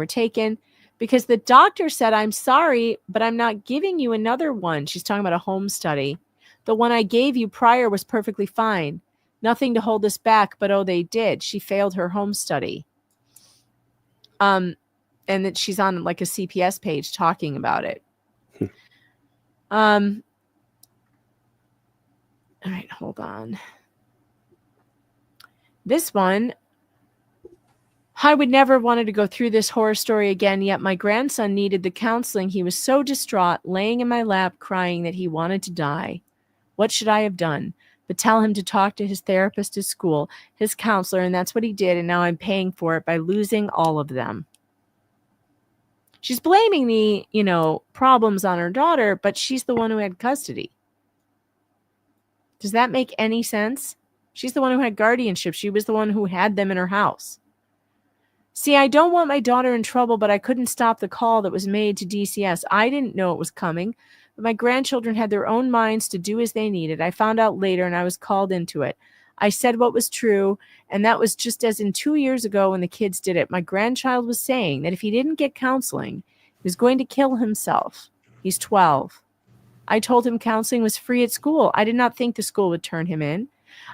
Speaker 3: taken because the doctor said, I'm sorry, but I'm not giving you another one. She's talking about a home study. The one I gave you prior was perfectly fine. Nothing to hold us back, but oh, they did. She failed her home study. And that she's on like a CPS page talking about it. All right, hold on. This one, I would never wanted to go through this horror story again, yet my grandson needed the counseling. He was so distraught, laying in my lap, crying that he wanted to die. What should I have done? But tell him to talk to his therapist at school, his counselor, and that's what he did, and now I'm paying for it by losing all of them. She's blaming the, problems on her daughter, but she's the one who had custody. Does that make any sense? She's the one who had guardianship. She was the one who had them in her house. See, I don't want my daughter in trouble, but I couldn't stop the call that was made to DCS. I didn't know it was coming, but my grandchildren had their own minds to do as they needed. I found out later, and I was called into it. I said what was true, and that was just as in 2 years ago when the kids did it. My grandchild was saying that if he didn't get counseling, he was going to kill himself. He's 12. I told him counseling was free at school. I did not think the school would turn him in.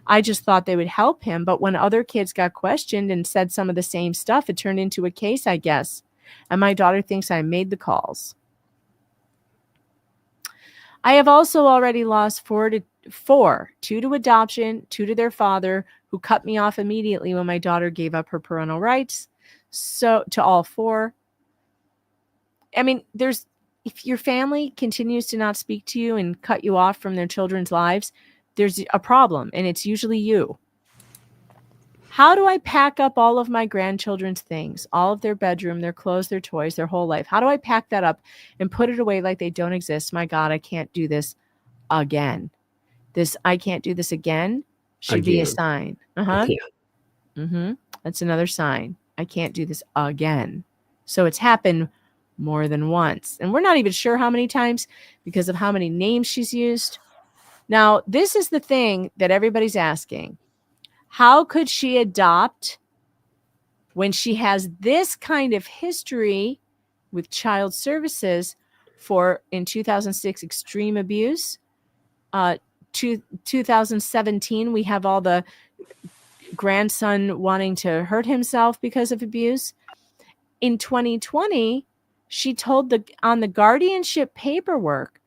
Speaker 3: I just thought they would help him. But when other kids got questioned and said some of the same stuff, it turned into a case, I guess. And my daughter thinks I made the calls. I have also already lost four, two to adoption, two to their father, who cut me off immediately when my daughter gave up her parental rights. So to all four. I mean, if your family continues to not speak to you and cut you off from their children's lives, there's a problem, and it's usually you. How do I pack up all of my grandchildren's things, all of their bedroom, their clothes, their toys, their whole life? How do I pack that up and put it away like they don't exist? My God, I can't do this again. I can't do this again should be a sign.
Speaker 4: Yeah.
Speaker 3: That's another sign. I can't do this again. So it's happened more than once. And we're not even sure how many times because of how many names she's used. Now, this is the thing that everybody's asking. How could she adopt when she has this kind of history with child services for, in 2006, extreme abuse? 2017, we have all the grandson wanting to hurt himself because of abuse. In 2020, she told on the guardianship paperwork,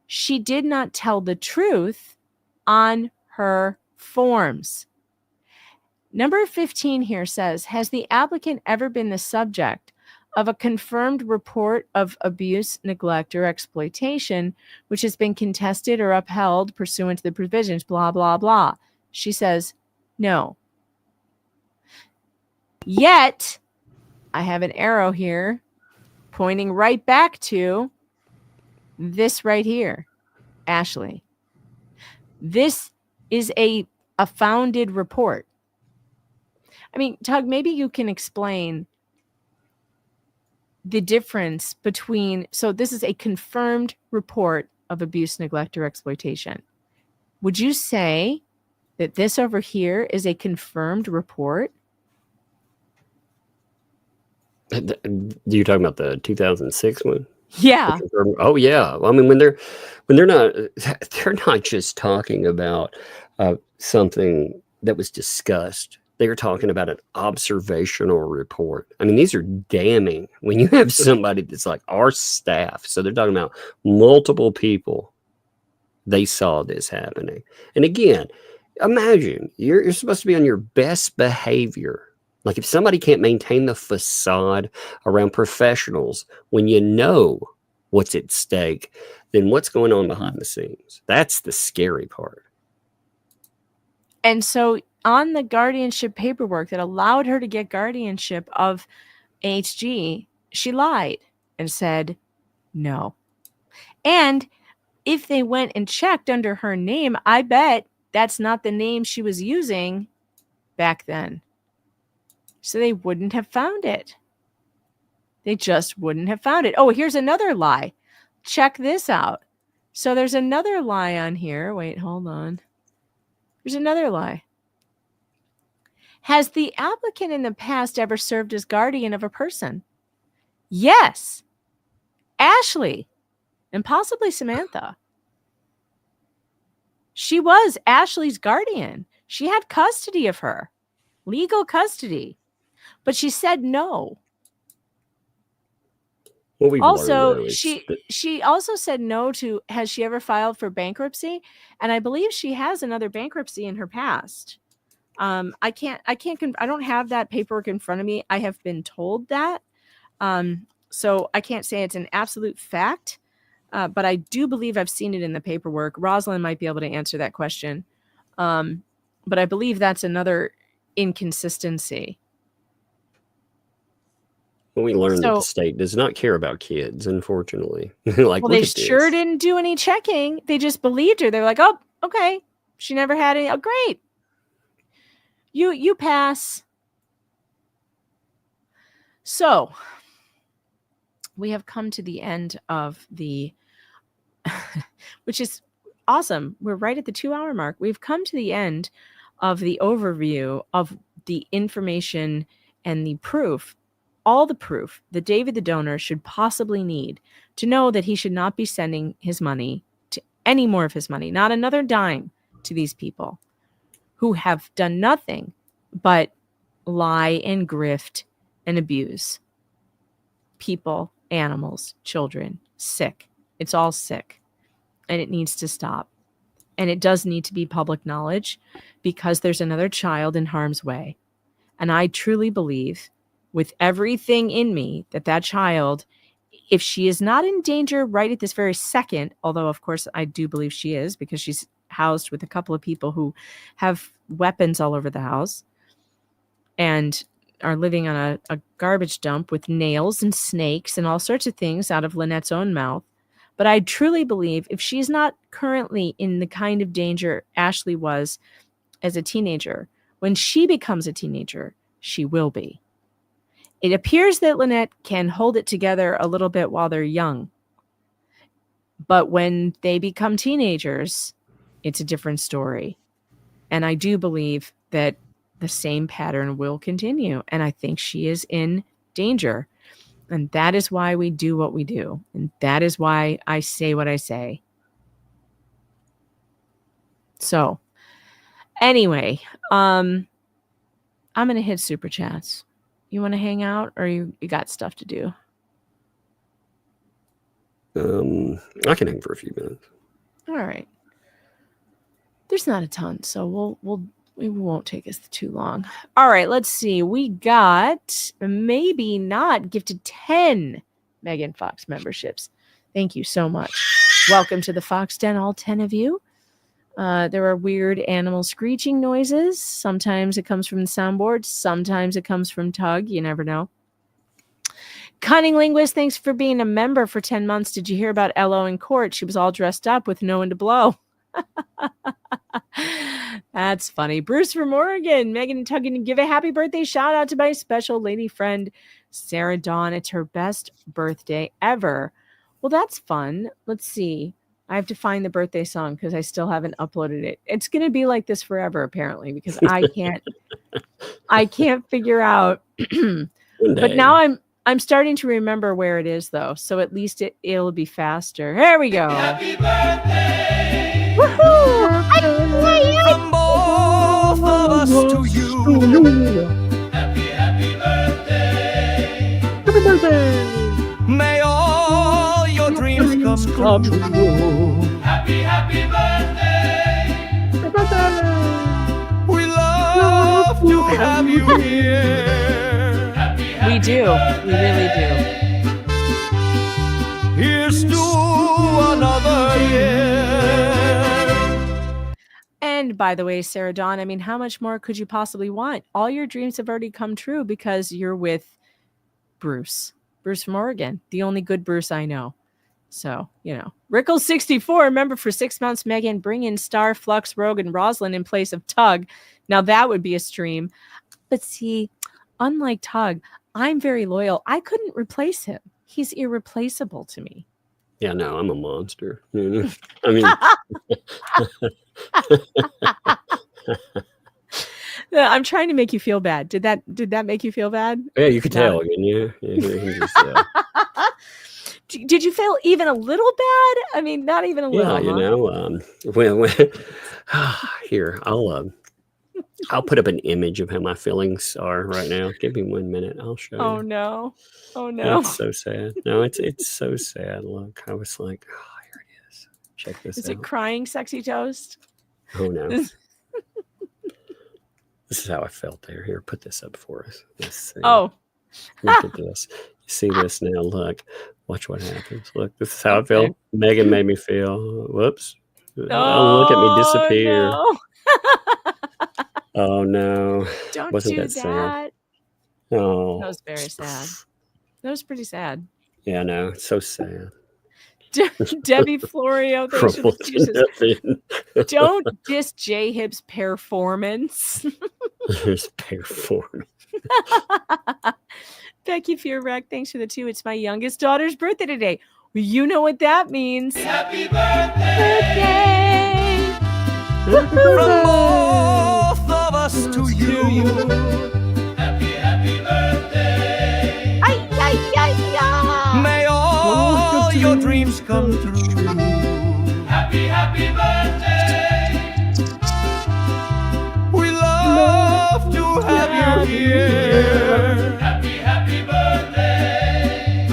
Speaker 3: she did not tell the truth on her forms. Number 15 here says, has the applicant ever been the subject of a confirmed report of abuse, neglect, or exploitation, which has been contested or upheld pursuant to the provisions, blah, blah, blah? She says, no. Yet, I have an arrow here pointing right back to this right here, Ashley. This is a founded report. I mean, Tug, maybe you can explain the difference between, so this is a confirmed report of abuse, neglect, or exploitation. Would you say that this over here is a confirmed report?
Speaker 4: You talking about the 2006 one?
Speaker 3: Yeah.
Speaker 4: Oh yeah. I mean, when they're not just talking about something that was discussed. They were talking about an observational report. I mean, these are damning when you have somebody that's like our staff. So they're talking about multiple people. They saw this happening. And again, imagine you're supposed to be on your best behavior. Like if somebody can't maintain the facade around professionals when you know what's at stake, then what's going on behind the scenes? That's the scary part.
Speaker 3: And so on the guardianship paperwork that allowed her to get guardianship of HG, she lied and said no. And if they went and checked under her name, I bet that's not the name she was using back then. So they wouldn't have found it. They just wouldn't have found it. Oh, here's another lie. Check this out. So there's another lie on here. Wait, hold on. There's another lie. Has the applicant in the past ever served as guardian of a person? Yes. Ashley and possibly Samantha. She was Ashley's guardian. She had custody of her, legal custody, but she said no.
Speaker 4: What we've
Speaker 3: Also,
Speaker 4: learned, though,
Speaker 3: she also said no to, has she ever filed for bankruptcy? And I believe she has another bankruptcy in her past. I don't have that paperwork in front of me. I have been told that. So I can't say it's an absolute fact, but I do believe I've seen it in the paperwork. Rosalind might be able to answer that question. But I believe that's another inconsistency.
Speaker 4: Well, we learned that the state does not care about kids, unfortunately. Like,
Speaker 3: well, they sure didn't do any checking. They just believed her. They were like, oh, okay. She never had any. Oh, great. You pass. So we have come to the end of the, which is awesome. We're right at the 2-hour mark. We've come to the end of the overview of the information and the proof all the proof that David the donor should possibly need to know that he should not be sending his money to any more of his money, not another dime, to these people who have done nothing but lie and grift and abuse people, animals, children, sick. It's all sick, and it needs to stop. And it does need to be public knowledge because there's another child in harm's way. And I truly believe with everything in me that that child, if she is not in danger right at this very second, although of course I do believe she is because she's housed with a couple of people who have weapons all over the house and are living on a garbage dump with nails and snakes and all sorts of things out of Lynette's own mouth. But I truly believe if she's not currently in the kind of danger Ashley was as a teenager, when she becomes a teenager, she will be. It appears that Lynette can hold it together a little bit while they're young. But when they become teenagers, it's a different story. And I do believe that the same pattern will continue. And I think she is in danger. And that is why we do what we do. And that is why I say what I say. So, anyway, I'm going to hit super chats. You want to hang out or you got stuff to do?
Speaker 4: I can hang for a few minutes.
Speaker 3: All right. There's not a ton, so it won't take us too long. All right, let's see. We got maybe not gifted 10 Megan Fox memberships. Thank you so much. Welcome to the Fox Den, all 10 of you. There are weird animal screeching noises. Sometimes it comes from the soundboard. Sometimes it comes from Tug. You never know. Cunning Linguist, thanks for being a member for 10 months. Did you hear about Elo in court? She was all dressed up with no one to blow. That's funny. Bruce from Oregon. Megan and Tug, give a happy birthday shout out to my special lady friend, Sarah Dawn. It's her best birthday ever. Well, that's fun. Let's see. I have to find the birthday song because I still haven't uploaded it. It's going to be like this forever, apparently, because I can't figure out. But now I'm starting to remember where it is, though. So at least it'll be faster. Here we go. Happy birthday! Woohoo!
Speaker 1: From both of us to you. Happy birthday.
Speaker 3: Happy birthday.
Speaker 1: May all your dreams come true. Happy birthday.
Speaker 3: Happy birthday.
Speaker 1: We love to have you here.
Speaker 3: We do. We really do.
Speaker 1: Here's to another year.
Speaker 3: And by the way, Sarah Dawn, I mean, how much more could you possibly want? All your dreams have already come true because you're with Bruce from Oregon, the only good Bruce I know. So, Rickles64, member for 6 months. Megan, bring in Star, Flux, Rogue, and Roslyn in place of Tug. Now that would be a stream. But see, unlike Tug, I'm very loyal. I couldn't replace him. He's irreplaceable to me.
Speaker 4: Yeah, no, I'm a monster. I mean,
Speaker 3: I'm trying to make you feel bad. Did that make you feel bad?
Speaker 4: yeah, you could tell, can you?
Speaker 3: Did you feel even a little bad? I mean, not even a little.
Speaker 4: Yeah, here, I'll put up an image of how my feelings are right now. Give me 1 minute. I'll show you.
Speaker 3: Oh no.
Speaker 4: It's so sad. No, it's so sad. Look, I was like, here it is. Check this out.
Speaker 3: Is it crying sexy toast?
Speaker 4: Oh no. This is how I felt there. Here, put this up for us. Let's see.
Speaker 3: Oh.
Speaker 4: Look at this. You see this now? Look. Watch what happens. Look, this is how I felt. Megan made me feel. Whoops. Oh, look at me disappear.
Speaker 3: No.
Speaker 4: Oh no.
Speaker 3: Wasn't
Speaker 4: do
Speaker 3: that
Speaker 4: sad? Oh.
Speaker 3: That was very sad. That was pretty sad.
Speaker 4: Yeah, no, it's so sad.
Speaker 3: Debbie Florio, thanks for the excuses. Don't diss J-Hip's performance.
Speaker 4: There's performance.
Speaker 3: Becky Fearwreck, thanks for the 2. It's my youngest daughter's birthday today. Well, you know what that means.
Speaker 1: Happy birthday.
Speaker 3: Birthday.
Speaker 1: From both of us to you. Happy birthday. dreams come true. Happy, happy birthday. We love to have you here. Happy, happy birthday.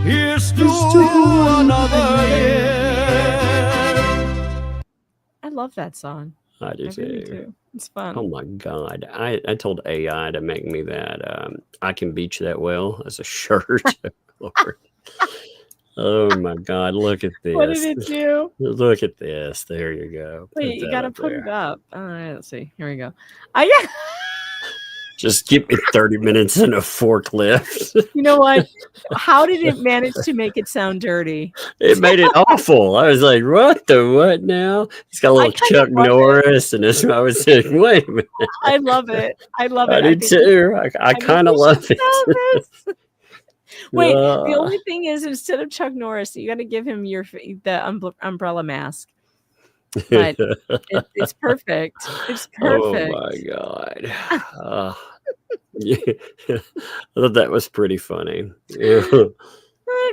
Speaker 1: Here's to another year.
Speaker 3: I love that song.
Speaker 4: I do
Speaker 3: I really
Speaker 4: too.
Speaker 3: do. It's fun.
Speaker 4: Oh my God. I told AI to make me that I can beach that well as a shirt. Lord. Oh my God. Look at this.
Speaker 3: What did it do?
Speaker 4: Look at this. There you go.
Speaker 3: Wait, you
Speaker 4: that
Speaker 3: gotta
Speaker 4: up
Speaker 3: put
Speaker 4: there.
Speaker 3: it up. All right, let's see. Here we go. I
Speaker 4: Just give me 30 minutes in a forklift.
Speaker 3: You know what? How did it manage to make it sound dirty?
Speaker 4: It made it awful. I was like, what now? He's got a little
Speaker 3: kind
Speaker 4: Chuck
Speaker 3: of love it.
Speaker 4: Norris, and I was saying, wait a minute.
Speaker 3: I love it. I love it.
Speaker 4: I do
Speaker 3: think
Speaker 4: too. I
Speaker 3: think
Speaker 4: kind of
Speaker 3: we
Speaker 4: love
Speaker 3: should sell
Speaker 4: it.
Speaker 3: this. Wait, the
Speaker 4: Uh,
Speaker 3: only thing is, instead of Chuck Norris, you got to give him the umbrella mask. But it's perfect. It's perfect.
Speaker 4: Oh my God. Yeah. I thought that was pretty funny. Yeah.
Speaker 3: Oh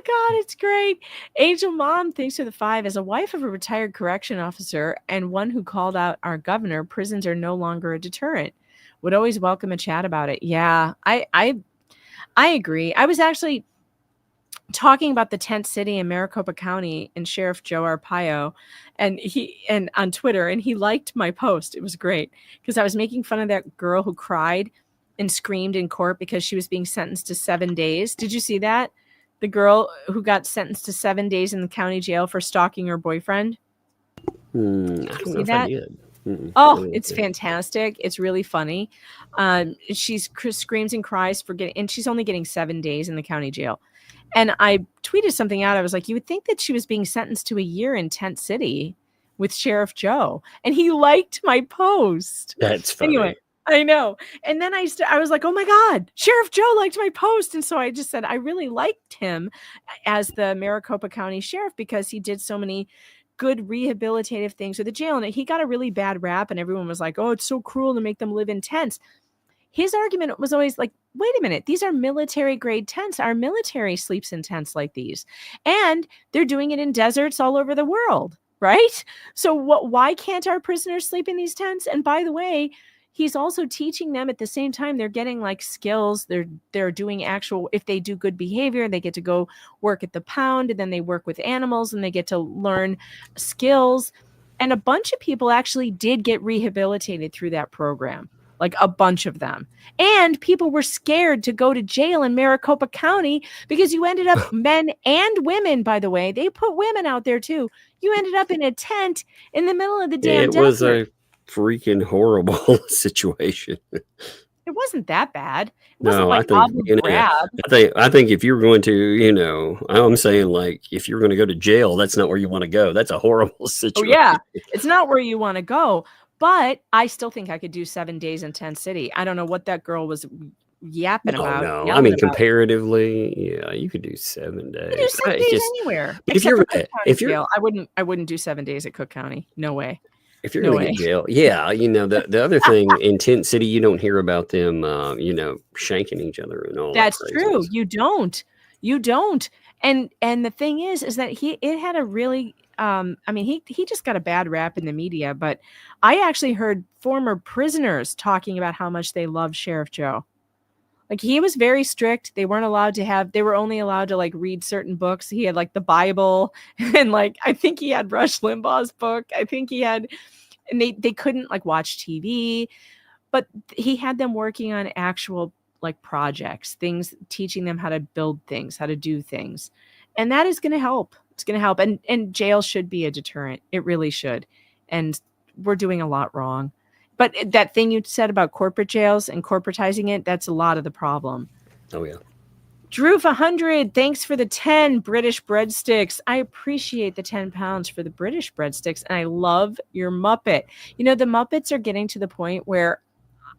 Speaker 3: God, it's great. Angel Mom, thanks for the 5. As a wife of a retired correction officer and one who called out our governor, prisons are no longer a deterrent. Would always welcome a chat about it. Yeah, I agree. I was actually talking about the tent city in Maricopa County and Sheriff Joe Arpaio, and on Twitter, and he liked my post. It was great because I was making fun of that girl who cried and screamed in court because she was being sentenced to 7 days. Did you see that? The girl who got sentenced to 7 days in the county jail for stalking her boyfriend.
Speaker 4: I don't know if I did.
Speaker 3: Oh, it's fantastic. It's really funny. She screams and cries and she's only getting 7 days in the county jail. And I tweeted something out. I was like, you would think that she was being sentenced to a year in Tent City with Sheriff Joe. And he liked my post.
Speaker 4: That's funny.
Speaker 3: Anyway, I know. And then I was like, oh my God, Sheriff Joe liked my post. And so I just said, I really liked him as the Maricopa County Sheriff because he did so many good rehabilitative things with the jail. And he got a really bad rap and everyone was like, oh, it's so cruel to make them live in tents. His argument was always like, wait a minute, these are military grade tents. Our military sleeps in tents like these. And they're doing it in deserts all over the world, right? So why can't our prisoners sleep in these tents? And by the way, he's also teaching them at the same time. They're getting like skills. They're doing if they do good behavior, they get to go work at the pound and then they work with animals and they get to learn skills. And a bunch of people actually did get rehabilitated through that program. Like a bunch of them. And people were scared to go to jail in Maricopa County because you ended up, men and women, by the way, they put women out there too. You ended up in a tent in the middle of the damn desert.
Speaker 4: It was a freaking horrible situation.
Speaker 3: It wasn't that bad. It
Speaker 4: No,
Speaker 3: wasn't like
Speaker 4: I think if you're going to, I'm saying like if you're going to go to jail, that's not where you want to go. That's a horrible situation.
Speaker 3: Oh yeah, it's not where you want to go. But I still think I could do 7 days in Tent City. I don't know what that girl was yapping about.
Speaker 4: No, I mean comparatively, yeah, you could do 7 days.
Speaker 3: You could do 7 days anywhere.
Speaker 4: But if you're,
Speaker 3: jail. I wouldn't do 7 days at Cook County. No way.
Speaker 4: If you're going to get jail, yeah, the other thing in Tent City, you don't hear about them, shanking each other and all.
Speaker 3: That's
Speaker 4: that
Speaker 3: true. You don't. And the thing is that it had a really. He just got a bad rap in the media, but I actually heard former prisoners talking about how much they love Sheriff Joe. Like he was very strict. They were only allowed to like read certain books. He had like the Bible and like, I think he had Rush Limbaugh's book. I think he had, and they couldn't like watch TV, but he had them working on actual like projects, things, teaching them how to build things, how to do things. And that is going to help. It's going to help. And jail should be a deterrent. It really should. And we're doing a lot wrong. But that thing you said about corporate jails and corporatizing it, that's a lot of the problem.
Speaker 4: Oh, yeah.
Speaker 3: Drew 100, thanks for the 10 British breadsticks. I appreciate the 10 pounds for the British breadsticks. And I love your Muppet. The Muppets are getting to the point where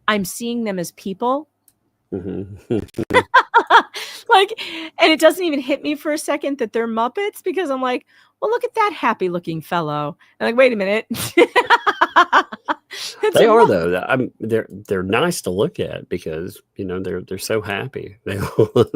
Speaker 3: I'm seeing them as people.
Speaker 4: Mm-hmm.
Speaker 3: And it doesn't even hit me for a second that they're Muppets because I'm like, well, look at that happy looking fellow. And like, wait a minute.
Speaker 4: They are though. They're nice to look at because they're so happy. They look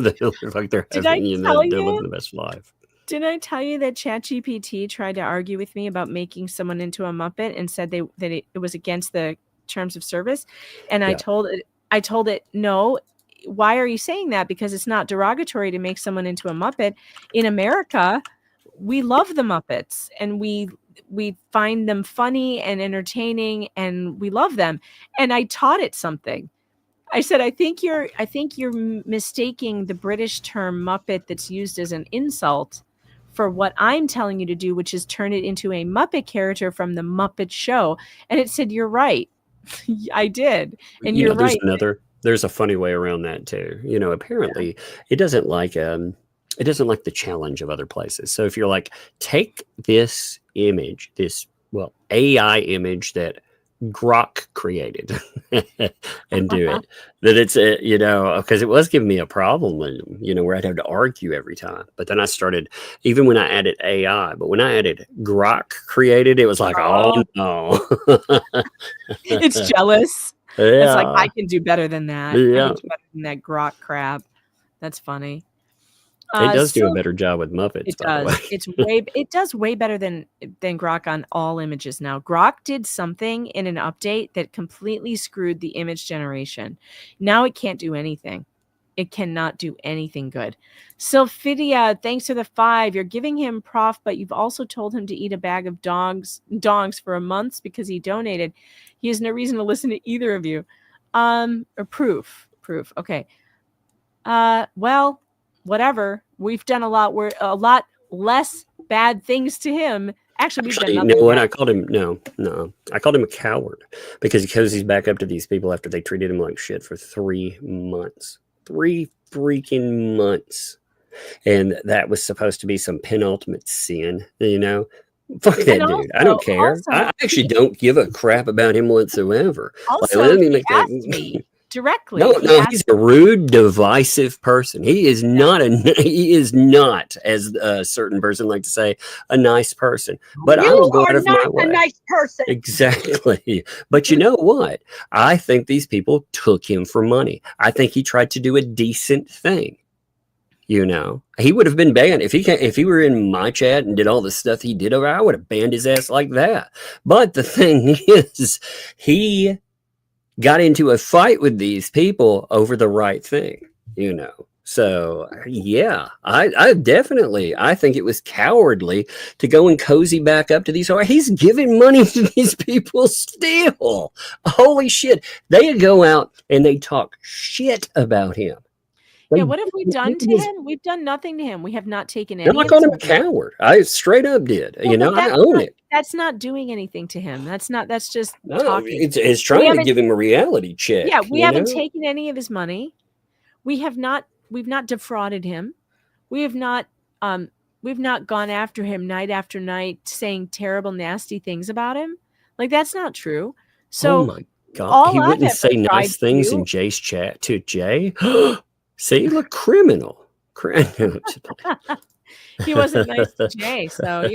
Speaker 4: like they're having they're living the best life.
Speaker 3: Didn't I tell you that ChatGPT tried to argue with me about making someone into a Muppet and said that it was against the terms of service? And I told it, no. Why are you saying that? Because it's not derogatory to make someone into a Muppet. In America, we love the Muppets, and we find them funny and entertaining, and we love them. And I taught it something. I said, I think you're mistaking the British term Muppet that's used as an insult for what I'm telling you to do, which is turn it into a Muppet character from the Muppet Show. And it said, you're right. I did. And you're right.
Speaker 4: There's a funny way around that too. Apparently it doesn't like the challenge of other places. So if you're like, take this image, AI image that Grok created and do it, that it's because it was giving me a problem, where I'd have to argue every time. But then I started, even when I added AI, but when I added Grok created, it was like, oh no.
Speaker 3: It's jealous.
Speaker 4: Yeah.
Speaker 3: It's like, I can do better than that.
Speaker 4: Yeah.
Speaker 3: I can do better than that Grok crap. That's funny.
Speaker 4: It does do a better job with Muppets.
Speaker 3: It
Speaker 4: by
Speaker 3: does.
Speaker 4: the way.
Speaker 3: It does way better than Grok on all images now. Grok did something in an update that completely screwed the image generation. Now it can't do anything. It cannot do anything good. Sylphidia, thanks for the 5. You're giving him prof, but you've also told him to eat a bag of dongs for a month because he donated. He has no reason to listen to either of you. Or proof. Okay. Well, whatever. We've done a lot less bad things to him. Actually, we've done nothing.
Speaker 4: You know what? I called him I called him a coward because he cozies back up to these people after they treated him like shit for 3 months. 3 freaking months. And that was supposed to be some penultimate sin, Fuck that dude. I don't care. I actually don't give a crap about him whatsoever.
Speaker 3: Also,
Speaker 4: let me make
Speaker 3: asked me directly.
Speaker 4: No, he's a rude, divisive person. He is not as a certain person like to say, a nice person. But I will go out of my way.
Speaker 2: A nice person.
Speaker 4: Exactly. But you know what? I think these people took him for money. I think he tried to do a decent thing. He would have been banned if he were in my chat and did all the stuff he did over. I would have banned his ass like that. But the thing is, he got into a fight with these people over the right thing, So yeah, I definitely think it was cowardly to go and cozy back up to these. He's giving money to these people still. Holy shit! They go out and they talk shit about him.
Speaker 3: Yeah, what have we done to him? We've done nothing to him. We have not taken any.
Speaker 4: I called him a coward. I straight up did. I own it.
Speaker 3: That's not doing anything to him. That's just
Speaker 4: No,
Speaker 3: talking.
Speaker 4: it's trying to give him a reality check.
Speaker 3: Yeah, we haven't taken any of his money. We've not defrauded him. We've not gone after him night after night saying terrible, nasty things about him. Like, that's not true. So,
Speaker 4: oh my God, he wouldn't say nice things in Jay's chat to Jay. See, look, criminal.
Speaker 3: He wasn't nice to Jay, so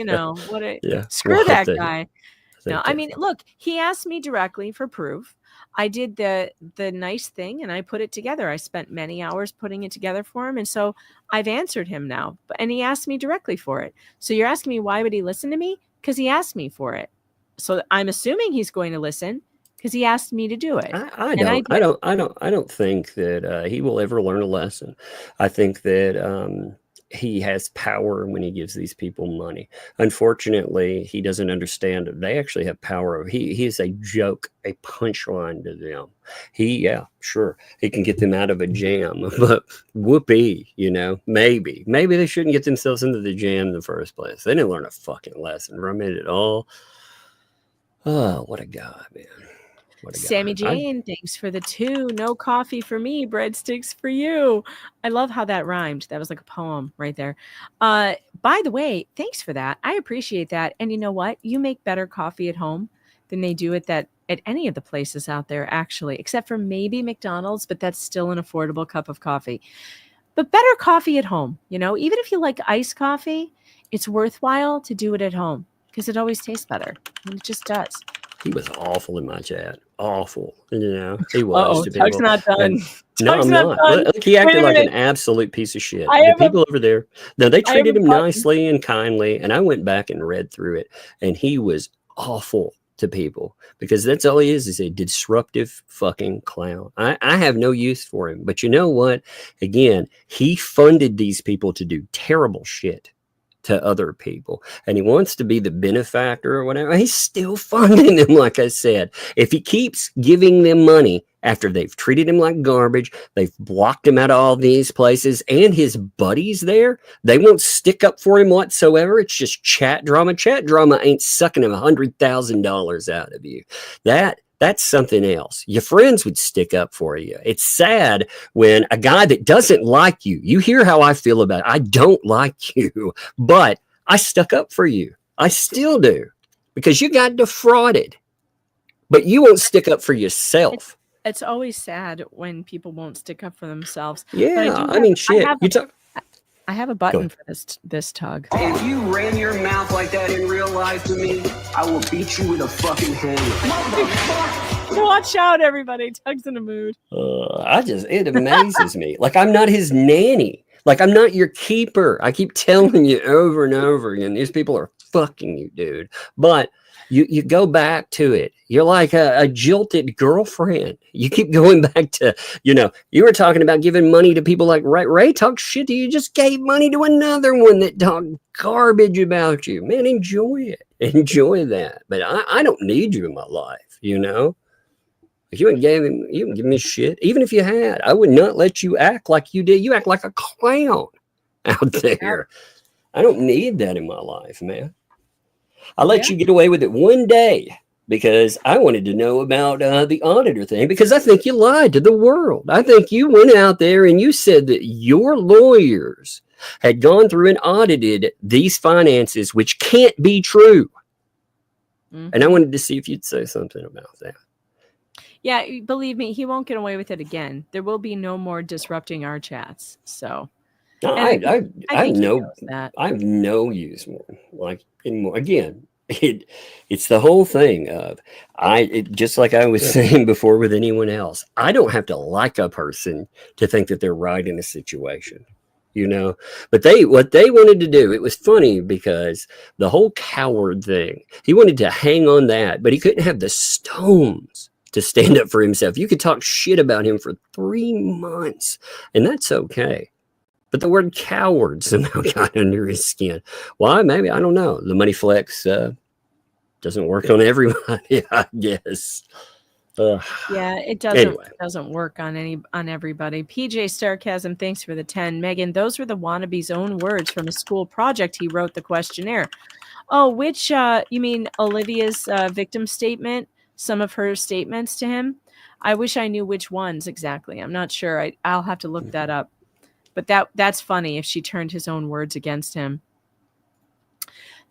Speaker 3: screw that guy. No, I mean, look, he asked me directly for proof. I did the nice thing and I put it together. I spent many hours putting it together for him, and so I've answered him now. And he asked me directly for it. So you're asking me why would he listen to me? Because he asked me for it. So I'm assuming he's going to listen. Because he asked me to do it.
Speaker 4: I don't think that he will ever learn a lesson. I think that he has power when he gives these people money. Unfortunately, he doesn't understand it. They actually have power. He is a joke, a punchline to them. He can get them out of a jam, but whoopee, maybe they shouldn't get themselves into the jam in the first place. They didn't learn a fucking lesson from it at all. Oh, what a guy, man.
Speaker 3: Sammy Jane, thanks for the 2. No coffee for me, breadsticks for you. I love how that rhymed. That was like a poem right there. By the way, thanks for that. I appreciate that. And you know what? You make better coffee at home than they do at any of the places out there, actually, except for maybe McDonald's, but that's still an affordable cup of coffee. But better coffee at home, even if you like iced coffee, it's worthwhile to do it at home because it always tastes better. And it just does.
Speaker 4: He was awful in my chat. Awful. He was to
Speaker 3: Tug's
Speaker 4: people.
Speaker 3: not done.
Speaker 4: And- no,
Speaker 3: Tug's
Speaker 4: I'm
Speaker 3: not
Speaker 4: not.
Speaker 3: done.
Speaker 4: Look, he acted
Speaker 3: Wait a
Speaker 4: like an
Speaker 3: minute.
Speaker 4: absolute piece of shit.
Speaker 3: I
Speaker 4: The
Speaker 3: have a-
Speaker 4: people over there, no, they
Speaker 3: I have
Speaker 4: treated
Speaker 3: a
Speaker 4: him
Speaker 3: button.
Speaker 4: nicely and kindly. And I went back and read through it. And he was awful to people because that's all he is a disruptive fucking clown. I have no use for him. But you know what? Again, he funded these people to do terrible shit to other people, and he wants to be the benefactor or whatever. He's still funding them. Like I said, if he keeps giving them money after they've treated him like garbage, they've blocked him out of all these places, and his buddies there, they won't stick up for him whatsoever. It's just chat drama. Chat drama ain't sucking him $100,000 out of you. That's something else. Your friends would stick up for you. It's sad when a guy that doesn't like you, you hear how I feel about it. I don't like you, but I stuck up for you. I still do because you got defrauded, but you won't stick up for yourself.
Speaker 3: It's always sad when people won't stick up for themselves.
Speaker 4: Yeah,
Speaker 3: But
Speaker 4: shit.
Speaker 3: I have a button for this Tug.
Speaker 11: If you ran your mouth like that in real life to me, I will beat you with a fucking hammer.
Speaker 3: Watch out, everybody. Tug's in a mood.
Speaker 4: It amazes me. Like, I'm not his nanny. Like, I'm not your keeper. I keep telling you over and over again, these people are fucking you, dude. But you go back to it. You're like a jilted girlfriend. You keep going back to, you were talking about giving money to people like Ray talked shit to you. Just gave money to another one that talked garbage about you. Man, enjoy it. Enjoy that. But I don't need you in my life, If you wouldn't give me shit. Even if you had, I would not let you act like you did. You act like a clown out there. I don't need that in my life, man. I let you get away with it one day because I wanted to know about the auditor thing because I think you lied to the world. I think you went out there and you said that your lawyers had gone through and audited these finances, which can't be true. Mm-hmm. And I wanted to see if you'd say something about that.
Speaker 3: Yeah, believe me, he won't get away with it again. There will be no more disrupting our chats. So
Speaker 4: no, I have no use more. Again, it's the whole thing of just like I was saying before with anyone else. I don't have to like a person to think that they're right in a situation, But what they wanted to do, it was funny because the whole coward thing, he wanted to hang on that, but he couldn't have the stones to stand up for himself. You could talk shit about him for 3 months, and that's okay. But the word coward somehow got under his skin. Why? Maybe. I don't know. The money flex doesn't work on everybody, I guess.
Speaker 3: Yeah, it doesn't work on everybody. PJ Sarcasm, thanks for the 10. Megan, those were the wannabe's own words from a school project he wrote the questionnaire. Oh, which, you mean Olivia's victim statement? Some of her statements to him? I wish I knew which ones exactly. I'm not sure. I'll have to look that up. But that's funny if she turned his own words against him.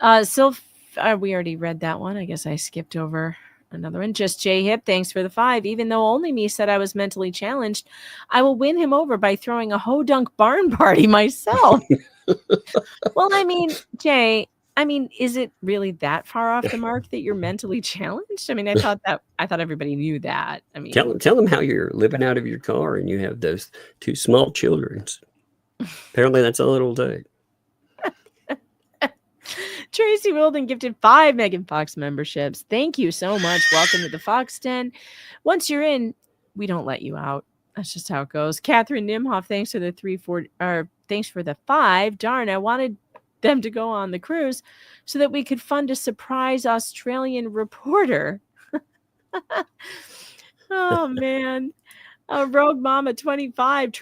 Speaker 3: We already read that one. I guess I skipped over another one. Just J Hip, thanks for the 5. Even though only me said I was mentally challenged, I will win him over by throwing a hodunk barn party myself. Well, Jay, is it really that far off the mark that you're mentally challenged? I thought everybody knew that.
Speaker 4: Tell them how you're living out of your car and you have those 2 small children. Apparently that's all it'll take.
Speaker 3: Tracy Wilden gifted 5 Megan Fox memberships. Thank you so much. Welcome to the Fox Den. Once you're in, we don't let you out. That's just how it goes. Catherine Nimhoff, thanks for the 5. Darn, I wanted them to go on the cruise so that we could fund a surprise Australian reporter. Oh man. Rogue Mama 25.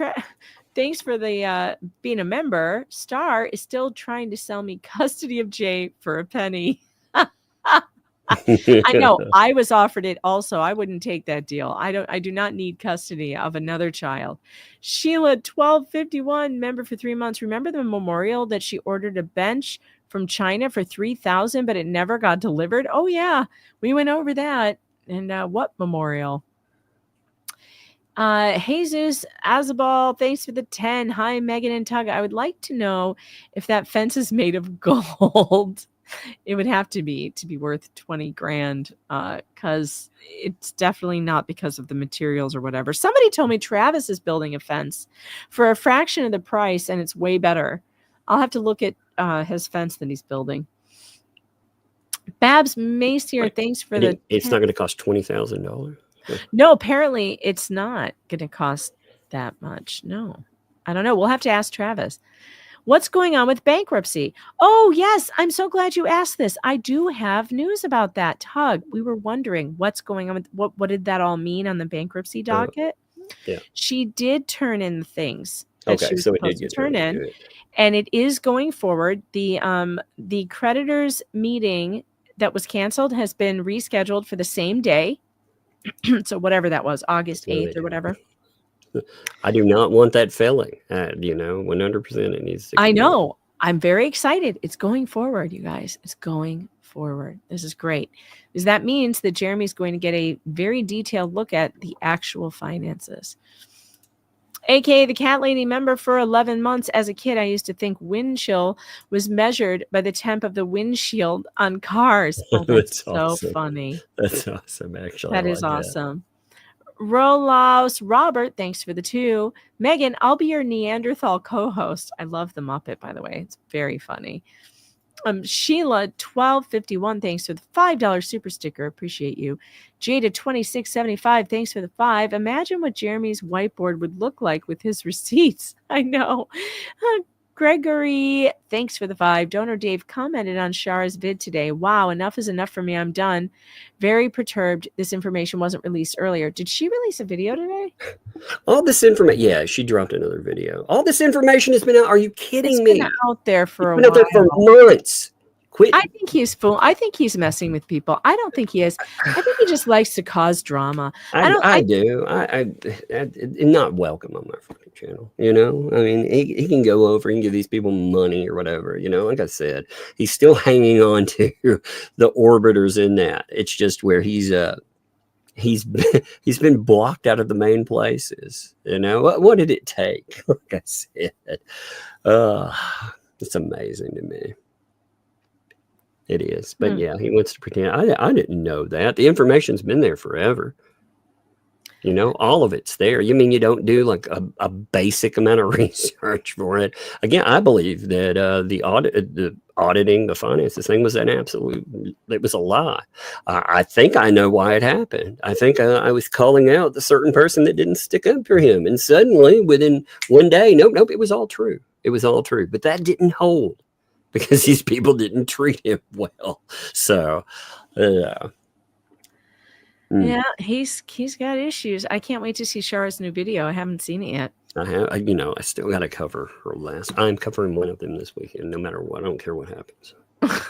Speaker 3: Thanks for the being a member. Star is still trying to sell me custody of Jay for a penny. I know. I was offered it also. I wouldn't take that deal. I do not need custody of another child. Sheila 1251, member for 3 months. Remember the memorial that she ordered a bench from China for $3,000, but it never got delivered? Oh yeah, we went over that. And what memorial? Jesus Azabal, thanks for the 10. Hi, Megan and Tug. I would like to know if that fence is made of gold. It would have to be worth 20 grand, because it's definitely not because of the materials or whatever. Somebody told me Travis is building a fence for a fraction of the price, and it's way better. I'll have to look at his fence that he's building. Babs Macier, thanks for the.
Speaker 4: It's not going to cost $20,000.
Speaker 3: No, apparently it's not going to cost that much. No, I don't know. We'll have to ask Travis. What's going on with bankruptcy? Oh, yes. I'm so glad you asked this. I do have news about that. Tug, we were wondering what's going on with what did that all mean on the bankruptcy docket?
Speaker 4: Yeah.
Speaker 3: She did turn in the things that she was
Speaker 4: so it
Speaker 3: supposed
Speaker 4: did
Speaker 3: to
Speaker 4: get
Speaker 3: turn in.
Speaker 4: good.
Speaker 3: And it is going forward. The creditors meeting that was canceled has been rescheduled for the same day. So whatever that was, August 8th or whatever.
Speaker 4: I do not want that failing. 100% it needs to.
Speaker 3: I know. I'm very excited. It's going forward, you guys. It's going forward. This is great. Because that means that Jeremy's going to get a very detailed look at the actual finances. AKA the cat lady member for 11 months. As a kid, I used to think wind chill was measured by the temp of the windshield on cars. Oh, that's so
Speaker 4: awesome.
Speaker 3: Funny.
Speaker 4: That's awesome, actually.
Speaker 3: That is awesome. Rolaus Robert, thanks for the 2. Megan, I'll be your Neanderthal co-host. I love the Muppet, by the way. It's very funny. Sheila 1251, thanks for the $5 super sticker. Appreciate you. Jada 2675, thanks for the 5. Imagine what Jeremy's whiteboard would look like with his receipts. I know. Gregory, thanks for the 5. Donor Dave commented on Shara's vid today. Wow, enough is enough for me. I'm done. Very perturbed. This information wasn't released earlier. Did she release a video today?
Speaker 4: All this information. Yeah, she dropped another video. All this information has been out. Are you kidding me?
Speaker 3: It's been out there for a
Speaker 4: while. Out there for months. Quit.
Speaker 3: I think he's fool. I think he's messing with people. I don't think he is. I think he just likes to cause drama.
Speaker 4: I do. I'm not welcome on my fucking channel. I mean, he can go over and give these people money or whatever. Like I said, he's still hanging on to the orbiters in that. It's just where he's been blocked out of the main places. What did it take? Like I said, it's amazing to me. It is. But yeah, he wants to pretend. I didn't know that. The information's been there forever. All of it's there. You mean you don't do like a basic amount of research for it? Again, I believe that the auditing, the finances thing was it was a lie. I think I know why it happened. I think I was calling out the certain person that didn't stick up for him. And suddenly within one day, nope, it was all true. It was all true. But that didn't hold. Because these people didn't treat him well. So,
Speaker 3: yeah, he's got issues. I can't wait to see Shara's new video. I haven't seen it yet.
Speaker 4: I have, I still got to cover her last. I'm covering one of them this weekend, no matter what. I don't care what happens.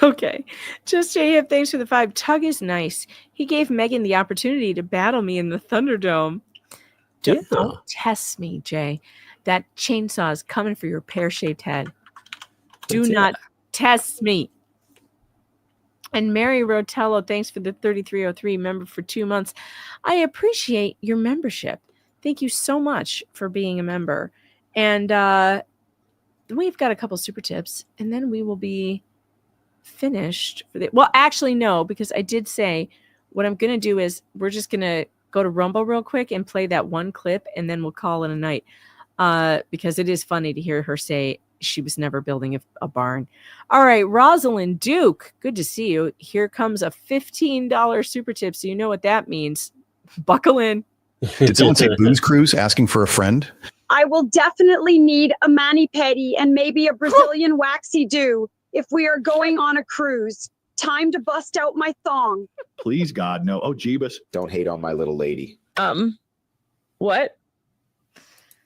Speaker 3: Okay. Just Jay, thanks for the 5. Tug is nice. He gave Megan the opportunity to battle me in the Thunderdome. Don't test me, Jay. That chainsaw is coming for your pear-shaped head. Do not test me. And Mary Rotello, thanks for the 3303 member for 2 months. I appreciate your membership. Thank you so much for being a member. And we've got a couple super tips, and then we will be finished. Well, actually, no, because I did say what I'm going to do is we're just going to go to Rumble real quick and play that one clip, and then we'll call it a night. Because it is funny to hear her say she was never building a barn. All right, Rosalind Duke, good to see you. Here comes a $15 super tip, so you know what that means. Buckle in.
Speaker 10: Did someone say Booze Cruise asking for a friend?
Speaker 2: I will definitely need a mani-pedi and maybe a Brazilian waxy do if we are going on a cruise. Time to bust out my thong.
Speaker 6: Please, God, no. Oh, Jeebus.
Speaker 10: Don't hate on my little lady.
Speaker 8: What?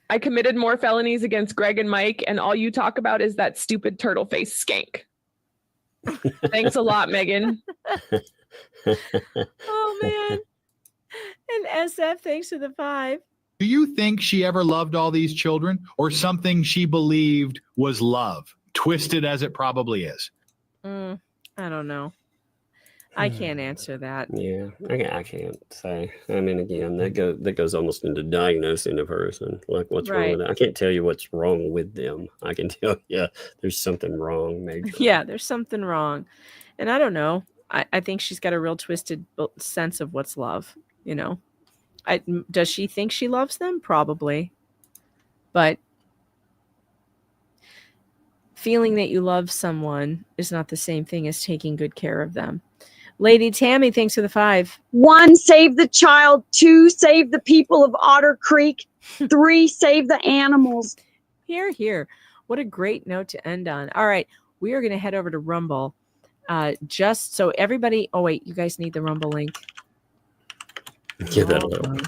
Speaker 8: I committed more felonies against Greg and Mike, and all you talk about is that stupid turtle face skank. Thanks a lot, Megan.
Speaker 3: Oh, man. And SF, thanks for the 5.
Speaker 6: Do you think she ever loved all these children, or something she believed was love, twisted as it probably is?
Speaker 3: I don't know. I can't answer that.
Speaker 4: Yeah, I can't say. I mean, again, that goes almost into diagnosing a person. Like, what's wrong with it? I can't tell you what's wrong with them. I can tell you there's something wrong, maybe.
Speaker 3: Yeah, there's something wrong. And I don't know. I think she's got a real twisted sense of what's love. You know, does she think she loves them? Probably. But feeling that you love someone is not the same thing as taking good care of them. Lady Tammy, thanks for the 5.
Speaker 2: 1, save the child. 2, save the people of Otter Creek. 3, save the animals.
Speaker 3: Here. What a great note to end on. All right. We are going to head over to Rumble. Just so everybody. Oh, wait. You guys need the Rumble link.
Speaker 4: Yeah, that'll help.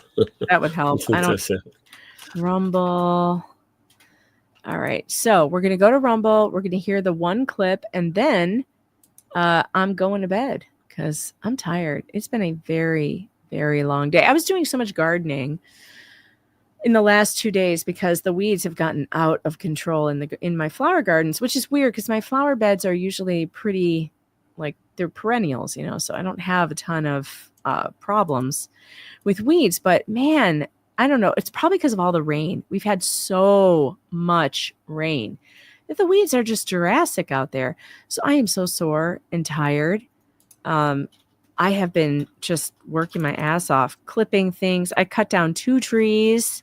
Speaker 3: That would help. I don't. Rumble. All right. So we're going to go to Rumble. We're going to hear the one clip. And then I'm going to bed because I'm tired. It's been a very, very long day. I was doing so much gardening in the last 2 days because the weeds have gotten out of control in my flower gardens, which is weird because my flower beds are usually pretty, like, they're perennials, you know, so I don't have a ton of problems with weeds. But man, I don't know. It's probably because of all the rain. We've had so much rain that the weeds are just Jurassic out there. So I am so sore and tired. I have been just working my ass off, clipping things. I cut down 2 trees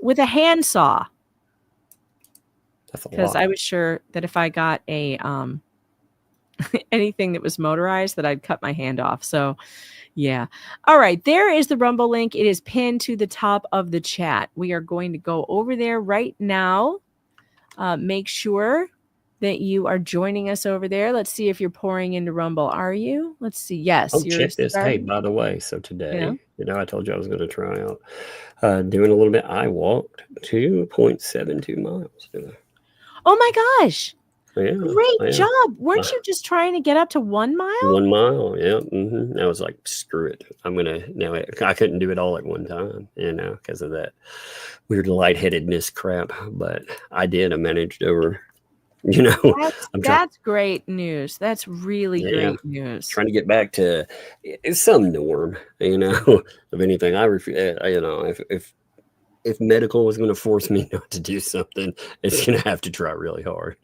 Speaker 3: with a handsaw. Because I was sure that if I got a anything that was motorized, that I'd cut my hand off. So yeah. All right. There is the Rumble link. It is pinned to the top of the chat. We are going to go over there right now. Make sure that you are joining us over there. Let's see if you're pouring into Rumble. Are you? Let's see. Yes.
Speaker 4: Oh, check this. Hey, by the way, so today, I told you I was going to try out doing a little bit. I walked 2.72 miles today.
Speaker 3: Oh my gosh.
Speaker 4: Yeah,
Speaker 3: great job. Weren't you just trying to get up to 1 mile?
Speaker 4: 1 mile. Yeah. I was like, screw it. I couldn't do it all at one time, because of that weird lightheadedness crap. But I did. I managed over,
Speaker 3: That's great news. That's really great news.
Speaker 4: Trying to get back to some norm, of anything. I refuse, if medical was going to force me not to do something, it's going to have to try really hard.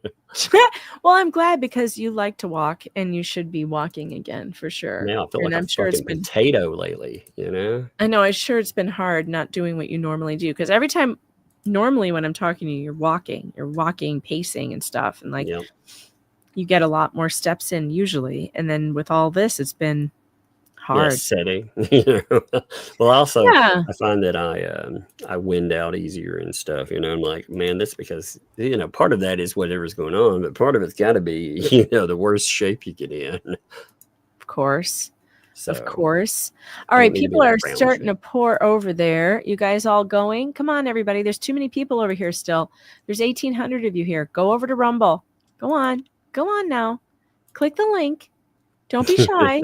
Speaker 3: Well, I'm glad because you like to walk and you should be walking again for sure.
Speaker 4: Yeah, I feel like I'm sure it's been potato lately, I know.
Speaker 3: I'm sure it's been hard not doing what you normally do because every time, normally when I'm talking to you, you're walking, pacing and stuff. And you get a lot more steps in usually. And then with all this, it's been hard.
Speaker 4: Yeah, setting. Well, also, I find that I wind out easier and stuff. I'm like, man, that's because part of that is whatever's going on, but part of it's got to be the worst shape you get in.
Speaker 3: Of course. Of course. All right, people are starting to pour over there. You guys all going? Come on, everybody. There's too many people over here still. There's 1,800 of you here. Go over to Rumble. Go on. Go on now. Click the link. Don't be shy.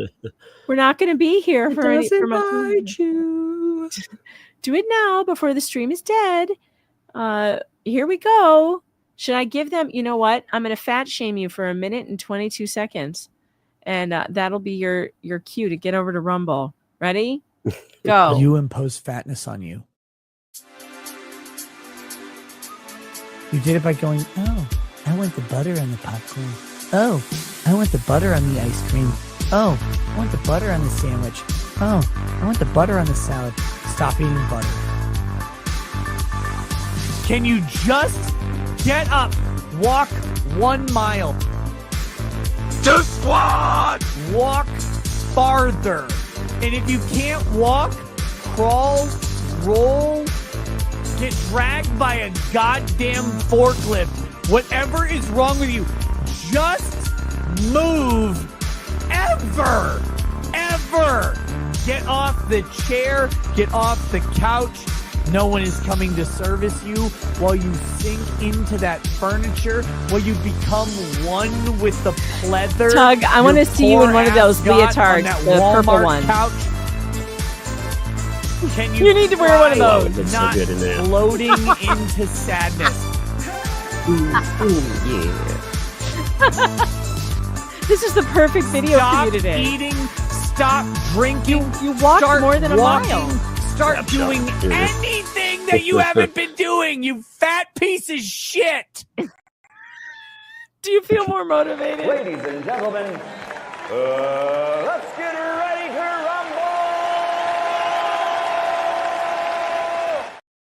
Speaker 3: We're not going to be here for much longer. Do it now before the stream is dead. Here we go. Should I give them? You know what? I'm going to fat shame you for 1 minute and 22 seconds. And that'll be your cue to get over to Rumble. Ready? Go.
Speaker 5: You impose fatness on you. You did it by going, oh, I want the butter on the popcorn. Oh, I want the butter on the ice cream. Oh, I want the butter on the sandwich. Oh, I want the butter on the salad. Stop eating butter. Can you just get up, walk 1 mile? To squat! Walk farther. And if you can't walk, crawl, roll, get dragged by a goddamn forklift. Whatever is wrong with you, just move. Ever. Get off the chair. Get off the couch. No one is coming to service you while you sink into that furniture, while you become one with the pleather.
Speaker 3: Tug, I want to see you in one of those leotards, the
Speaker 5: Walmart
Speaker 3: purple one.
Speaker 5: Couch. Can
Speaker 3: You need to wear one of those.
Speaker 5: Not
Speaker 4: so good in there.
Speaker 5: floating into sadness.
Speaker 3: This is the perfect video
Speaker 5: Stop
Speaker 3: for you today.
Speaker 5: eating. Stop drinking.
Speaker 3: You walked
Speaker 5: Start
Speaker 3: more than a
Speaker 5: walking,
Speaker 3: mile.
Speaker 5: Start doing anything that you haven't been doing, you fat piece of shit.
Speaker 3: Do you feel more motivated?
Speaker 12: Ladies and gentlemen, let's get ready